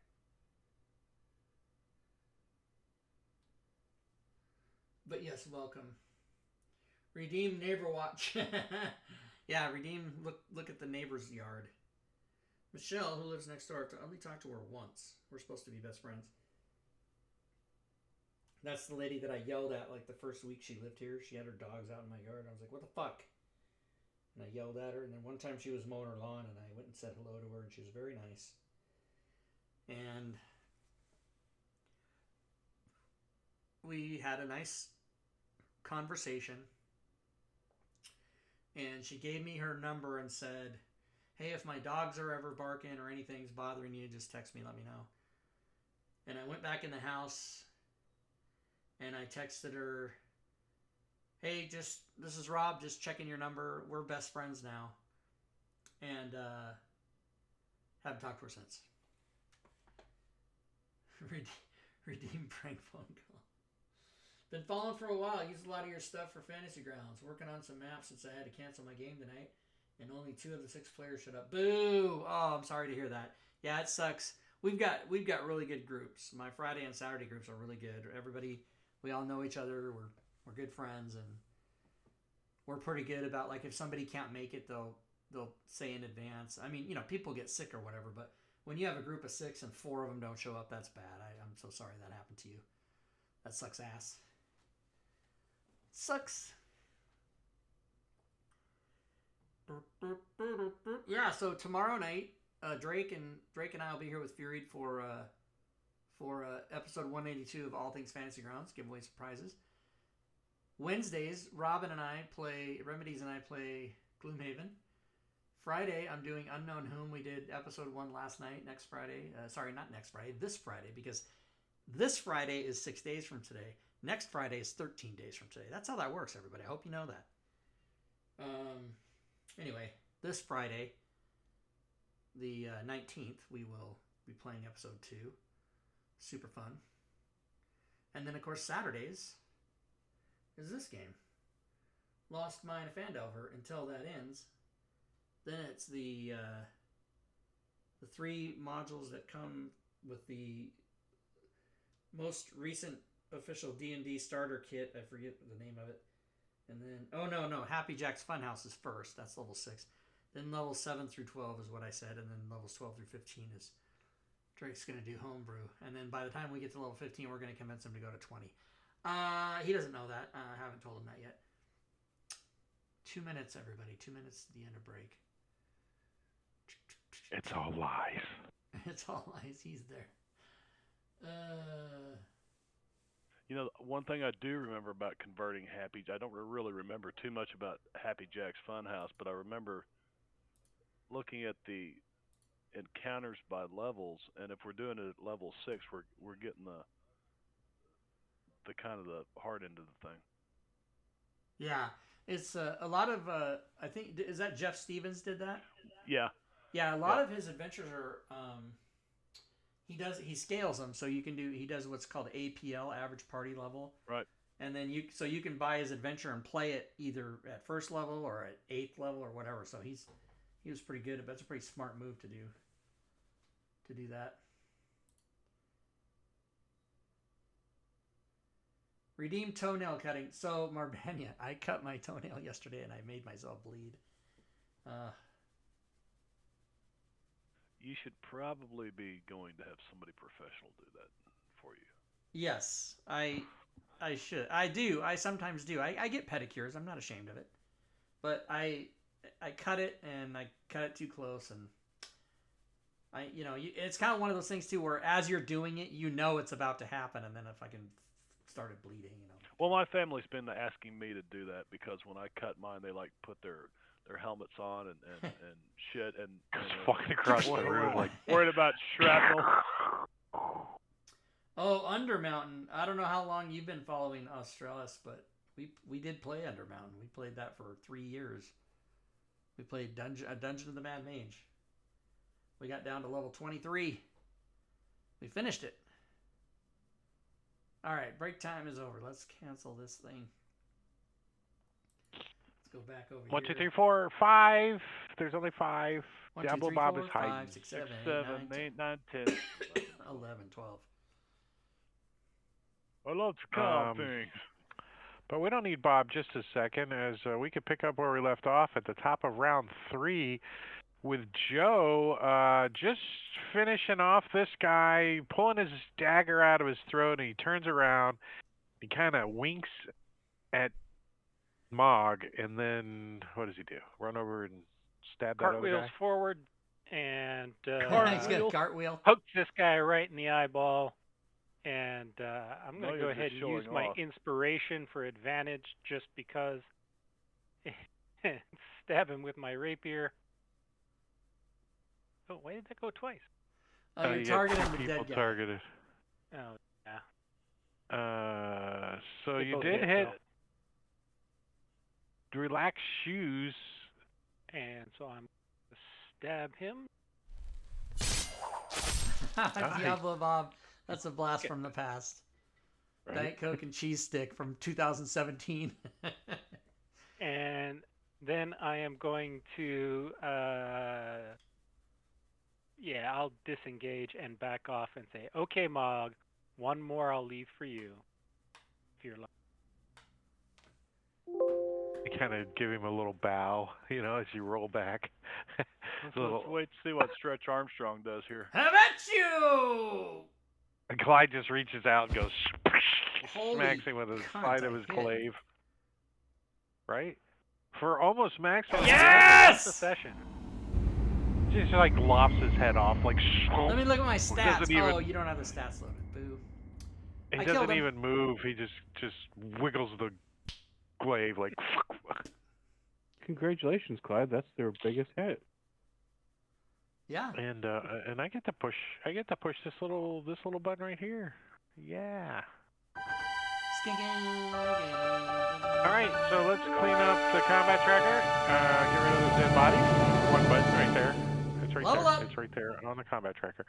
But yes, welcome. Redeem neighbor watch. Yeah, redeem. Look at the neighbor's yard. Michelle, who lives next door, I only talked to her once. We're supposed to be best friends. That's the lady that I yelled at like the first week she lived here. She had her dogs out in my yard. I was like, what the fuck? And I yelled at her. And then one time she was mowing her lawn and I went and said hello to her and she was very nice. And we had a nice conversation. And she gave me her number and said, hey, if my dogs are ever barking or anything's bothering you, just text me, let me know. And I went back in the house and I texted her, hey, this is Rob, just checking your number. We're best friends now. And haven't talked to her since. Redeem prank phone call. Been following for a while. Used a lot of your stuff for Fantasy Grounds. Working on some maps since I had to cancel my game tonight. And only 2 of the 6 players showed up. Boo! Oh, I'm sorry to hear that. Yeah, it sucks. We've got really good groups. My Friday and Saturday groups are really good. Everybody, we all know each other. We're good friends, and we're pretty good about, like, if somebody can't make it, they'll say in advance. I mean, people get sick or whatever, but when you have a group of 6 and 4 of them don't show up, that's bad. I'm so sorry that happened to you. That sucks ass. Sucks. Yeah, so tomorrow night, Drake and I will be here with Fury for episode 182 of All Things Fantasy Grounds, giveaway surprises. Wednesdays, Remedies and I play Gloomhaven. Friday, I'm doing Unknown Whom. We did episode 1 last night. Next Friday, this Friday, because this Friday is 6 days from today. Next Friday is 13 days from today. That's how that works, everybody. I hope you know that. Anyway, this Friday, the 19th, we will be playing episode 2. Super fun. And then, of course, Saturdays is this game. Lost Mine of Phandelver. Until that ends. Then it's the 3 modules that come with the most recent official D&D starter kit. I forget the name of it. And then, Happy Jack's Funhouse is first. That's level 6. Then levels 7 through 12 is what I said. And then levels 12 through 15 is Drake's going to do homebrew. And then by the time we get to level 15, we're going to convince him to go to 20. He doesn't know that. I haven't told him that yet. 2 minutes, everybody. 2 minutes to the end of break. It's all lies. It's all lies. He's there. You know, one thing I do remember about converting Happy, I don't really remember too much about Happy Jack's Funhouse, but I remember looking at the encounters by levels, and if we're doing it at level 6, we're getting the kind of the hard end of the thing. Yeah, it's a lot of. I think is that Jeff Stevens did that. Yeah. Yeah, a lot of his adventures are. He scales them, so you can do. He does what's called APL, average party level. Right. And then you can buy his adventure and play it either at first level or at 8th level or whatever. So he was pretty good. That's a pretty smart move to do. To do that. Redeem toenail cutting. So Marbania, I cut my toenail yesterday and I made myself bleed. You should probably be going to have somebody professional do that for you. Yes, I should. I do. I sometimes do. I get pedicures. I'm not ashamed of it. But I cut it and I cut it too close and it's kind of one of those things too where as you're doing it, it's about to happen, and then if I can started bleeding, Well, my family's been asking me to do that because when I cut mine, they like put their helmets on and shit and fucking across the room, like worried about shrapnel. Oh, Undermountain. I don't know how long you've been following Australis, but we did play Undermountain. We played that for 3 years. We played Dungeon of the Mad Mage. We got down to level 23. We finished it. All right, break time is over. Let's cancel this thing. Let's go back over 1, here. 2, 3, 4, 5. There's only 5. 1, 2, Diablo 3, Bob 4, is hiding. 5, 6, 7, 7, 8, 9, 10. 11, 12. I love to count things. But we don't need Bob just a second, as we could pick up where we left off at the top of round 3 with Joe just finishing off this guy, pulling his dagger out of his throat, and he turns around. He kind of winks at Mog, and then what does he do? Run over and stab that other Cartwheels guy? forward and He's got a cartwheel. pokes this guy right in the eyeball. And I'm going to go ahead and use my inspiration for advantage just because. Stab him with my rapier. Oh, why did that go twice? Oh, you're targeting the people dead guy. Targeted. Oh, yeah. So They you both did hit, hit though. Relax Shoes. And so I'm going to stab him. Diablo Bob. That's a blast from the past. Right. Diet Coke and cheese stick from 2017. And then I am going to, I'll disengage and back off and say, okay, Mog, one more I'll leave for you. If you're lucky. You kind of give him a little bow, as you roll back. Let's wait to see what Stretch Armstrong does here. How about you? And Clyde just reaches out and goes, Holy smacks him with the cunt, side of I his hit. glaive. Right? For almost maximum. Yes! That's the session. Just like lops his head off, like. Let me look at my stats. Doesn't even- Oh, you don't have the stats loaded. Boo. He I killed doesn't him. even move. He just wiggles the glaive like. Congratulations, Clyde. That's their biggest hit. Yeah. And I get to push. This little button right here. Yeah. All right, so let's clean up the combat tracker. Get rid of those dead bodies. One button right there. It's right Level there. up. It's right there on the combat tracker.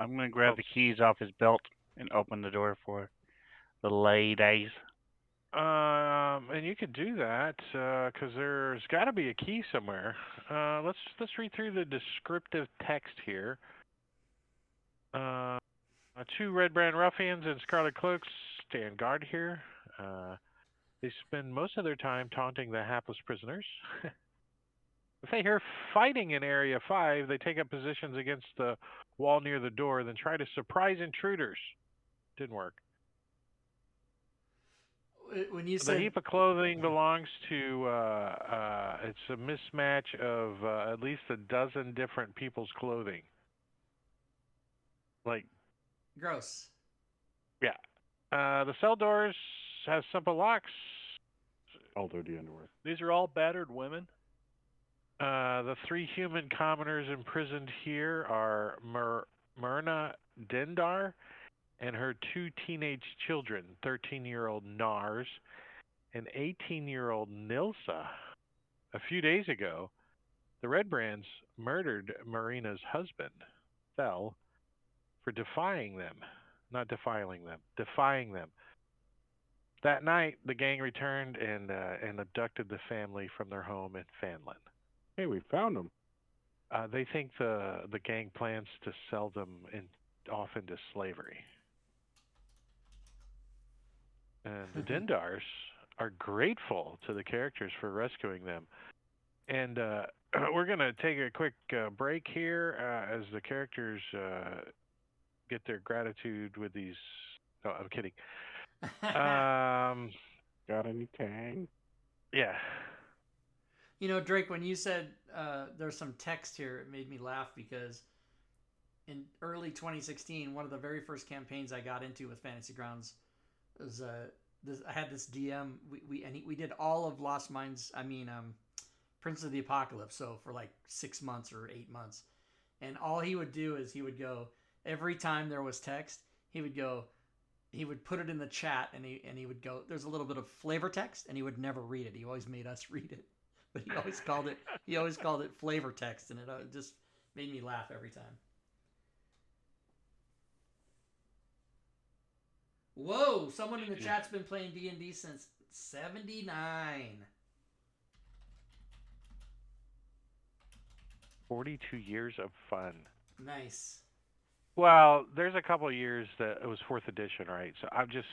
I'm going to grab the keys off his belt and open the door for the ladies. And you could do that because there's got to be a key somewhere. Let's read through the descriptive text here. 2 red brand ruffians in scarlet cloaks stand guard here. They spend most of their time taunting the hapless prisoners. If they hear fighting in Area 5, they take up positions against the wall near the door, then try to surprise intruders. Didn't work. When you The said heap of clothing belongs to, it's a mismatch of at least a dozen different people's clothing. Like, gross. yeah. The cell doors have simple locks. I'll do the underwear. These are all battered women. The 3 human commoners imprisoned here are Myrna Dindar and her 2 teenage children, 13-year-old Nars and 18-year-old Nilsa. A few days ago, the Red Brands murdered Marina's husband, Thel, for defying them. Not defiling them, defying them. That night, the gang returned and abducted the family from their home in Fanlin. Hey, we found them. They think the gang plans to sell them off into slavery. And the Dindars are grateful to the characters for rescuing them. And we're going to take a quick break here as the characters get their gratitude with these. Oh, I'm kidding. Got any tang? Yeah. You know, Drake, when you said there's some text here, it made me laugh because in early 2016, one of the very first campaigns I got into with Fantasy Grounds was I had this DM. We did all of Lost Minds. Prince of the Apocalypse. So for like 6 months or 8 months, and all he would do is he would go every time there was text. He would put it in the chat, and he would go, there's a little bit of flavor text, and he would never read it. He always made us read it, but he always called it flavor text, and it just made me laugh every time. Whoa! Someone in the chat's been playing D&D since '79. 42 years of fun. Nice. Well, there's a couple of years that it was 4th edition, right? So I'm just.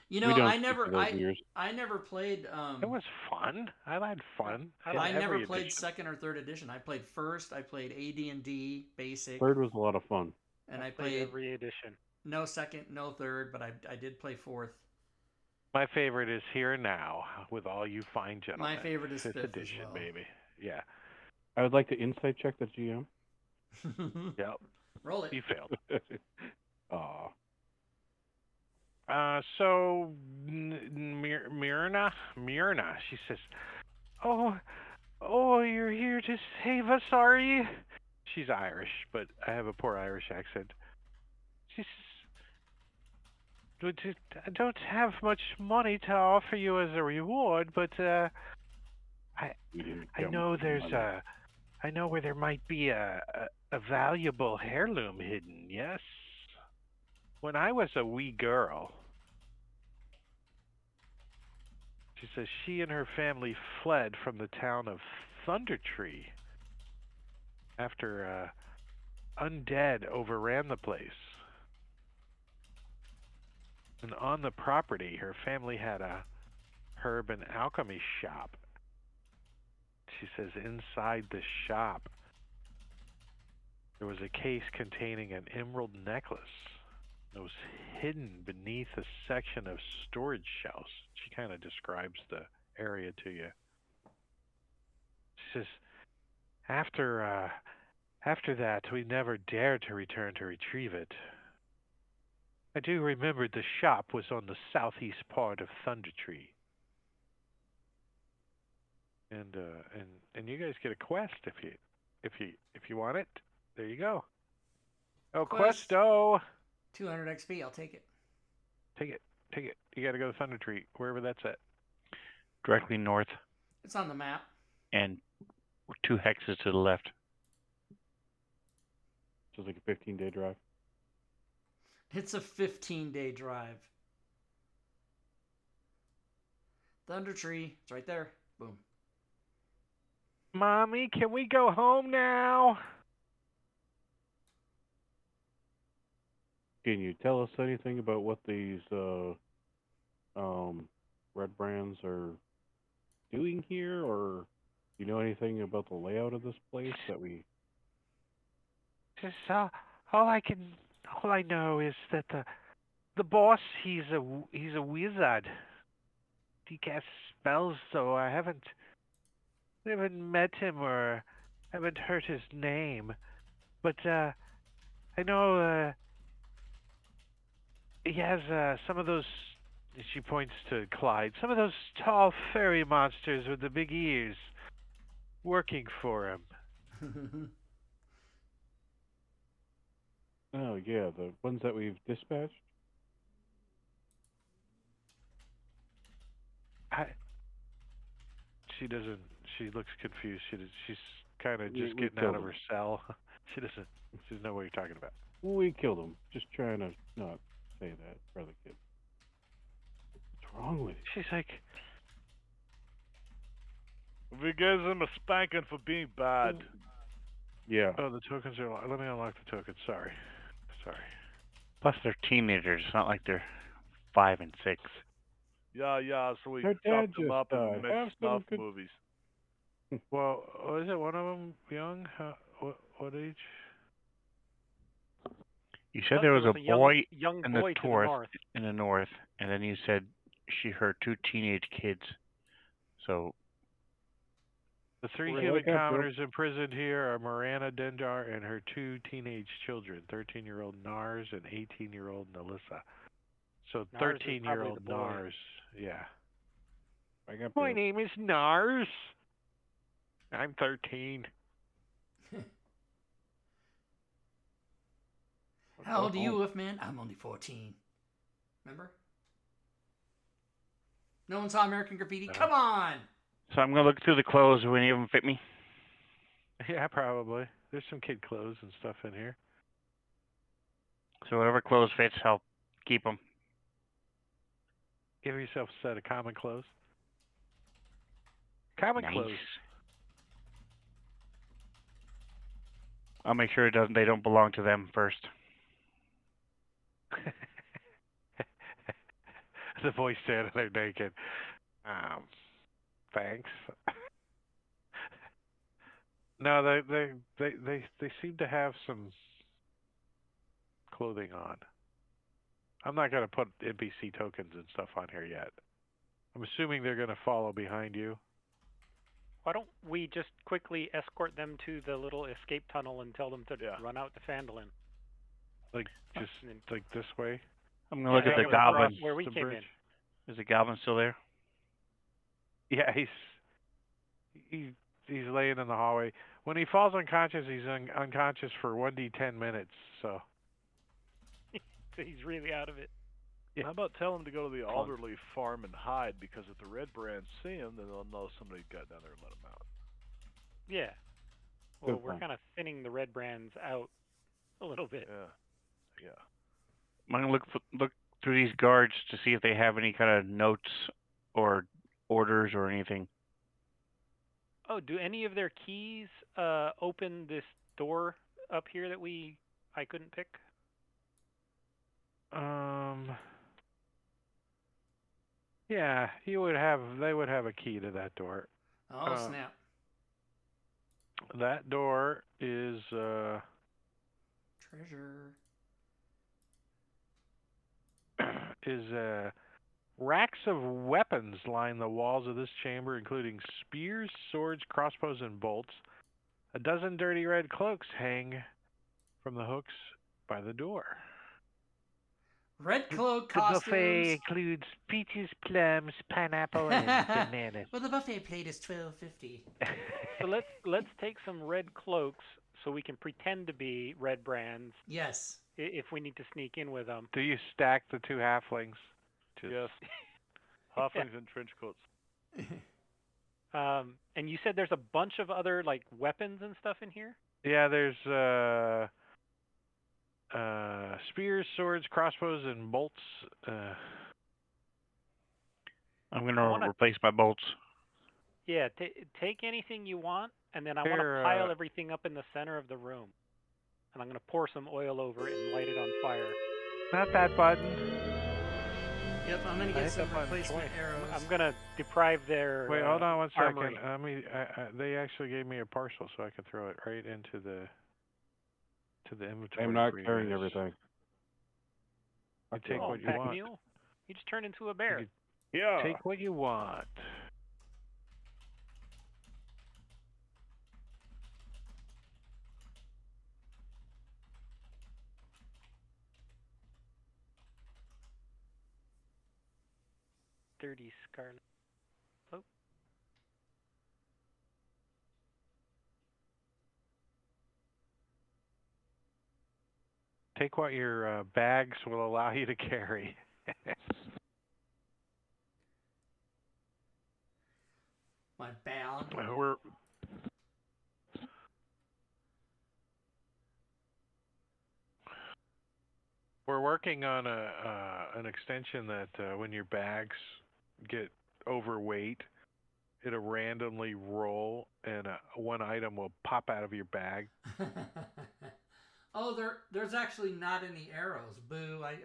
You know, I never played. It was fun. I had fun. I never played 2nd or 3rd edition. I played 1st. I played AD&D basic. 3rd was a lot of fun. And I played every edition. No 2nd, no 3rd, but I did play 4th. My favorite is Here and Now with all you fine gentlemen. My favorite is 5th edition, as well. baby. Yeah. I would like to insight check the GM. Yep. Roll it. You failed. Aw. So Myrna, she says, "Oh, you're here to save us, are you?" She's Irish, but I have a poor Irish accent. She says, "I don't have much money to offer you as a reward, but I know I know where there might be a valuable heirloom hidden. Yes, when I was a wee girl." She says she and her family fled from the town of Thundertree after undead overran the place. And on the property, her family had a herb and alchemy shop. She says inside the shop, there was a case containing an emerald necklace. It was hidden beneath a section of storage shelves. She kind of describes the area to you. She says, after that, we never dared to return to retrieve it. I do remember the shop was on the southeast part of Thundertree. And you guys get a quest if you want it. There you go. Oh, Quest. Questo! 200 XP, I'll take it. Take it. You got to go to Thundertree, wherever that's at. Directly north It's on the map. and 2 hexes to the left. So it's like a 15-day drive. It's a 15-day drive. Thundertree, it's right there. Boom. Mommy, can we go home now? Can you tell us anything about what these Red Brands are doing here, or do you know anything about the layout of this place that we? Just all I know is that the boss he's a wizard. He casts spells, so I haven't met him or haven't heard his name, but I know he has some of those. She points to Clyde. Some of those tall fairy monsters with the big ears working for him. Oh yeah, the ones that we've dispatched. She doesn't. She looks confused. She's kind of just We getting killed out of him. her cell. She doesn't. She doesn't know what you're talking about. We killed him. Just trying to not say that for the kid. What's wrong with you? She's like, We gave them a spanking for being bad. Yeah. oh, the tokens are. Let me unlock the tokens. Sorry. Plus, they're teenagers. It's not like they're 5 and 6. Yeah, so we Her dad chopped them just up and died. made Have some snuff good- movies. Well, is it one of them young? What age? You said Oh, there was a young, boy young in boy the to the north. north. In the north, and then you said she heard 2 teenage kids. So The 3 Well, human look out, Bill. commoners imprisoned here are Miranda Dendar and her 2 teenage children, 13-year-old Nars and 18-year-old Nelissa. So Nars is probably 13-year-old the boy. Nars, yeah. I got My Bill. name is Nars. I'm 13. How old are you, Wolfman? I'm only 14. Remember? No one saw American Graffiti? Come on! I'm gonna look through the clothes. Will any of them fit me? Yeah, probably. There's some kid clothes and stuff in here. So whatever clothes fits, I'll keep them. Give yourself a set of common clothes. Common Nice. clothes. I'll make sure they don't belong to them first. The boy standing there naked. Thanks. No, they seem to have some clothing on. I'm not gonna put NPC tokens and stuff on here yet. I'm assuming they're gonna follow behind you. Why don't we just quickly escort them to the little escape tunnel and tell them to run out to Phandelver? Like just like this way. I'm gonna look Yeah, at the go across goblin. where we the came bridge. in. Is the goblin still there? Yeah, he's laying in the hallway. When he falls unconscious, he's unconscious for 1d10 minutes. So So he's really out of it. Yeah. How about tell them to go to the Alderley farm and hide, because if the Red Brands see him, then they'll know somebody got down there and let him out. Yeah. Well, Good we're point. kind of thinning the red brands out a little bit. Yeah. I'm gonna look through these guards to see if they have any kind of notes or orders or anything. Oh, do any of their keys open this door up here that I couldn't pick? Yeah, they would have a key to that door. Oh, snap. That door is Treasure. racks of weapons line the walls of this chamber, including spears, swords, crossbows, and bolts. A dozen dirty red cloaks hang from the hooks by the door. Red cloak The buffet costumes. includes peaches, plums, pineapple, and bananas. Well, the buffet plate is $12.50. So let's take some red cloaks so we can pretend to be red brands Yes. if we need to sneak in with them. Do you stack the 2 halflings? Yes. Halflings in trench coats. And you said there's a bunch of other like weapons and stuff in here? Yeah, there's spears, swords, crossbows, and bolts. I'm gonna replace my bolts. Yeah, take anything you want, and then I want Here, to pile everything up in the center of the room. And I'm going to pour some oil over it and light it on fire. Not that button. Yep, I'm going to get some replacement arrows. I'm going to deprive their Wait, hold on one armory. second. They actually gave me a parcel, so I can throw it right into the inventory. I'm not for you carrying guys. everything. You take Oh, what you pack want. mule. You just turned into a bear. Yeah. Take what you want. dirty scarlet. Oh, Take what your bags will allow you to carry. My bag. We're working on an extension that when your bags get overweight, it'll randomly roll and one item will pop out of your bag. Oh, there's actually not any arrows. Boo! I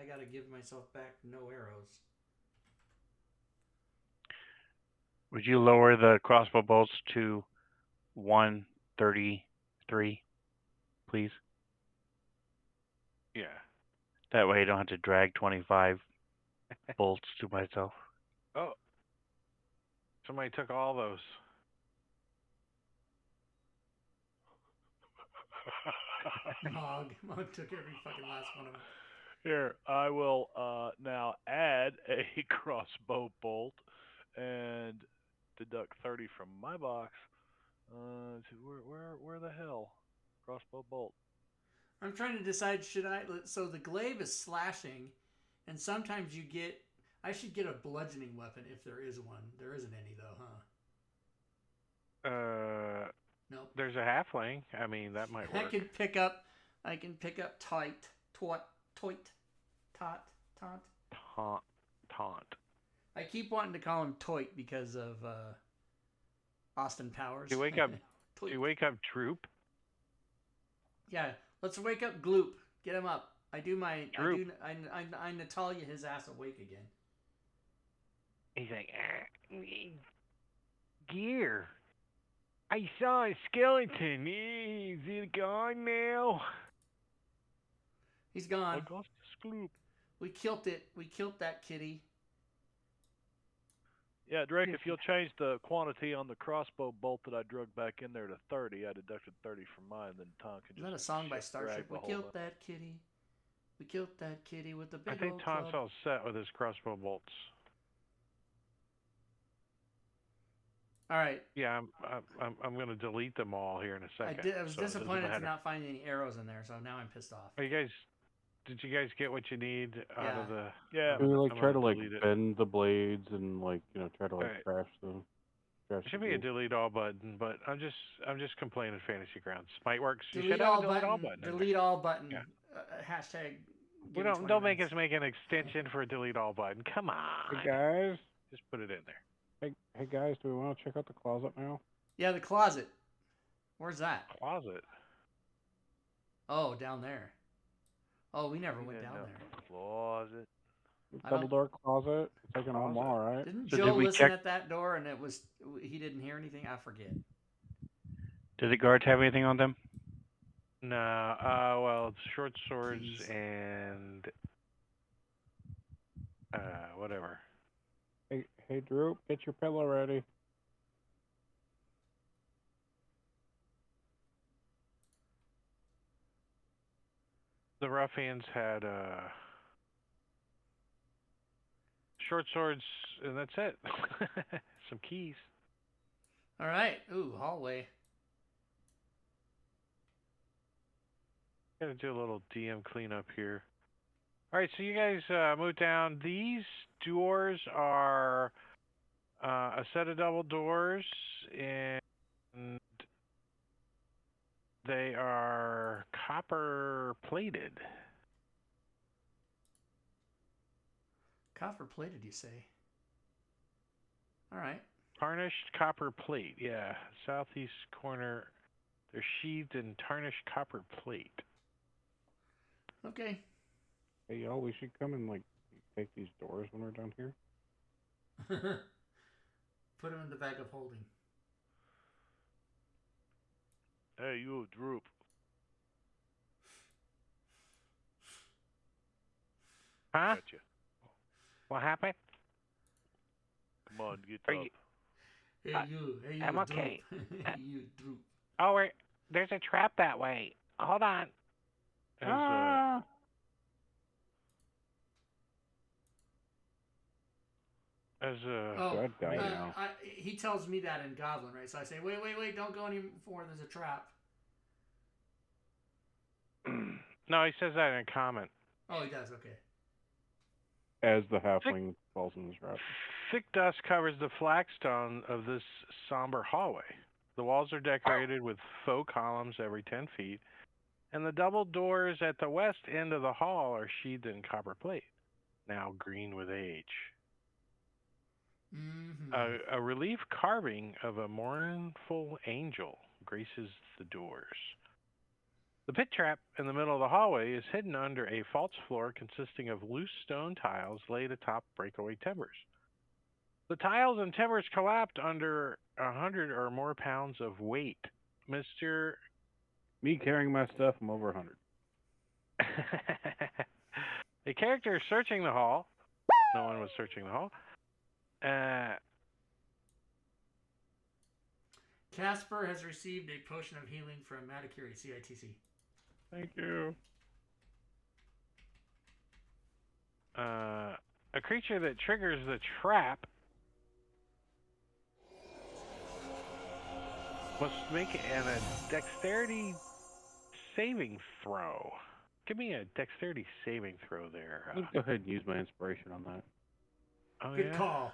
gotta give myself back no arrows. Would you lower the crossbow bolts to 133, please? Yeah. That way I don't have to drag 25 bolts to myself. Oh. Somebody took all those. Mog took every fucking last one of them. Here, I will now add a crossbow bolt and deduct 30 from my box. Where the hell? Crossbow bolt. I'm trying to decide, should I... So the glaive is slashing, and sometimes you get... I should get a bludgeoning weapon if there is one. There isn't any, though, huh? Nope. There's a halfling. I mean, that might work. I can pick up taunt. I keep wanting to call him Toit because of Austin Powers. Do you wake up Droop? Yeah, let's wake up Gloop. Get him up. I Natalia his ass awake again. He's like, Gear. I saw a skeleton. Is it gone now? He's gone. I got the scoop. We killed it. We killed that kitty. Yeah, Drake, if you'll change the quantity on the crossbow bolt that I drug back in there to 30, I deducted 30 from mine, then Tom can just... Is that a song by Starship? We killed up. that kitty. We killed that kitty with the big I think old Tom's club. all set with his crossbow bolts. All right. Yeah, I'm going to delete them all here in a second. I was disappointed to not find any arrows in there, so now I'm pissed off. Did you guys get what you need out of the? Yeah. We I'm try to gonna delete it. bend the blades and try to Alright. crash them. There should be a delete all button, but I'm just complaining Fantasy Grounds. Smite works. You Delete should have all a delete button. all button. in Delete all button. Yeah. Hashtag. there. Don't make us make an extension for a delete all button. Come on. Hey guys. Just put it in there. Hey guys, do we want to check out the closet now? Yeah, the closet. Where's that? Closet. Oh, down there. Oh, we never went down there. Closet. Double door closet. It's like an old mall, right? Didn't So Joe did we listen check- at that door and he didn't hear anything? I forget. Did the guards have anything on them? No. Well, it's short swords Please. and whatever. Hey Drew, get your pillow ready. The ruffians had short swords, and that's it. Some keys. All right. Ooh, hallway. Gotta do a little DM cleanup here. All right, so you guys move down. These doors are a set of double doors, and they are copper plated. Copper plated, you say? All right. Tarnished copper plate, yeah. Southeast corner. They're sheathed in tarnished copper plate. Okay. Hey y'all, we should come and take these doors when we're down here. Put them in the bag of holding. Hey, you, Droop. Huh? Gotcha. What happened? Come on, get Are up. you- Hey, you. I'm okay. Hey, you, droop. Oh, there's a trap that way. Hold on. As, As a I'd die now. He tells me that in Goblin, right? So I say, wait, don't go any more. There's a trap. no, he says that in a comment. Oh, he does. Okay. As the halfling falls in the trap. Thick dust covers the flagstone of this somber hallway. The walls are decorated with faux columns every 10 feet, and the double doors at the west end of the hall are sheathed in copper plate, now green with age. Mm-hmm. A relief carving of a mournful angel graces the doors. The pit trap in the middle of the hallway is hidden under a false floor consisting of loose stone tiles laid atop breakaway timbers. The tiles and timbers collapsed under 100 or more pounds of weight. Mr. Me carrying my stuff, I'm over 100. A character is searching the hall. No one was searching the hall. Casper has received a potion of healing from Matakiri, CITC. Thank you. A creature that triggers the trap must make a dexterity saving throw. Give me a dexterity saving throw there. Let's go ahead and use my inspiration on that. Oh, Good yeah? call.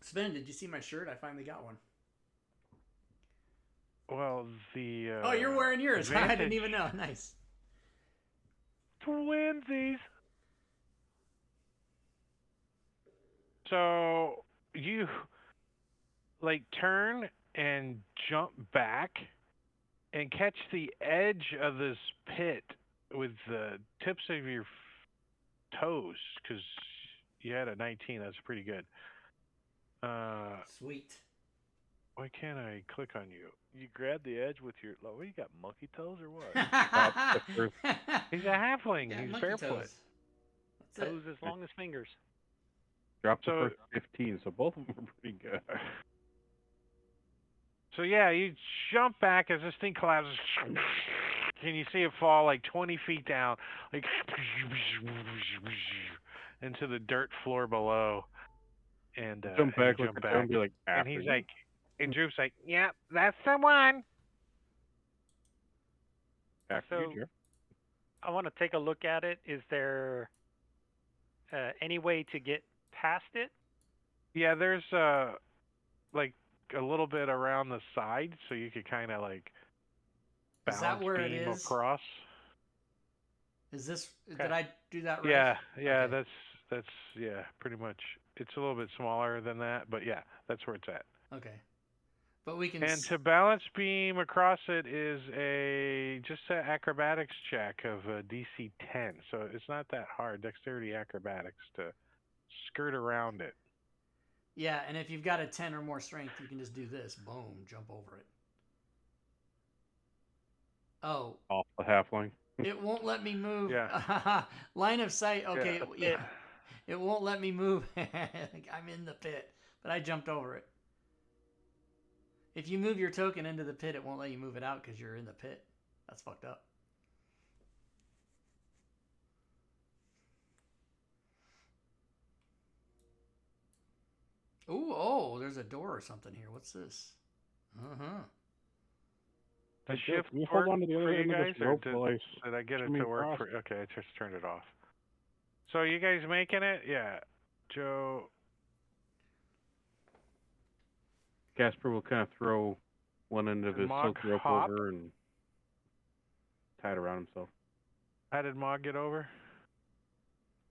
Sven, did you see my shirt? I finally got one. Well, the oh, you're wearing yours. I didn't advantage- even know. Nice. Twinsies. So you like turn and jump back and catch the edge of this pit with the tips of your toes, because you had a 19. That's pretty good. Sweet. Why can't I click on you? You grab the edge with your. Like, what, you got monkey toes or what? He's a halfling. Yeah, He's monkey barefoot. toes. That's Toes it. as long as fingers. Dropped the So- first 15, so both of them are pretty good. So yeah, you jump back as this thing collapses. Can you see it fall like 20 feet down, like into the dirt floor below? And Jump and you back, look jump at back, and be like, and after he's you. like, and Drew's like, "Yep, that's the one." After So- you, Jeff. I want to take a look at it. Is there any way to get past it? Yeah, there's like a little bit around the side, so you could kind of like Is that balance where it beam is? across. Is this? Okay. Did I do that right? Yeah, Okay. that's yeah, pretty much. It's a little bit smaller than that, but yeah, that's where it's at. Okay. But we can. And to balance beam across it is just an acrobatics check of a DC 10. So it's not that hard. Dexterity acrobatics to skirt around it. Yeah, and if you've got a 10 or more strength, you can just do this. Boom, jump over it. Oh, Off the halfling. it won't let me move. Yeah. Line of sight. Okay, Yeah. yeah. It won't let me move. I'm in the pit, but I jumped over it. If you move your token into the pit, it won't let you move it out because you're in the pit. That's fucked up. Ooh, oh, there's a door or something here. What's this? Uh-huh. Does Hey, Jeff, shift can you hold work on to the for other you end of guys, this or rope while I did I get it swim to work across? for? Okay, I just turned it off. So you guys making it? Yeah, Joe. Casper will kind of throw one end of his Mog silk rope hop. over and tie it around himself. How did Mog get over?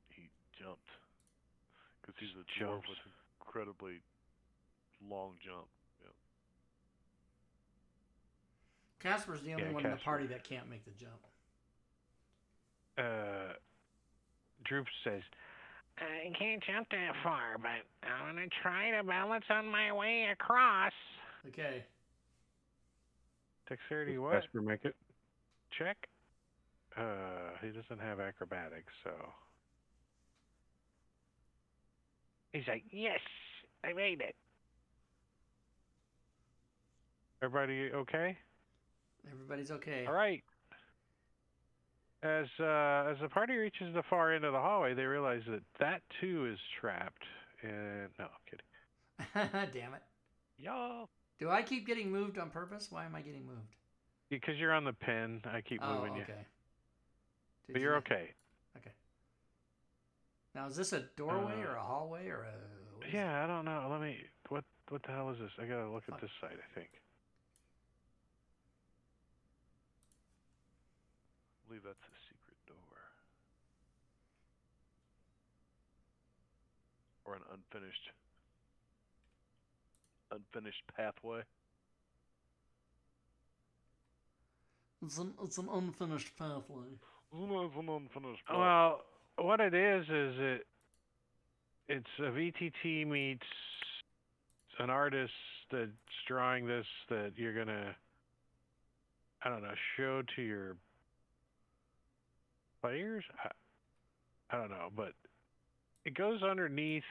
He jumped. Because he's a dwarf Jumps. with incredibly long jump. Yeah. Casper's the only Yeah, one in the Casper. party that can't make the jump. Droop says, I can't jump that far, but I'm gonna try to balance on my way across. Okay. Dexterity Does what? Casper make it? Check. He doesn't have acrobatics, so. He's like, yes, I made it. Everybody okay? Everybody's okay. All right. As the party reaches the far end of the hallway, they realize that that too is trapped. And no, I'm kidding. Damn it. Y'all. Do I keep getting moved on purpose? Why am I getting moved? Because you're on the pin, I keep moving you. Okay. But you're okay. Okay. Now, is this a doorway or a hallway or a... what is it? Yeah, I don't know. Let me. What the hell is this? I gotta look at this side, I think. I believe that's a secret door. Or an unfinished pathway. It's an unfinished pathway. It's an unfinished pathway. Well, what it is it's a VTT meets an artist that's drawing this that you're gonna, I don't know, show to your players. I don't know, but it goes underneath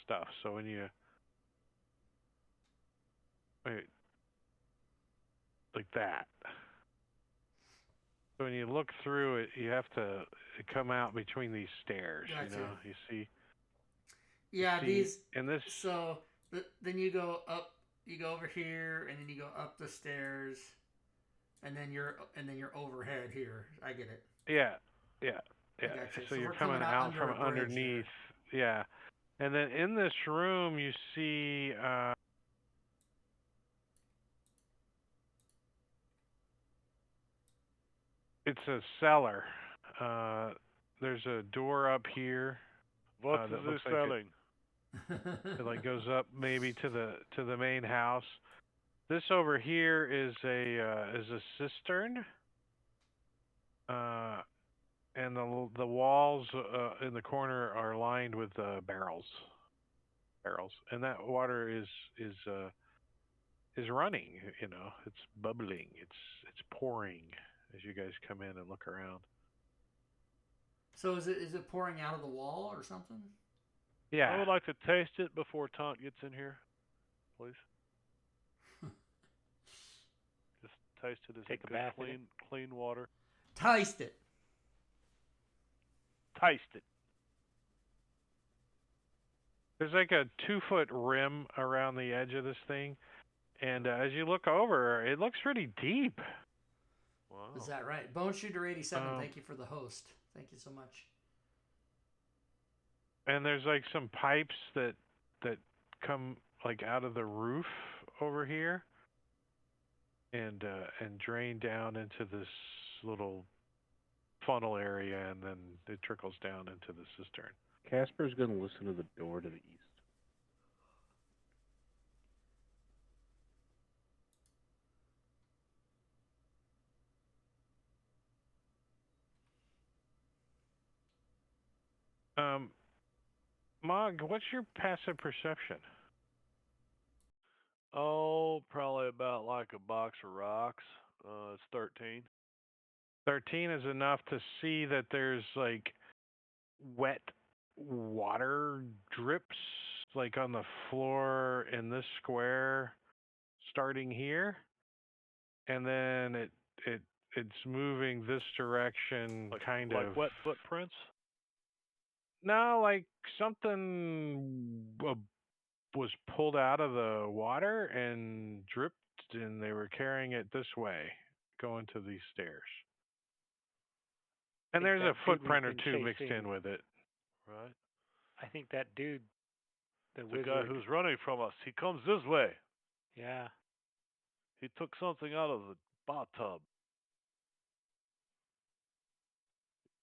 stuff. So when you wait, like that. So when you look through it, you have to come out between these stairs. Gotcha. You know, you see. Yeah, see, these... and this. So, then you go up, you go over here, and then you go up the stairs, and then you're overhead here. I get it. Yeah. Gotcha. So So you're we're coming coming out under from a bridge underneath. Yeah. And then in this room, you see it's a cellar. There's a door up here. What is this selling? It like goes up maybe to the main house. This over here is a cistern. And the walls in the corner are lined with barrels, and that water is running. You know, it's bubbling. It's pouring as you guys come in and look around. So is it pouring out of the wall or something? Yeah. I would like to taste it before Taunt gets in here, please. Just taste it as Take a good, bath in it. clean water. Taste it. Taste it. There's like a 2-foot rim around the edge of this thing, and as you look over, it looks pretty deep. Wow. Is that right? Bone Shooter 87, thank you for the host. Thank you so much. And there's like some pipes that come like out of the roof over here, and drain down into this little funnel area, and then it trickles down into the cistern. Casper's gonna listen to the door to the east. Mog, what's your passive perception? Oh, probably about like a box of rocks. It's 13. 13 is enough to see that there's like wet water drips like on the floor in this square starting here, and then it's moving this direction, like wet footprints? No, like something was pulled out of the water and dripped, and they were carrying it this way, going to these stairs. And think there's that a dude we've footprint or been two mixed chasing- in with it. Right. I think that dude, the The wizard. guy who's running from us, he comes this way. Yeah. He took something out of the bathtub.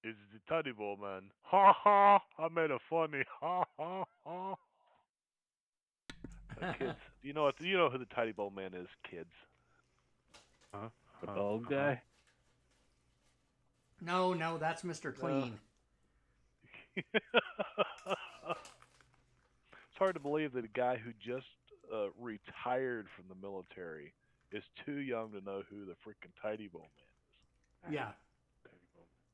It's the Teddy Ball Man. Ha ha! I made a funny. Ha ha ha. Kids, you know who the Teddy Ball Man is, kids. The bald guy? No, that's Mr. Clean. It's hard to believe that a guy who just retired from the military is too young to know who the freaking Teddy Ball Man is. Yeah.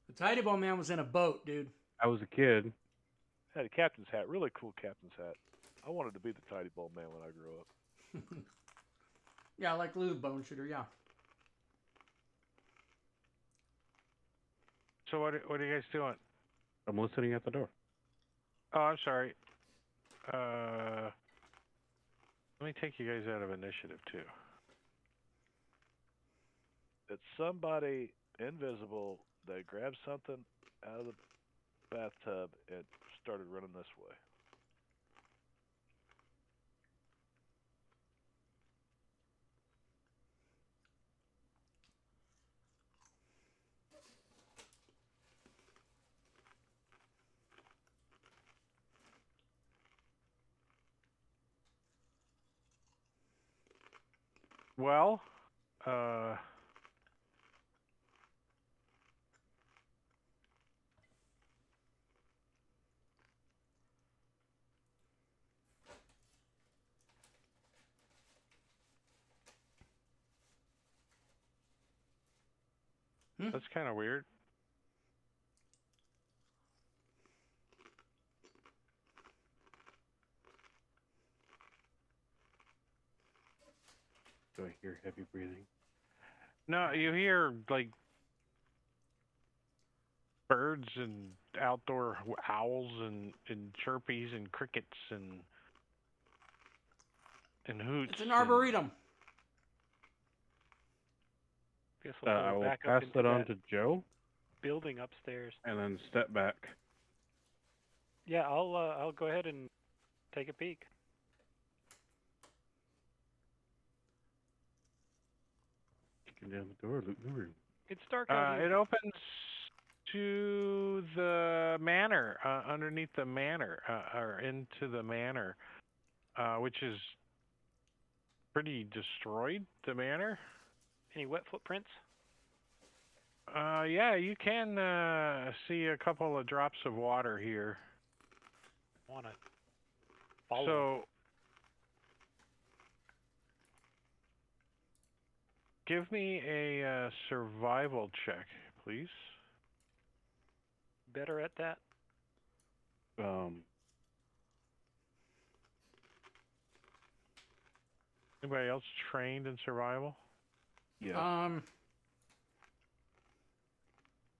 The Tidy Ball Man was in a boat, dude. I was a kid. Had a captain's hat, really cool captain's hat. I wanted to be the Tidy Ball Man when I grew up. Yeah, like Lou, Bone Shooter, yeah. So what are you guys doing? I'm listening at the door. Oh, I'm sorry. Let me take you guys out of initiative too. It's somebody invisible that grabbed something out of the bathtub and started running this way. Well, that's kind of weird. Do I hear heavy breathing? No, you hear like birds and outdoor owls and chirpies and crickets and hoots. It's an arboretum. Guess we'll I go will back pass up into that on that to Joe building upstairs. and then step back. Yeah, I'll go ahead and take a peek. Kicking down the door, loot in the room. It's dark out here. It opens to the manor, underneath the manor, or into the manor, which is pretty destroyed, the manor. Any wet footprints? Yeah, you can see a couple of drops of water here. Wanna follow? So, give me a survival check, please. Better at that? Anybody else trained in survival? Yeah.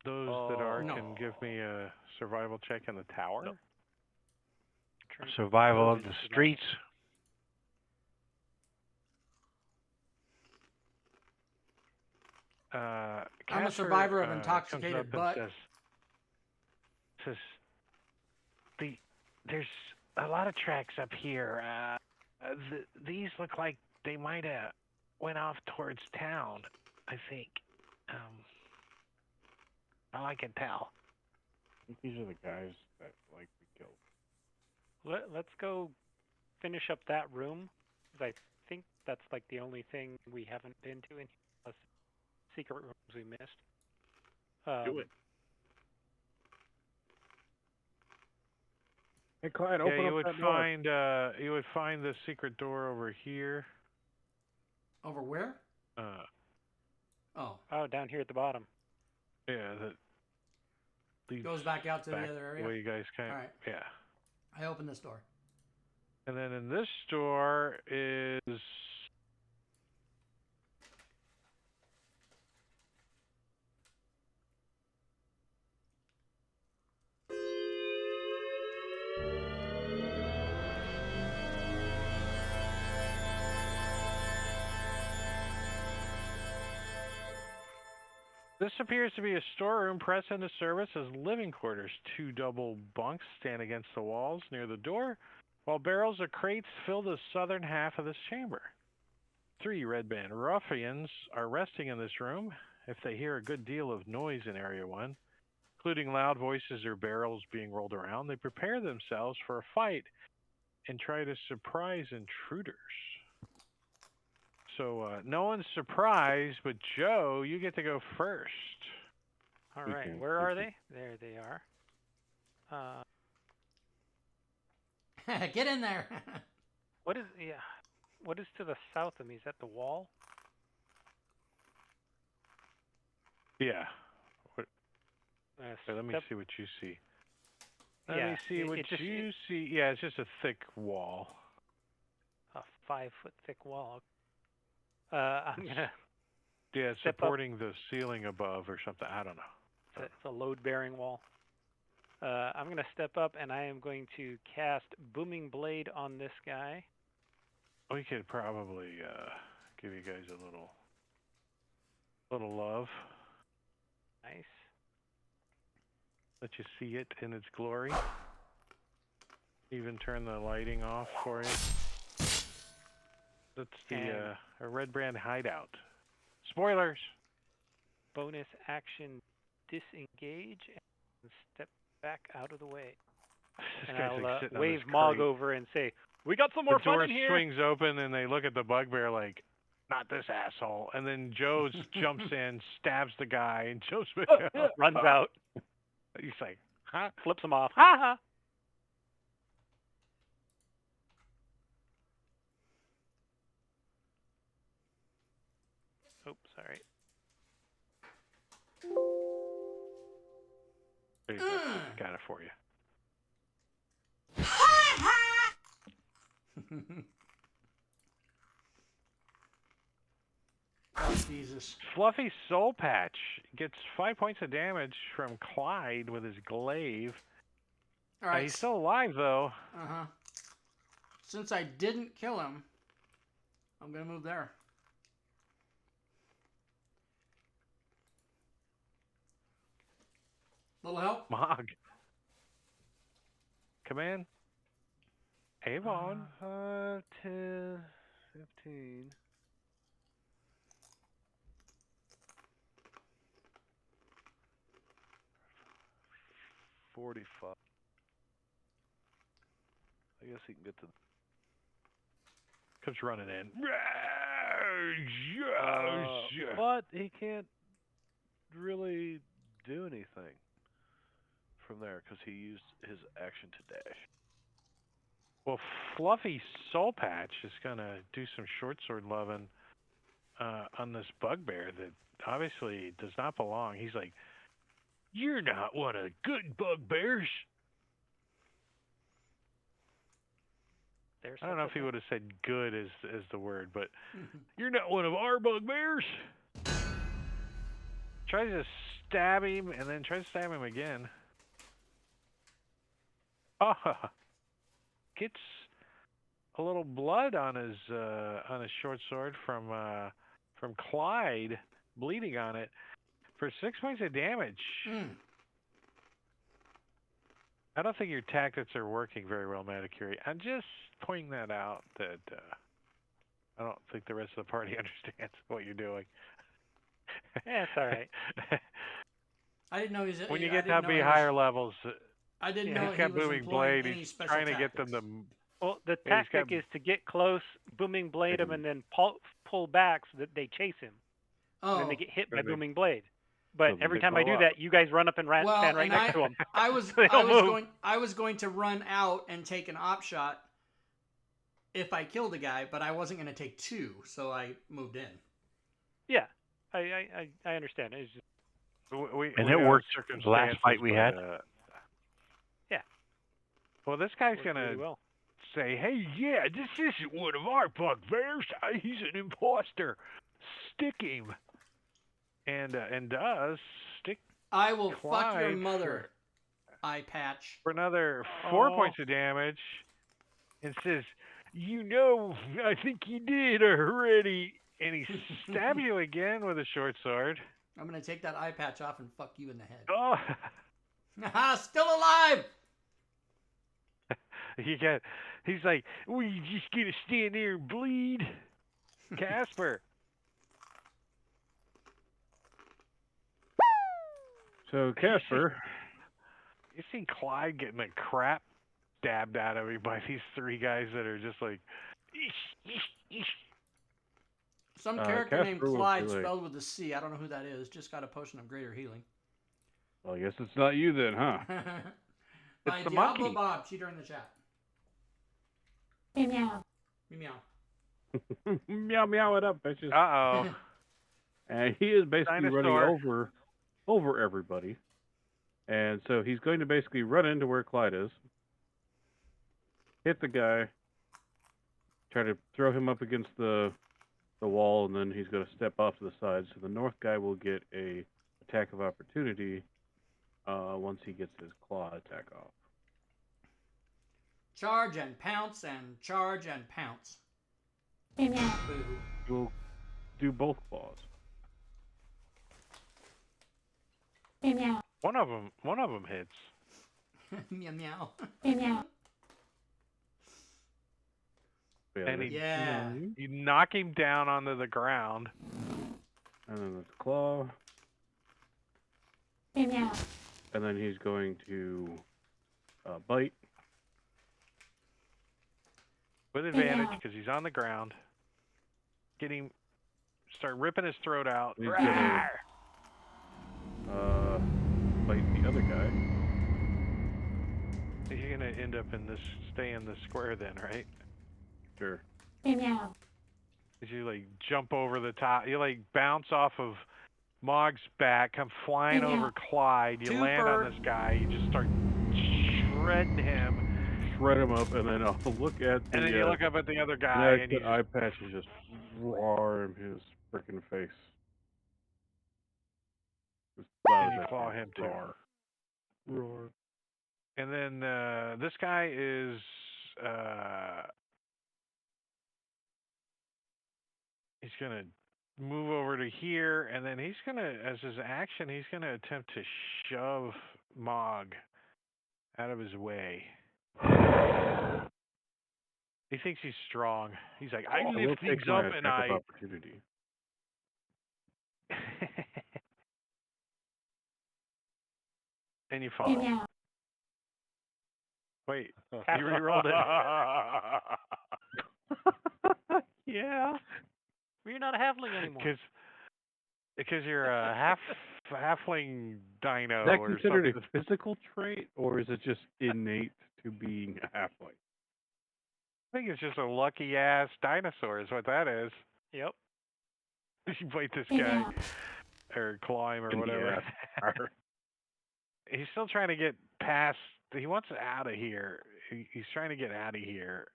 Those that are no. can give me a survival check in the tower. No. Survival of the streets. I'm a Casper, survivor of comes intoxicated up and butt. says, there's a lot of tracks up here. These look like they might have went off towards town, I think. I can tell. I think these are the guys that we killed. Let's go finish up that room, because I think that's like the only thing we haven't been to in here, secret rooms we missed. Do it. Hey, Clyde, open Yeah, you up would that door. find the secret door over here. Over where? Oh, down here at the bottom. Yeah, that leads Goes back out to back the other area. the way you guys came. All right. Yeah. I open this door. And then in this door is this appears to be a storeroom pressed into service as living quarters. 2 double bunks stand against the walls near the door, while barrels of crates fill the southern half of this chamber. 3 red band ruffians are resting in this room. If they hear a good deal of noise in Area 1, including loud voices or barrels being rolled around, they prepare themselves for a fight and try to surprise intruders. So no one's surprised, but Joe, you get to go first. All We right, can- where we are can- they? There they are. Get in there. What is to the south of me? Is that the wall? Yeah. Uh, Let me step- see what you see. Let Yeah, me see what it just- you see. Yeah, it's just a thick wall. A 5-foot thick wall. I'm gonna Yeah, it's Step up. supporting the ceiling above or something. I don't know. it's a load-bearing wall. I'm going to step up, and I am going to cast Booming Blade on this guy. We could probably give you guys a little love. Nice. Let you see it in its glory. Even turn the lighting off for you. That's the a Red Brand hideout. Spoilers! Bonus action, disengage, and step back out of the way. This And guy's I'll like sitting on wave this Mog crate. over and say, "We got some more The fun door in here." swings open and they look at the bugbear like, not this asshole. And then Joe jumps in, stabs the guy, and Joe's Runs out, He's like, huh? flips him off. Ha ha! Oops, sorry. There you go. Got it for you. Oh, Jesus. Fluffy Soul Patch gets 5 points of damage from Clyde with his glaive. All right. He's still alive, though. Uh-huh. Since I didn't kill him, I'm going to move there. Little help? Mog. Come in. Avon. 10, 15. $45. I guess he can get to. Comes running in. But he can't really do anything from there because he used his action to dash. Well, Fluffy Soul Patch is going to do some short sword loving on this bugbear that obviously does not belong. He's like, you're not one of the good bugbears. I don't know if he would have said good as the word, but you're not one of our bugbears. Tries to stab him and then tries to stab him again. Gets a little blood on his short sword from Clyde, bleeding on it for 6 points of damage. I don't think your tactics are working very well, Maticuri. I'm just pointing that out that I don't think the rest of the party understands what you're doing. Yeah, it's all right. I didn't know he was. When you get to be higher levels, I didn't know he's got he was booming employing blade. any He's special trying to get them tactics. to. Well, the Yeah, he's tactic got- is to get close, booming blade him, and then pull back so that they chase him. And Oh, then they get hit by Then they- booming blade. But then every they time I blow do up. that, you guys run up and well, stand right and next to him. I was They don't move. I was going to run out and take an op shot if I killed a guy, but I wasn't going to take two, so I moved in. Yeah, I understand. It's just, We And we it got worked circumstances, last fight we but, had. yeah. Well, this guy's works gonna really well. say, "Hey, yeah, this isn't one of our bugbears. He's an imposter. Stick him." And does stick I will fuck your Clyde mother, eye patch. for another 4 Oh. points of damage, and says, "You know, I think you did already." And he stabs you again with a short sword. I'm going to take that eye patch off and fuck you in the head. Oh, Haha, still alive! he's like, "Well, you just gonna stand there and bleed?" Casper. So Casper, You seen Clyde getting the crap stabbed out of him by these three guys that are just like, "Eesh, eesh, eesh." Some character named Casper will Clyde, be like- spelled with a C. I don't know who that is. Just got a potion of greater healing. well, I guess it's not you then, huh? By the Diablo monkey. Bob, cheater in the chat. Meow. Meow. Meow meow it up, bitches. Uh-oh. And he is basically Dinosaur. running over everybody. And so he's going to basically run into where Clyde is, hit the guy, try to throw him up against the wall, and then he's going to step off to the side. So the north guy will get a attack of opportunity once he gets his claw attack off. Charge and pounce and charge and pounce. Boo. We'll do both claws. One of them hits. Meow meow. And he, Yeah. you knock him down onto the ground. And then this claw. And then he's going to bite. With advantage because he's on the ground. Start ripping his throat out. He's gonna bite the other guy. You're gonna end up stay in the square then, right? Sure. As you like jump over the top, you like bounce off of Mog's back, come flying over Clyde. You land on this guy. You just start shredding him. Shred him up, and then I'll look at the. And then you look up at the other guy, and the eye patch is just roar in his freaking face. And you claw him too. Roar. And then this guy is he's gonna move over to here, and then he's gonna, as his action, he's gonna attempt to shove Mog out of his way. He thinks he's strong. He's like, I lift things up and I. Opportunity. And you fall. Wait, you re-rolled it. Yeah. Well, you're not a halfling anymore. Because you're a halfling dino. Is that or considered something. a physical trait, or is it just innate to being a halfling? I think it's just a lucky ass dinosaur is what that is. Yep. You bite this guy or claw him or whatever. He's still trying to get past. He wants out of here. He's trying to get out of here.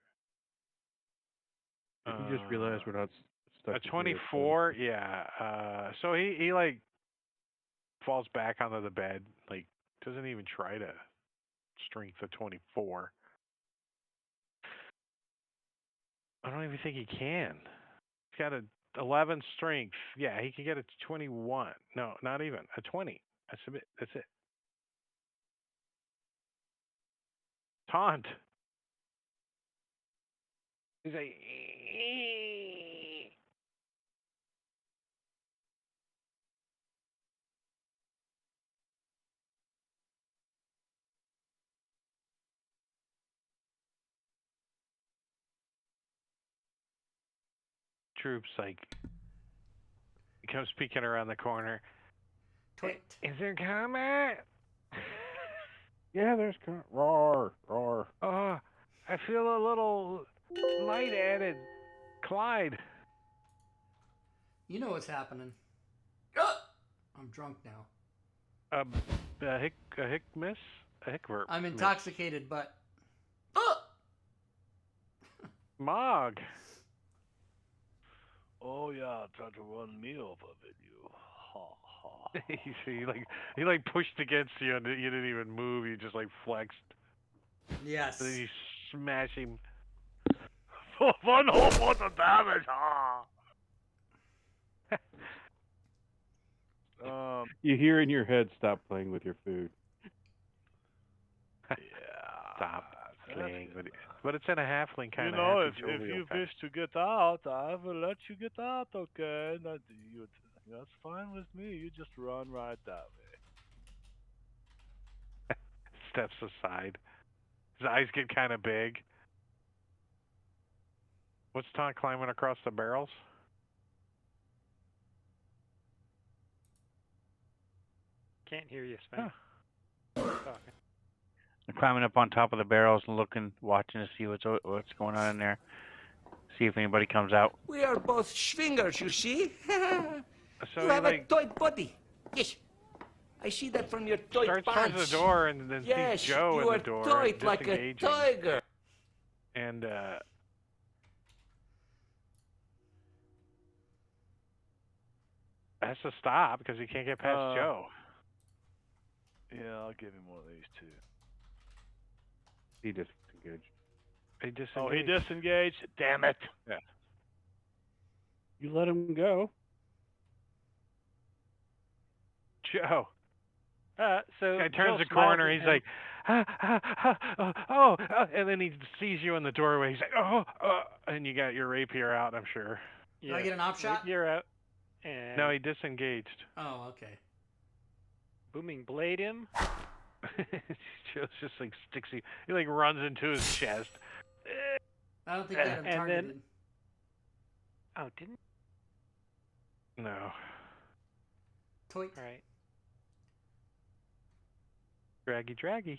You just realized we're not stuck. A 24, yeah. So he like falls back onto the bed. Like doesn't even try to strength a 24. I don't even think he can. He's got a 11 strength. Yeah, he can get a 21. No, not even. A 20. That's a bit. That's it. Taunt. He's like. Troops like he comes peeking around the corner. Twit. Is there combat? Yeah, there's roar, roar. Oh, I feel a little light-added. Clyde. You know what's happening. I'm drunk now. A hick miss? A hick verb. I'm intoxicated, but. Mog. Oh yeah, try to run me over with you. Ha ha. he like pushed against you and you didn't even move. You just like flexed. Yes. And then you smash him. One whole point of damage. You hear in your head, "Stop playing with your food." Yeah. Stop playing with it. But it's in a halfling kind You of. know, if you wish to get out, I will let you get out. Okay, that's fine with me. You just run right that way. Steps aside. His eyes get kind of big. What's Taunt climbing across the barrels? Can't hear you, Sven. I'm climbing up on top of the barrels and watching to see what's going on in there. See if anybody comes out. We are both swingers, you see. So you have a toy body. Yes. I see that from your toy starts pants. towards the door and then yes, sees Joe you in the door. are toyed like a disengaging. tiger. And has to stop because he can't get past Joe. Yeah, I'll give him one of these two. He disengaged. He disengaged. Oh, he disengaged? Damn it. Yeah. You let him go. Joe. So Guy turns Joe the smiles corner. at He's him. like, and then he sees you in the doorway. He's like, and you got your rapier out, I'm sure. Do I get an op shot? You're out. And No, he disengaged. Oh, okay. booming blade him. Joe's just like sticks you. He like runs into his chest. I don't think I had him And targeted. then- Oh, didn't? No. Toit. All right. Draggy.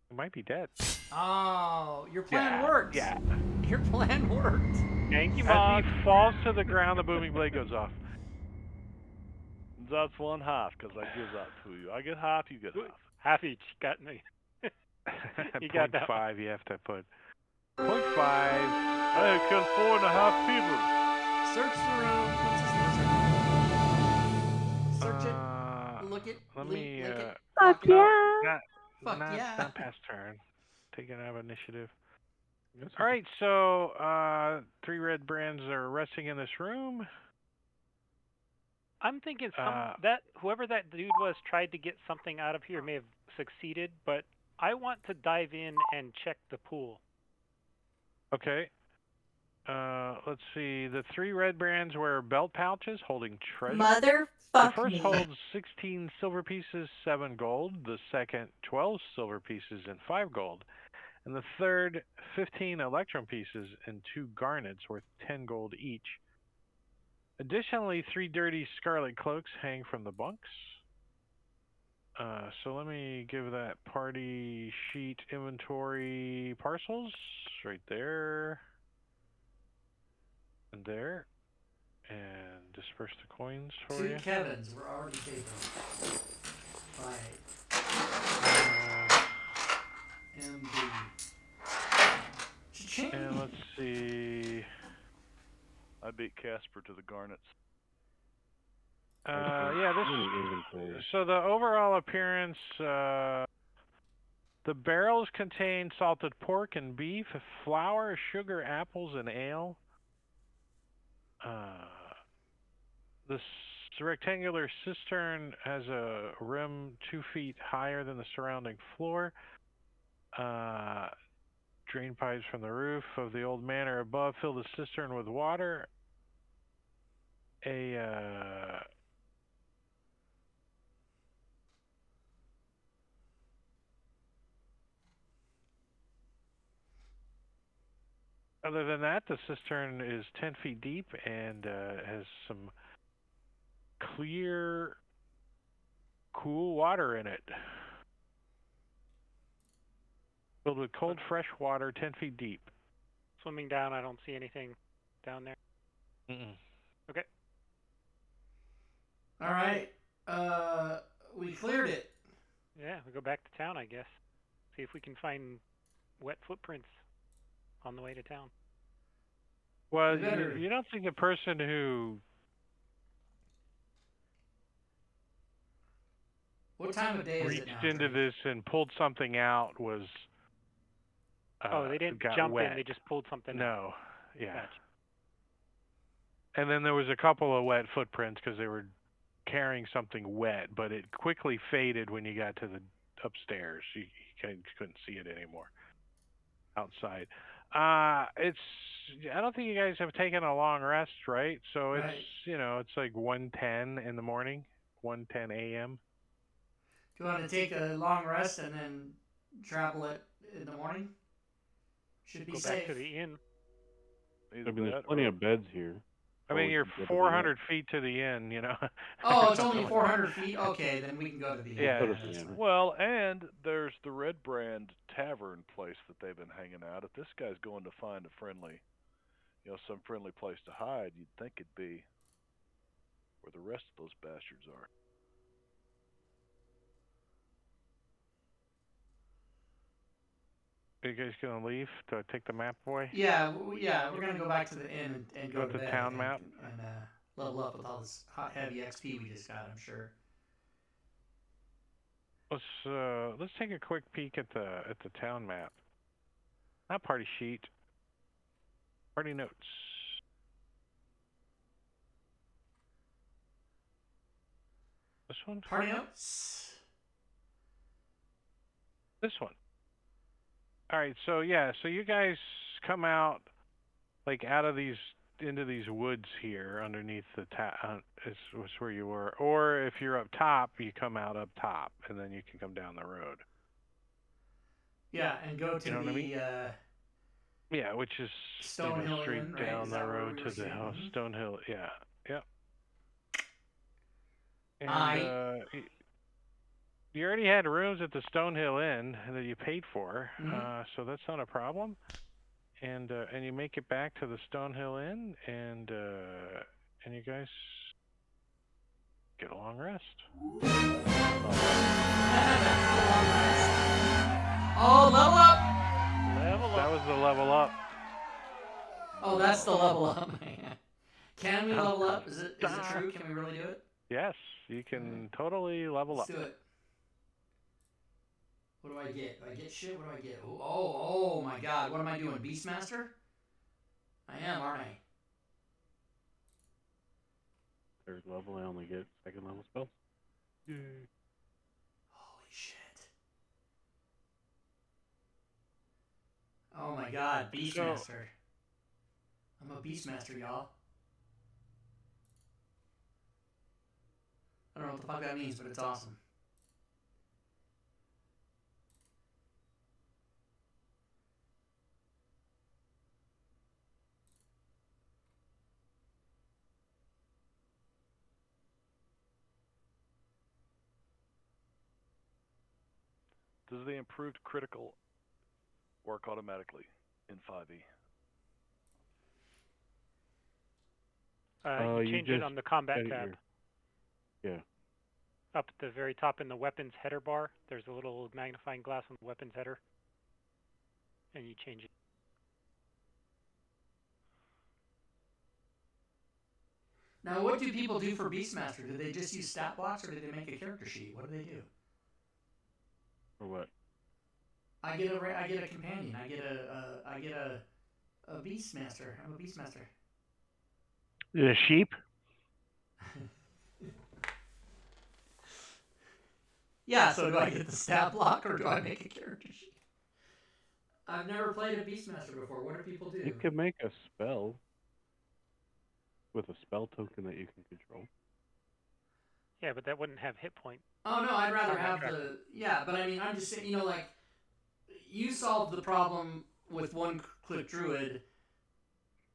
He might be dead. Oh, your plan worked. Yeah. Your plan worked. Thank you, As Mog. he falls to the ground, the booming blade goes off. That's 1/2 because I give that to you. I get half, you get half. Half each. Got me. You got that 0.5 you have to put. 0.5. I killed 4.5 people. Search the room. What's this lizard? Search it. Look it. Let lick, me. lick it. Fuck walk it. yeah. Fuck not, yeah. Not past turn. Taking out initiative. Yes, All right, so 3 red brands are resting in this room. I'm thinking Uh, that whoever that dude was tried to get something out of here may have succeeded, but I want to dive in and check the pool. Okay. Let's see. The 3 red brands wear belt pouches holding treasure. The Motherfuck first me. holds 16 silver pieces, 7 gold. The second, 12 silver pieces and 5 gold. And the third, 15 electrum pieces and 2 garnets worth 10 gold each. Additionally, 3 dirty scarlet cloaks hang from the bunks. So let me give that party sheet inventory parcels right there and there, and disperse the coins for 2 you. Kevins. We're already taking them. Right. MB. Cha-ching. And let's see. I beat Casper to the garnets. Yeah, inventory. this. So the overall appearance, the barrels contain salted pork and beef, flour, sugar, apples, and ale. This rectangular cistern has a rim 2 feet higher than the surrounding floor. Drain pipes from the roof of the old manor above fill the cistern with water. Other than that, the cistern is 10 feet deep and has some clear, cool water in it. Filled with cold, fresh water, 10 feet deep. Swimming down, I don't see anything down there. Mm-mm. Okay. All right. We cleared it. Yeah, we go back to town, I guess. See if we can find wet footprints on the way to town. Well, better- you don't think the person who... What time of day is it reached now? into Trey? this and pulled something out was Oh, they didn't got jump wet. in, they just pulled something out. No, yeah. Gotcha. And then there was a couple of wet footprints because they were carrying something wet, but it quickly faded when you got to the upstairs. You couldn't see it anymore outside. I don't think you guys have taken a long rest, right? So it's Right. it's like 1:10 in the morning, 1:10 a.m. Do you want to take a long rest and then travel it in the morning? Should be Go safe. back to the inn. Either I mean, there's that plenty or- of beds here. I Or mean, we you're could go to the 400 feet to the inn, you know. Oh, it's only 400 feet? Okay, then we can go to the inn. Yeah. Go to That's the inn. fine. Well, and there's the Red Brand Tavern place that they've been hanging out. If this guy's going to find a friendly, some friendly place to hide, you'd think it'd be where the rest of those bastards are. Are you guys gonna leave to take the map away? Yeah, we're going to go back to the inn and go With to the bed, town I map? think, and level up with all this hot, heavy XP we just got, I'm sure. let's take a quick peek at the town map. Not party sheet. Party notes. This one? Party notes. This one. All right, so yeah, so you guys come out like out of these into these woods here underneath the is where you were, or if you're up top, you come out up top, and then you can come down the road. Yeah, and go to You know what I mean? the Yeah, which is Stonehill straight Inn, right? down Is the that where road we to were the house. saying? Stonehill, yeah, yep. And you already had rooms at the Stonehill Inn that you paid for, so that's not a problem. And you make it back to the Stonehill Inn, and you guys get a long rest. Oh, level up! That was the level up. Oh, that's the level up. Can we level up? Is it true? Can we really do it? Yes, you can totally level Let's up. do it. What do I get? Do I get shit? What do I get? Oh my god. What am I doing? Beastmaster? I am, aren't I? Third level, I only get second level spells. Yay. Holy shit. Oh my god, Beastmaster. I'm a Beastmaster, y'all. I don't know what the fuck that means, but it's awesome. Does the improved critical work automatically in 5e? You change it on the combat tab. Yeah. Up at the very top in the weapons header bar, there's a little magnifying glass on the weapons header. And you change it. Now, what do people do for Beastmaster? Do they just use stat blocks, or do they make a character sheet? What do they do? For what? I get a companion. I get a Beastmaster. I'm a Beastmaster. The sheep? Yeah, so do I get the stat block, or do I make a character sheet? I've never played a Beastmaster before. What do people do? You can make a spell with a spell token that you can control. Yeah, but that wouldn't have hit point. Oh, no, I'd rather have the... Yeah, but I mean, I'm just saying, like, you solved the problem with one-click druid.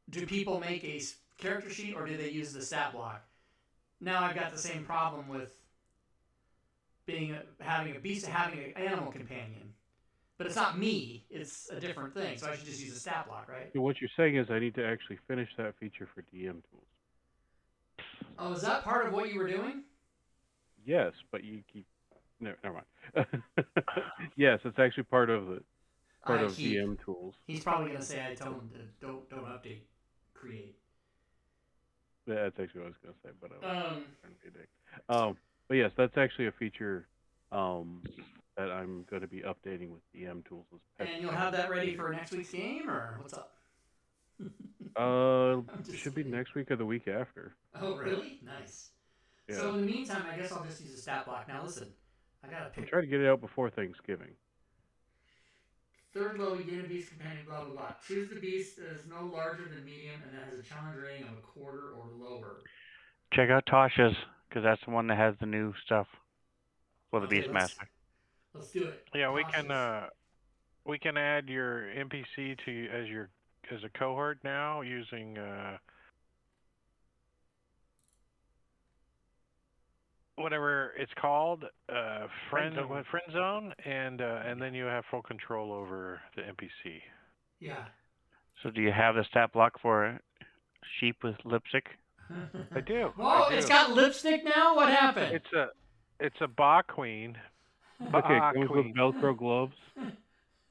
Do people make a character sheet, or do they use the stat block? Now I've got the same problem with having an animal companion. But it's not me, it's a different thing, so I should just use a stat block, right? So what you're saying is I need to actually finish that feature for DM tools. Oh, is that part of what you were doing? Yes, but you keep... No, never mind. Yes, it's actually part of DM tools. He's probably going to say I told him to don't update, create. That's actually what I was going to say, but but yes, that's actually a feature that I'm going to be updating with DM tools. And you'll have that ready for next week's game, or what's up? Should be next week or the week after. Oh, really? Nice. Yeah. So in the meantime, I guess I'll just use a stat block. Now listen, I gotta pick. Try to get it out before Thanksgiving. Third level, you gain a beast companion, blah blah blah. Choose the beast that is no larger than medium and that has a challenge rating of a quarter or lower. Check out Tasha's, because that's the one that has the new stuff for the Beastmaster. Let's do it. Yeah, we can add your NPC as a cohort now using whatever it's called, friend zone, and then you have full control over the NPC. Yeah. So do you have the stat block for sheep with lipstick? I do. Whoa, it's got lipstick now? What happened? It's a Ba Queen. Okay, it comes with Velcro gloves.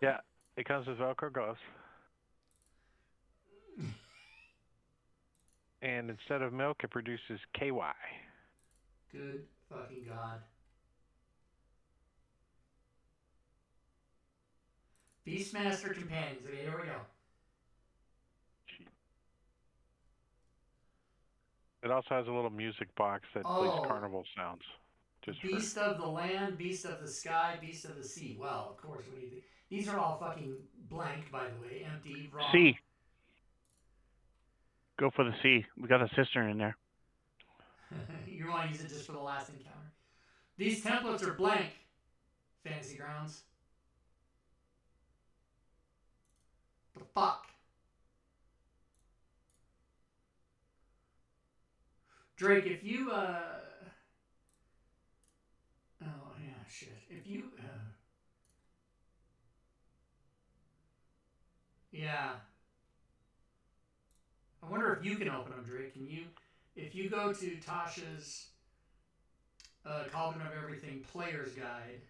Yeah, it comes with Velcro gloves. And instead of milk, it produces KY. Good fucking God. Beastmaster Companions. Okay, here we go. It also has a little music box that plays carnival sounds. Beast of the land, beast of the sky, beast of the sea. Well, of course, what do you think? These are all fucking blank, by the way, empty, wrong. C. Go for the C. We got a cistern in there. You want to use it just for the last encounter. These templates are blank. Fantasy Grounds. The fuck? Drake, if you, oh, yeah, shit. If you, yeah. I wonder if you can open them, Drake. Can you, if you go to Tasha's Cauldron of Everything Player's Guide,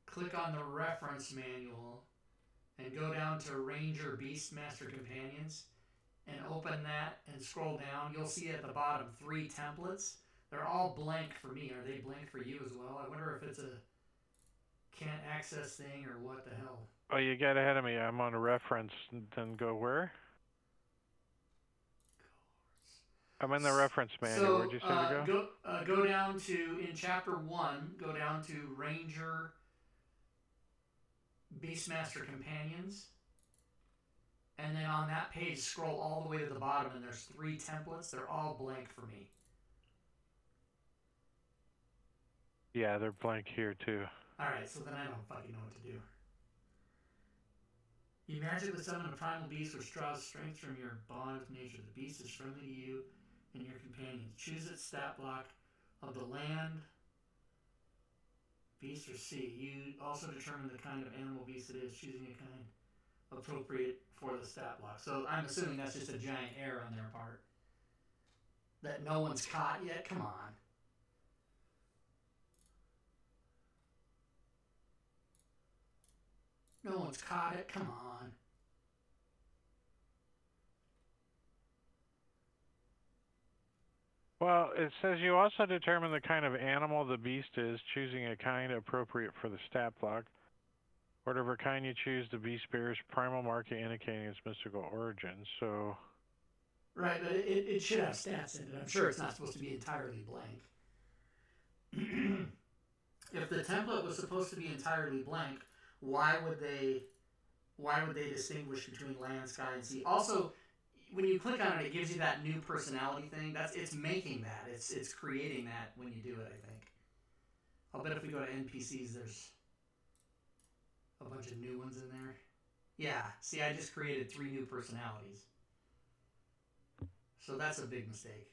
click on the reference manual, and go down to Ranger Beastmaster Companions, and open that and scroll down, you'll see at the bottom 3 templates. They're all blank for me. Are they blank for you as well? I wonder if it's a can't access thing or what the hell. Oh, you got ahead of me. I'm on a reference. Then go where? I'm in the reference manual. So, Where'd you say to go? Go down to, in chapter 1, go down to Ranger Beastmaster Companions. And then on that page, scroll all the way to the bottom, and there's 3 templates. They're all blank for me. Yeah, they're blank here, too. Alright, so then I don't fucking know what to do. You magically summon a primal beast which draws strength from your bond with nature. The beast is friendly to you and your companions. Choose its stat block of the land, beast, or sea. You also determine the kind of animal beast it is, choosing a kind appropriate for the stat block. So I'm assuming that's just a giant error on their part. That no one's caught yet? Come on. No one's caught it? Come on. Well, it says you also determine the kind of animal the beast is, choosing a kind appropriate for the stat block. Whatever kind you choose, the beast bears primal marking indicating its mystical origin. So, right, but it should have stats in it. I'm sure it's not supposed to be entirely blank. If the template was supposed to be entirely blank, why would they distinguish between land, sky, and sea? Also, when you click on it, it gives you that new personality thing. It's making that. It's creating that when you do it, I think. I'll bet if we go to NPCs, there's a bunch of new ones in there. Yeah, see, I just created 3 new personalities. So that's a big mistake.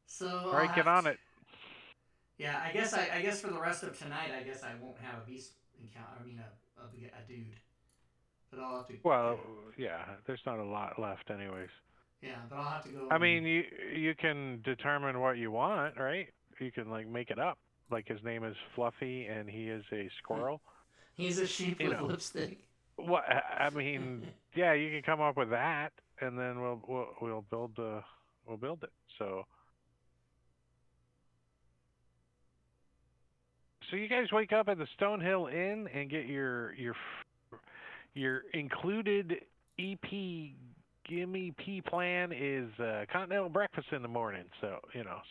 So all right, get on it. Yeah, I guess for the rest of tonight, I guess I won't have a beast encounter. I mean, a dude. But I'll have to. Well, yeah, there's not a lot left, anyways. Yeah, but I'll have to go. I mean, you can determine what you want, right? You can like make it up. Like his name is Fluffy and he is a squirrel. He's a sheep with lipstick. What I mean, yeah, you can come up with that, and then we'll build it. So you guys wake up at the Stonehill Inn and get your included EP Gimme P plan is continental breakfast in the morning. So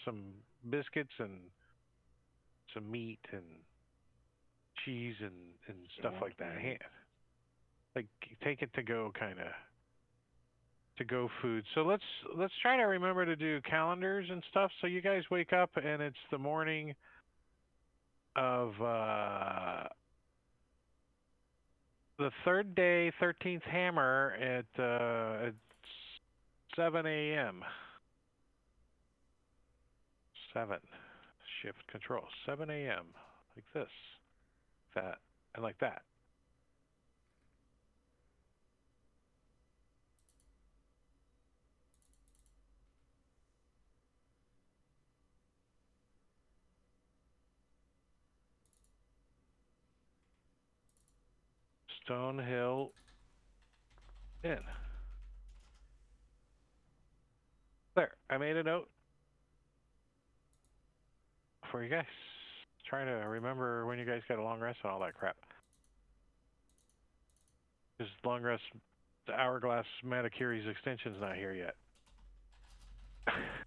some biscuits and some meat and cheese and stuff like that. Like take it to go kind of to go food. So let's try to remember to do calendars and stuff. So you guys wake up and it's the morning of the 3rd day, 13th hammer at 7 a.m. 7 shift control 7 a.m. like this, that, and like that. Stonehill Inn. There, I made a note for you guys. Trying to remember when you guys got a long rest and all that crap. Because long rest, the hourglass Matakiri's extension's not here yet.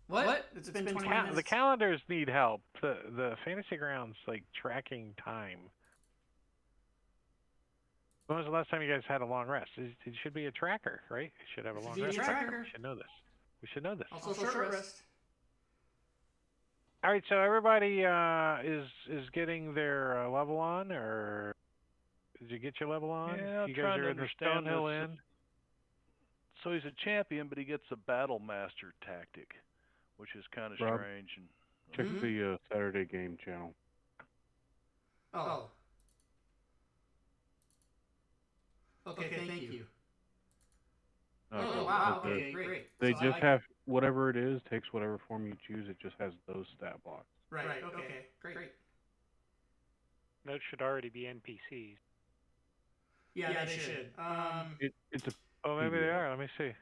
What? It's been 20 minutes. The calendars need help. The fantasy grounds like tracking time. When was the last time you guys had a long rest? It should be a tracker, right? It should have a long rest. Tracker. We should know this. We should know this. Also short rest. All right, so everybody is getting their level on, or did you get your level on? Yeah, I'm you guys trying are to in the understand Stonehill this. Inn. So he's a champion, but he gets a battle master tactic, which is kind of Rob, strange. And Check the Saturday game channel. Oh. Okay, thank you. Oh, wow. Okay, great. They just have whatever it is, takes whatever form you choose. It just has those stat blocks. Right. Okay. Great. Those should already be NPCs. Yeah, they should. It's a. Oh, maybe they are. Let me see.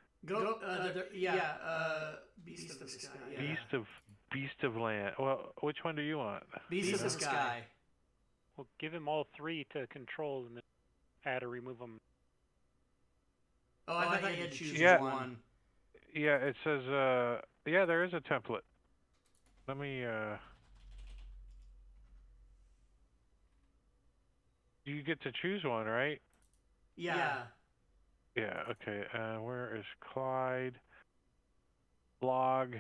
Beast of the Sky. Yeah. Beast of Land. Well, which one do you want? Beast of the Sky. Well, give him all 3 to control and then add or remove them. Oh, I thought you had to choose one. Yeah, it says, yeah, there is a template. Let me, you get to choose one, right? Yeah. Yeah, okay. Where is Clyde? Blog.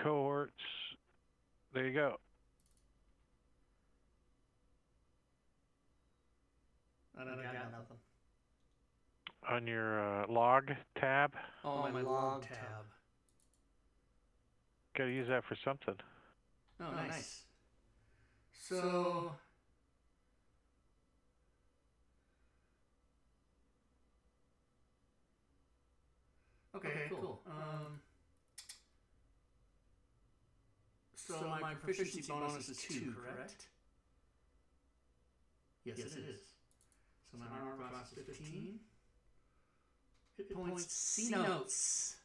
Cohorts. There you go. I don't got nothing. On your log tab. Oh, my log tab. Gotta use that for something. Oh, nice. So... Okay, cool. So my proficiency bonus is 2, correct? Yes, it is. So my armor class is 15. Hit points, C notes.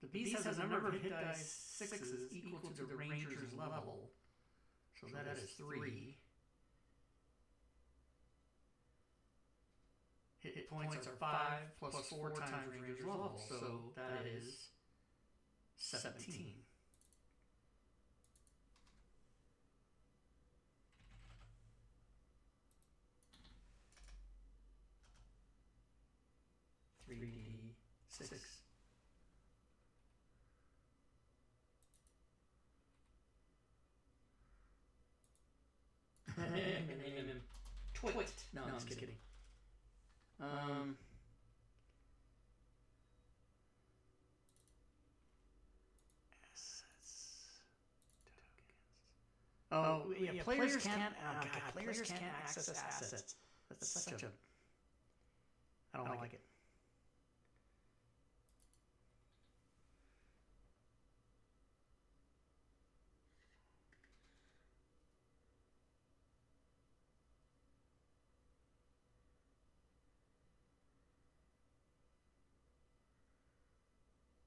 The beast has a number of hit dice 6s equal to the ranger's level. So that is 3. Hit points are 5 plus 4 times ranger's level. So that is 17. $3d6. I'm gonna name him Twit. No, I'm just kidding. Assets. Oh, yeah, players can't. Players can't access assets. That's such a. I don't like it.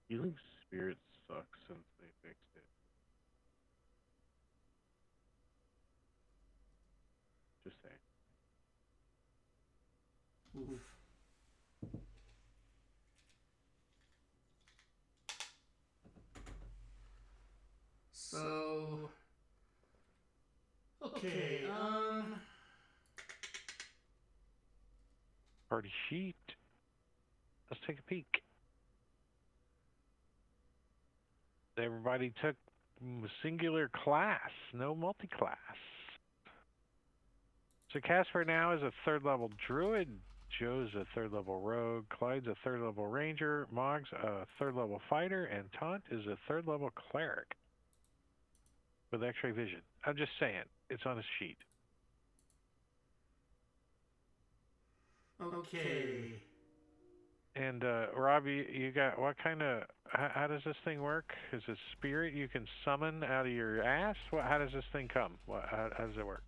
Healing Spirit sucks since they fixed it. Just saying. Oof. So, okay, Party sheet. Let's take a peek. Everybody took singular class, no multi-class. So Casper now is a 3rd level druid. Joe's a 3rd level rogue. Clyde's a 3rd level ranger. Mog's a 3rd level fighter. And Taunt is a 3rd level cleric with X-ray vision. I'm just saying, it's on a sheet. okay. And Robbie, you got what kind of? How does this thing work? Is it spirit you can summon out of your ass? How does this thing come? How does it work?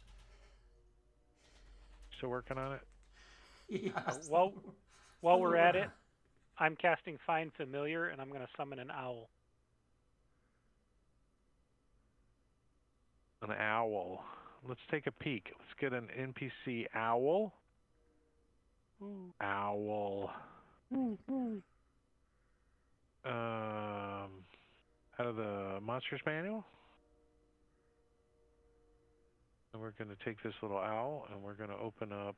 Still working on it? Yeah. While we're at it, I'm casting Find Familiar, and I'm going to summon an owl. An owl. let's take a peek. Let's get an NPC owl. Owl. Out of the Monsters Manual. And we're going to take this little owl and we're going to open up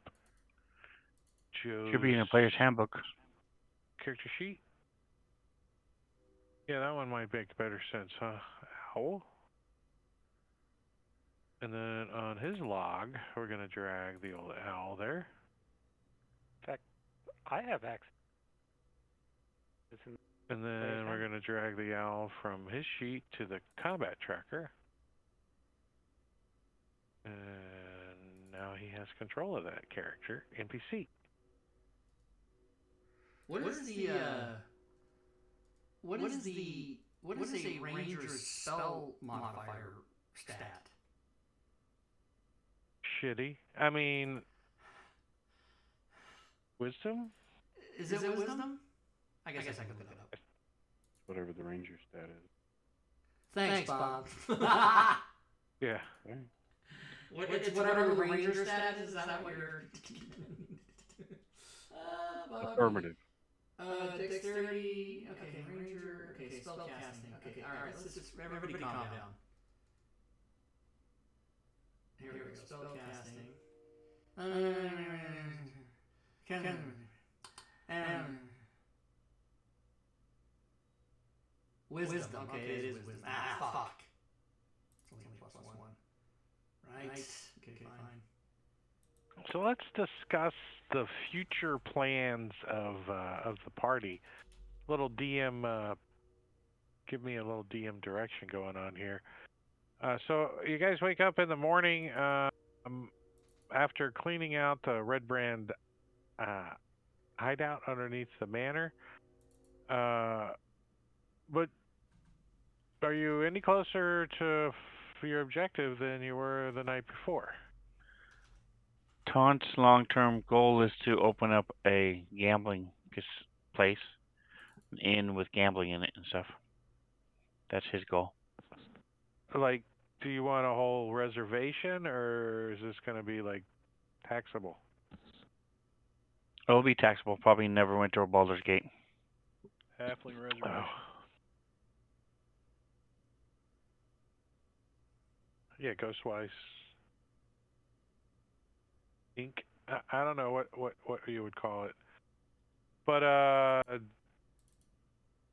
Joe's Should be in a player's handbook. character sheet. Yeah, that one might make better sense, huh? Owl. And then on his log, we're going to drag the old owl there. In fact, I have access. And then we're going to drag the owl from his sheet to the combat tracker. And now he has control of that character, NPC. What is a ranger's spell modifier stat? Shitty. I mean, wisdom? Is it wisdom? I guess I can look it up. Whatever the ranger stat is. Thanks, Bob. Yeah. It's whatever the ranger stat is. Is that what you're? Affirmative. Dexterity. Okay, ranger. Okay, spellcasting. Okay, all right. Let's just everybody calm down. Here we go. Spellcasting. Wisdom. Okay, it is wisdom. Fuck. It's only +1. Right. Okay, fine. So let's discuss the future plans of the party. Little DM, give me a little DM direction going on here. So you guys wake up in the morning after cleaning out the Red Brand hideout underneath the manor. But are you any closer to your objective than you were the night before? Taunt's long-term goal is to open up a gambling place, an inn with gambling in it and stuff. That's his goal. Like, do you want a whole reservation, or is this going to be, like, taxable? It'll be taxable. Probably never went to a Baldur's Gate. Halfling reservation. Oh. Yeah, Ghostwise Inc. I don't know what you would call it. But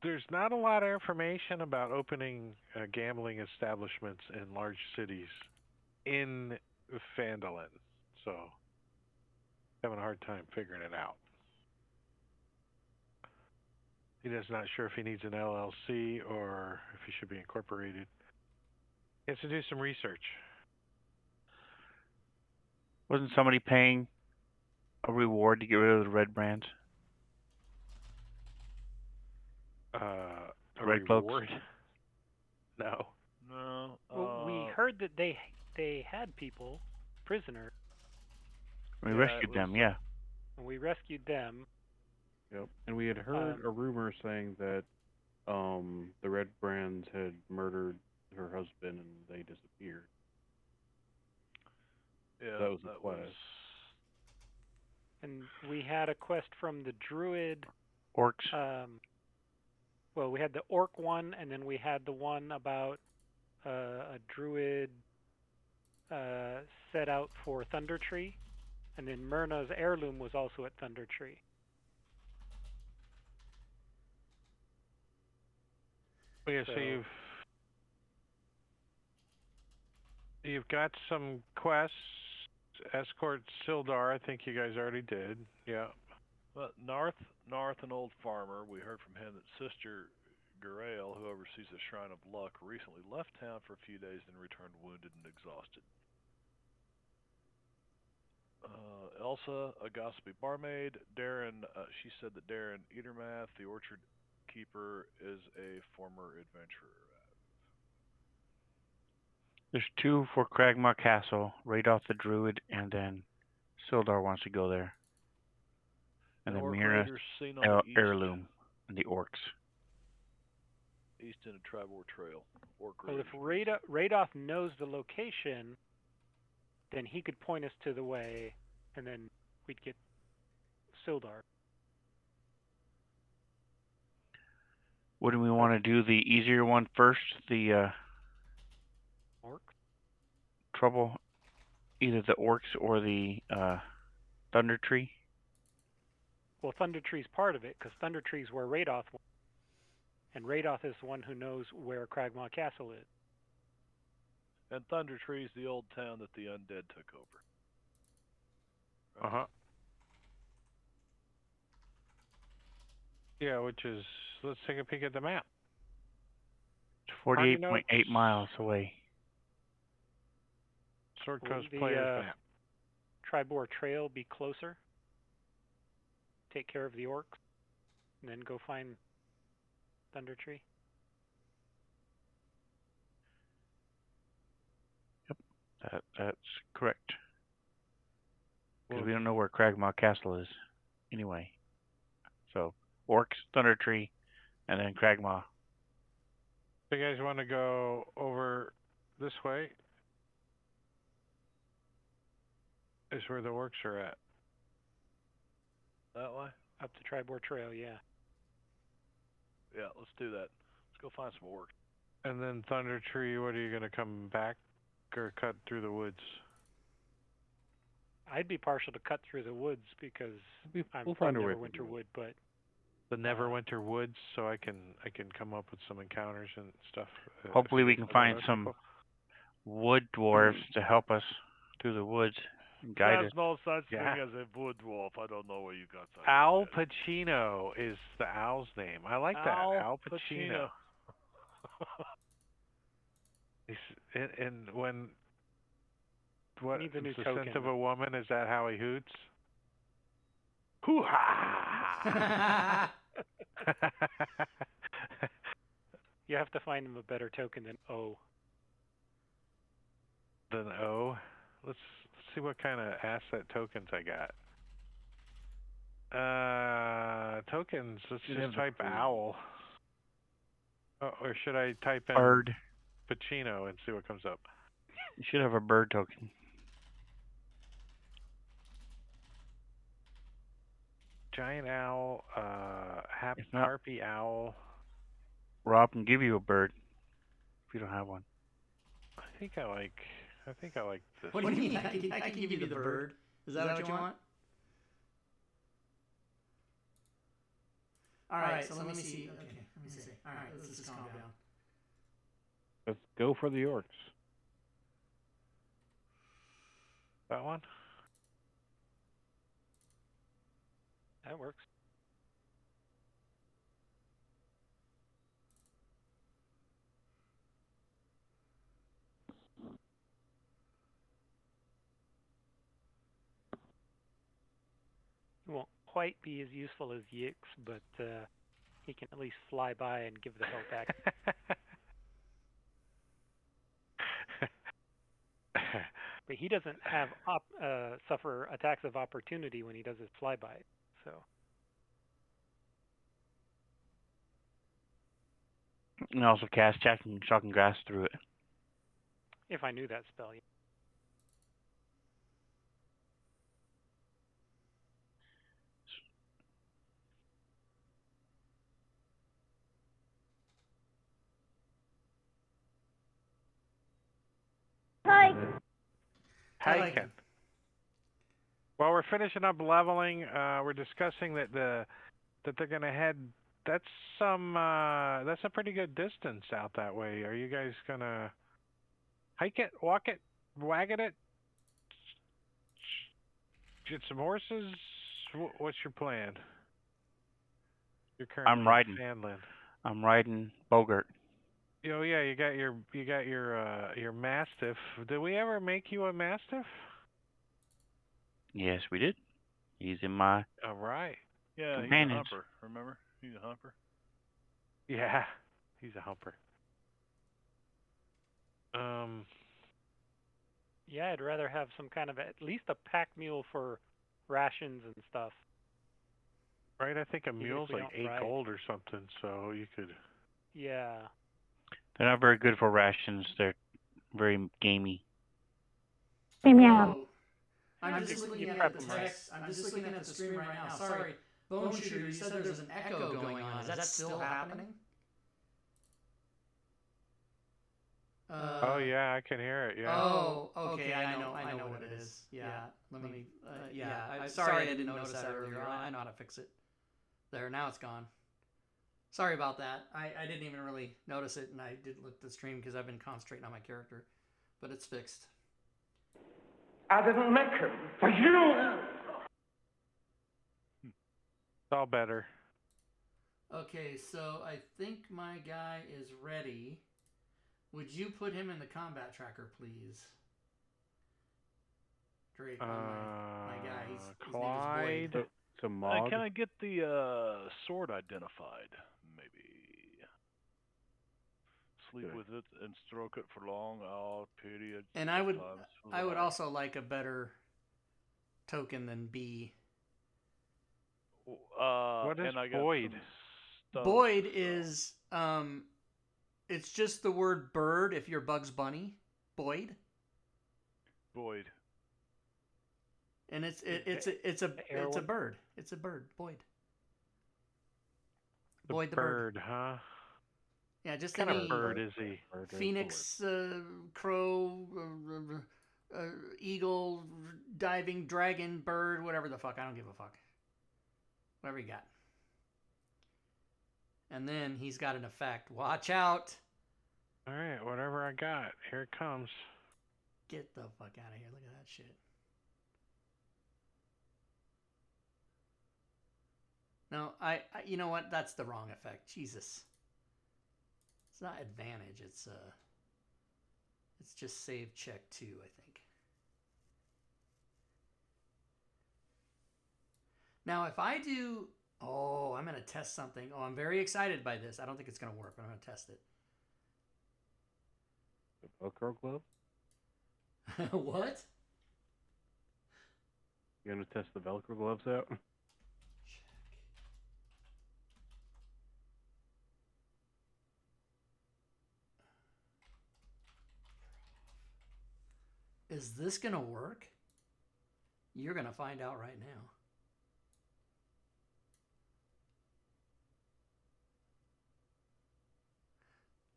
there's not a lot of information about opening gambling establishments in large cities in Phandelver. So having a hard time figuring it out. He is not sure if he needs an LLC or if he should be incorporated. He has to do some research. Wasn't somebody paying a reward to get rid of the red brands? A Red Cloaks? reward? No. No. Well, we heard that they had people, prisoners. We rescued them, yeah. And we rescued them. Yep. And we had heard a rumor saying that the Red Brands had murdered her husband and they disappeared. Yeah, that was the quest. And we had a quest from the druid. Orcs. Well, we had the orc one, and then we had the one about a druid set out for Thunder Tree, and then Myrna's heirloom was also at Thunder Tree. Yeah, so you've got some quests. Escort Sildar, I think you guys already did. Yeah. Well, Narth, an old farmer, we heard from him that Sister Garael, who oversees the Shrine of Luck, recently left town for a few days and returned wounded and exhausted. Elsa, a gossipy barmaid. Darren, she said that Darren Eatermath, the orchard keeper, is a former adventurer. There's 2 for Cragmar Castle, Radolf the Druid, and then Sildar wants to go there. And then Mira, heirloom, and the orcs. East End of Tribor Trail. Well, if Radolf knows the location, then he could point us to the way, and then we'd get Sildar. Wouldn't we want to do the easier one first? The Orc? trouble, either the orcs or the thunder tree. Well, Thunder Tree's part of it, because Thunder Tree's where Radoth went. And Radoth is the one who knows where Cragmaw Castle is. And Thunder Tree's the old town that the undead took over. Uh-huh. Yeah, which is, let's take a peek at the map. It's 48.8 miles away. Sword Will Coast the Players map. Tribor Trail be closer? Take care of the orcs, and then go find Thunder Tree? That's correct. Because we don't know where Cragmaw Castle is, anyway. So, orcs, thunder tree, and then Cragmaw. So you guys want to go over this way? Is where the orcs are at. That way? Up the Tribor Trail, yeah. Yeah, let's do that. Let's go find some orcs. And then Thunder Tree, what are you going to come back or cut through the woods? I'd be partial to cut through the woods because I'm we'll from find a way Neverwinter but The Neverwinter Woods, so I can come up with some encounters and stuff. Hopefully we can find some wood dwarves to help us through the woods and guide us. There's no such thing as a wood dwarf. I don't know where you got that. Al Pacino is the owl's name. I like that. Al Pacino. And when what Needs a new the token. scent of a woman, is that how he hoots? Hoo-ha! you have to find him a better token than O. Than O? Let's see what kind of asset tokens I got. Tokens, let's just type owl. Oh, or should I type in bird? Pacino and see what comes up? You should have a bird token. Giant owl, harpy owl. Rob can give you a bird if you don't have one. I think I like this. What do you mean? I can give you the bird. Is that what you want? All right, so let me see. Okay, let me see. All right, let's just calm down. Let's go for the orcs. That one? That works. He won't quite be as useful as Yix, but he can at least fly by and give the help back. But he doesn't have suffer attacks of opportunity when he does his flyby. So. And also cast shock and grass through it. If I knew that spell. Yeah. Hi. Hi, Ken. While we're finishing up leveling, we're discussing that they're gonna head. That's a pretty good distance out that way. Are you guys gonna hike it, walk it, wagon it, get some horses? What's your plan? You're currently I'm riding. Sandland. I'm riding Bogart. Oh yeah, you got your Mastiff. Did we ever make you a Mastiff? Yes, we did. He's in my All right. Yeah, he's a companions. humper. Remember? He's a humper. Yeah, he's a humper. Yeah, I'd rather have some kind of at least a pack mule for rations and stuff. Right, I think a Even if mule's we like don't 8 ride. gold or something, so you could. Yeah. They're not very good for rations. They're very gamey. Oh, I'm I'm just just looking you at prep the 'em right. text. I'm just looking at the screen right now. Sorry, Bone Shooter, you said there's an echo going on. Is that still happening? Oh yeah, I can hear it. Yeah. Oh, okay. I know what it is. Yeah. Let me. Yeah. I'm sorry I didn't notice that earlier. I know how to fix it. There. Now it's gone. Sorry about that. I didn't even really notice it, and I did look at the stream because I've been concentrating on my character, but it's fixed. I didn't make him for you. It's all better. Okay, so I think my guy is ready. Would you put him in the combat tracker, please? Drake, my guy. His name is Boyd. So Mog. Can I get the sword identified, maybe? Sleep with it and stroke it for long. Oh, period. And I would also like a better token than B. What is Boyd? Boyd is it's just the word bird if you're Bugs Bunny. Boyd. And it's a bird. It's a bird. Boyd. Boyd the bird. Huh? Yeah, just What kind of bird is he? Phoenix, crow, eagle, diving, dragon, bird, whatever the fuck. I don't give a fuck. Whatever you got. And then he's got an effect. Watch out. All right, whatever I got. Here it comes. Get the fuck out of here. Look at that shit. No, I you know what? That's the wrong effect. Jesus. It's not advantage. It's just save check 2, I think. Now, if I do... Oh, I'm going to test something. Oh, I'm very excited by this. I don't think it's going to work, but I'm going to test it. The Velcro glove? What? You gonna test the Velcro gloves out? Is this going to work? You're going to find out right now.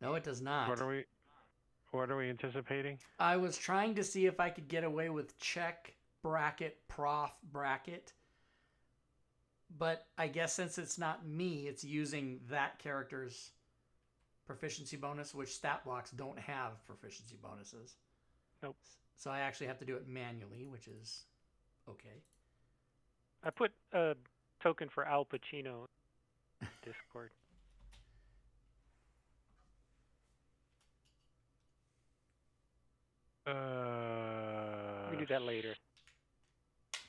No, it does not. What are we anticipating? I was trying to see if I could get away with check, bracket, prof, bracket. But I guess since it's not me, it's using that character's proficiency bonus, which stat blocks don't have proficiency bonuses. Nope. So I actually have to do it manually, which is okay. I put a token for Al Pacino in Discord. We do that later.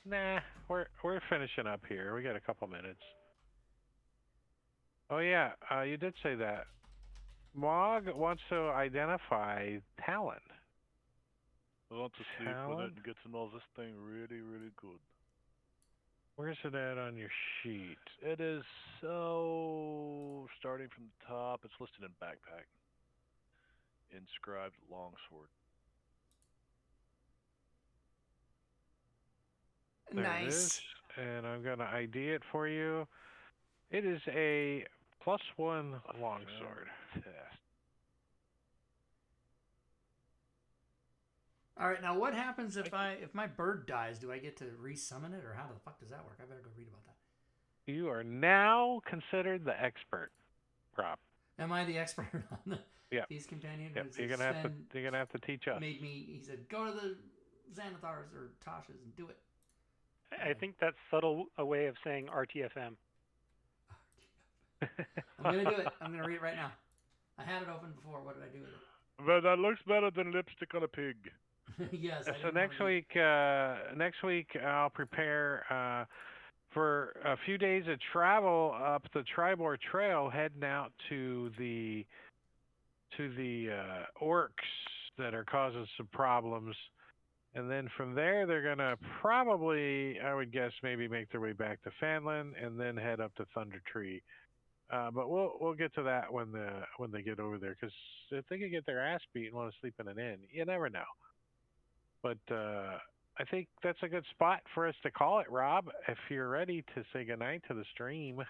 Nah, we're finishing up here. We got a couple minutes. Oh yeah, you did say that. Mog wants to identify Talon. I want to sleep with it and get to know this thing really, really good. Where's it at on your sheet? It is starting from the top. It's listed in backpack. Inscribed longsword. There Nice. it is. And I'm going to ID it for you. It is a +1 longsword. All right, now what happens if my bird dies? Do I get to resummon it, or how the fuck does that work? I better go read about that. You are now considered the expert, Rob. Am I the expert on the Feast Companion? Yep. You're gonna have to teach us. He said, go to the Xanathars or Tasha's and do it. I think that's subtle a way of saying RTFM. I'm gonna do it. I'm gonna read it right now. I had it open before. What did I do with it? Well, that looks better than lipstick on a pig. Yes. So next week I'll prepare for a few days of travel up the Tribor Trail, heading out to the orcs that are causing some problems, and then from there they're gonna probably, I would guess, maybe make their way back to Fanlin and then head up to Thunder Tree. But we'll get to that when they get over there, because if they could get their ass beat and want to sleep in an inn, you never know. But I think that's a good spot for us to call it, Rob, if you're ready to say goodnight to the stream.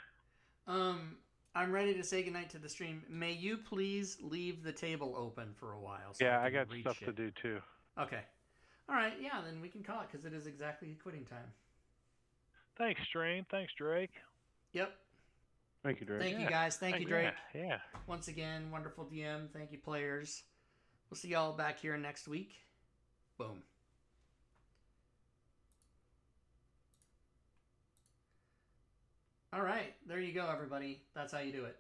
I'm ready to say goodnight to the stream. May you please leave the table open for a while? So Yeah, I can got read stuff shit. to do too. Okay. All right, yeah, then we can call it because it is exactly quitting time. Thanks, Strain. Thanks, Drake. Yep. Thank you, Drake. Thank you, guys. Thank you, Drake. Yeah. Once again, wonderful DM. Thank you, players. We'll see y'all back here next week. Boom. All right, there you go, everybody. That's how you do it.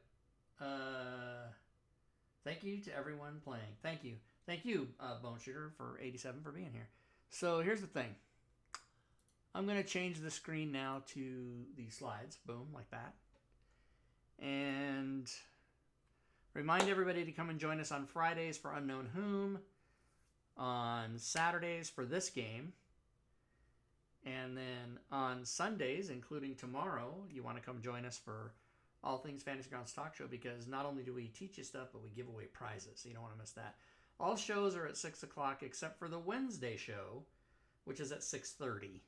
Thank you to everyone playing. Thank you. Thank you, Bone Shooter, for 87 for being here. So here's the thing. I'm going to change the screen now to the slides. Boom, like that. And remind everybody to come and join us on Fridays for Unknown Whom, on Saturdays for this game, and then on Sundays, including tomorrow, you want to come join us for All Things Fantasy Grounds Talk Show, because not only do we teach you stuff, but we give away prizes, so you don't want to miss that. All shows are at 6 o'clock except for the Wednesday show, which is at 6:30.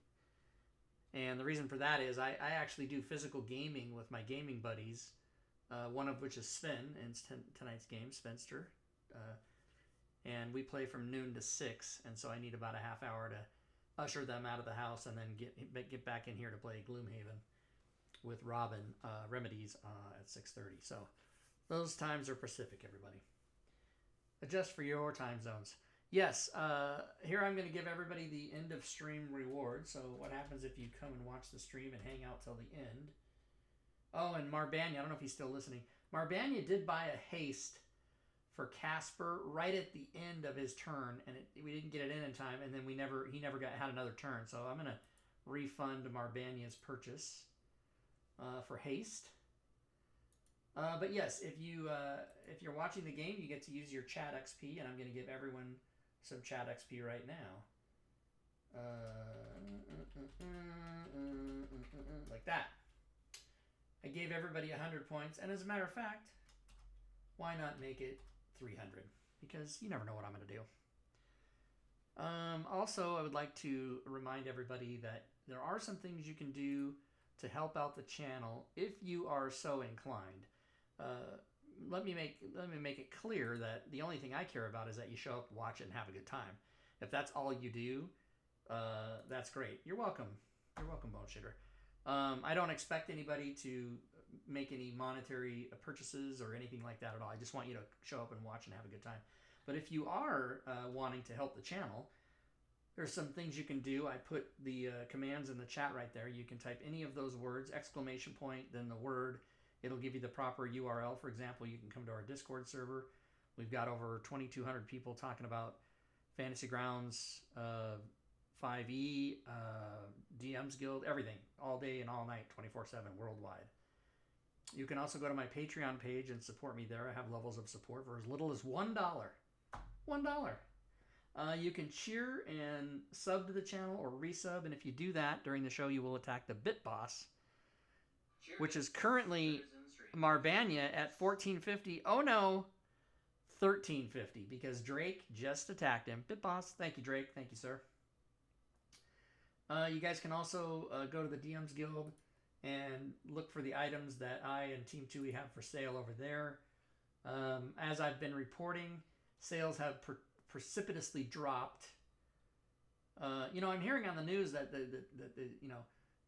And the reason for that is I actually do physical gaming with my gaming buddies, one of which is Sven in tonight's game, Svenster. And we play from noon to 6, and so I need about a half hour to usher them out of the house and then get back in here to play Gloomhaven with Robin Remedies at 6:30. So those times are Pacific, everybody. Adjust for your time zones. Yes, here I'm going to give everybody the end of stream reward. So what happens if you come and watch the stream and hang out till the end? Oh, and Marbanya, I don't know if he's still listening. Marbanya did buy a haste for Casper right at the end of his turn, and we didn't get it in time, and then he never had another turn. So I'm going to refund Marbanya's purchase for haste. But yes, if you're watching the game, you get to use your chat XP, and I'm going to give everyone some chat XP right now. Like that. I gave everybody 100 points, and as a matter of fact, why not make it 300? Because you never know what I'm going to do. Also, I would like to remind everybody that there are some things you can do to help out the channel if you are so inclined. Let me make it clear that the only thing I care about is that you show up, watch it, and have a good time. If that's all you do, that's great. You're welcome. You're welcome, Bone Shitter. I don't expect anybody to make any monetary purchases or anything like that at all. I just want you to show up and watch and have a good time. But if you are wanting to help the channel, there's some things you can do. I put the commands in the chat right there. You can type any of those words, exclamation point, then the word. It'll give you the proper URL. For example, you can come to our Discord server. We've got over 2,200 people talking about Fantasy Grounds, 5e, DM's Guild, everything, all day and all night, 24/7, worldwide. You can also go to my Patreon page and support me there. I have levels of support for as little as $1. $1. You can cheer and sub to the channel or resub, and if you do that during the show, you will attack the Bit Boss, which is currently Marbanya at 1450. Oh no, 1350, because Drake just attacked him. Bit Boss, thank you, Drake. Thank you, sir. You guys can also go to the DM's Guild and look for the items that I and Team Tui have for sale over there. As I've been reporting, sales have precipitously dropped. I'm hearing on the news that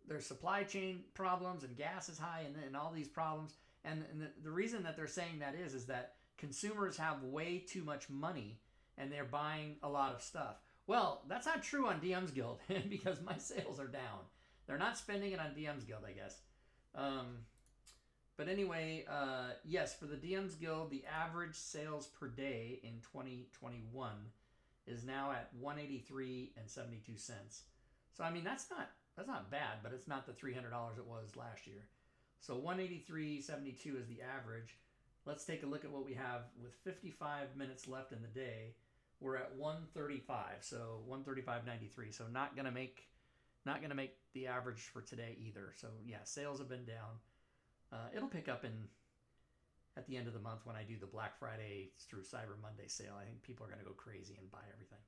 there's supply chain problems and gas is high and all these problems. And the reason that they're saying that is that consumers have way too much money and they're buying a lot of stuff. Well, that's not true on DM's Guild because my sales are down. They're not spending it on DM's Guild, I guess. But anyway, yes, for the DM's Guild, the average sales per day in 2021 is now at $183.72. So I mean that's not bad, but it's not the $300 it was last year. So $183.72 is the average. Let's take a look at what we have with 55 minutes left in the day. We're at 135, so 135.93. So not gonna make the average for today either. So yeah, sales have been down. It'll pick up at the end of the month when I do the Black Friday through Cyber Monday sale. I think people are gonna go crazy and buy everything.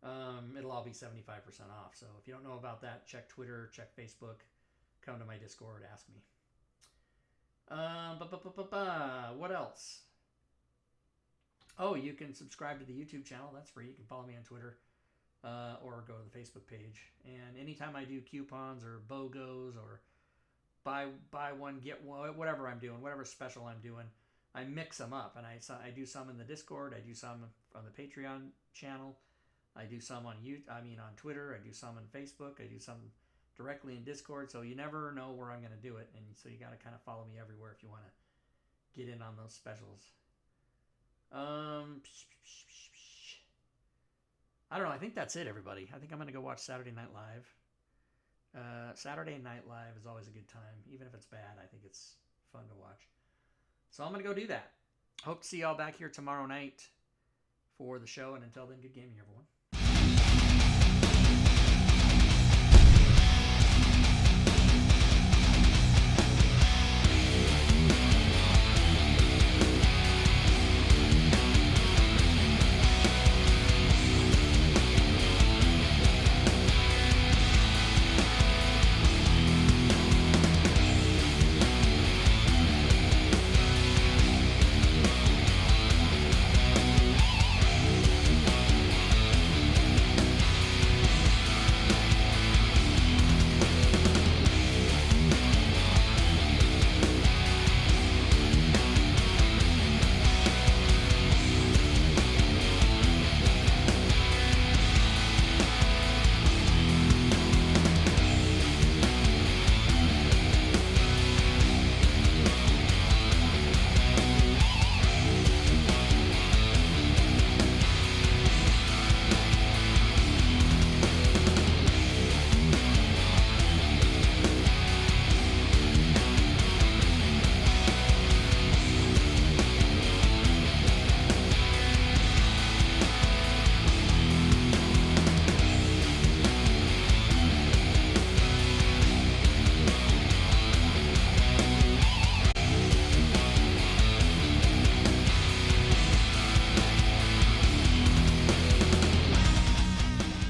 It'll all be 75% off. So if you don't know about that, check Twitter, check Facebook, come to my Discord, ask me. What else? Oh, you can subscribe to the YouTube channel. That's free. You can follow me on Twitter or go to the Facebook page. And anytime I do coupons or BOGOs or buy one, get one, whatever I'm doing, whatever special I'm doing, I mix them up. And I do some in the Discord. I do some on the Patreon channel. I do some on on Twitter. I do some on Facebook. I do some directly in Discord. So you never know where I'm going to do it. And so you got to kind of follow me everywhere if you want to get in on those specials. I don't know. I think that's it, everybody. I think I'm going to go watch Saturday Night Live. Saturday Night Live is always a good time. Even if it's bad, I think it's fun to watch. So I'm going to go do that. Hope to see y'all back here tomorrow night for the show. And until then, good gaming, everyone.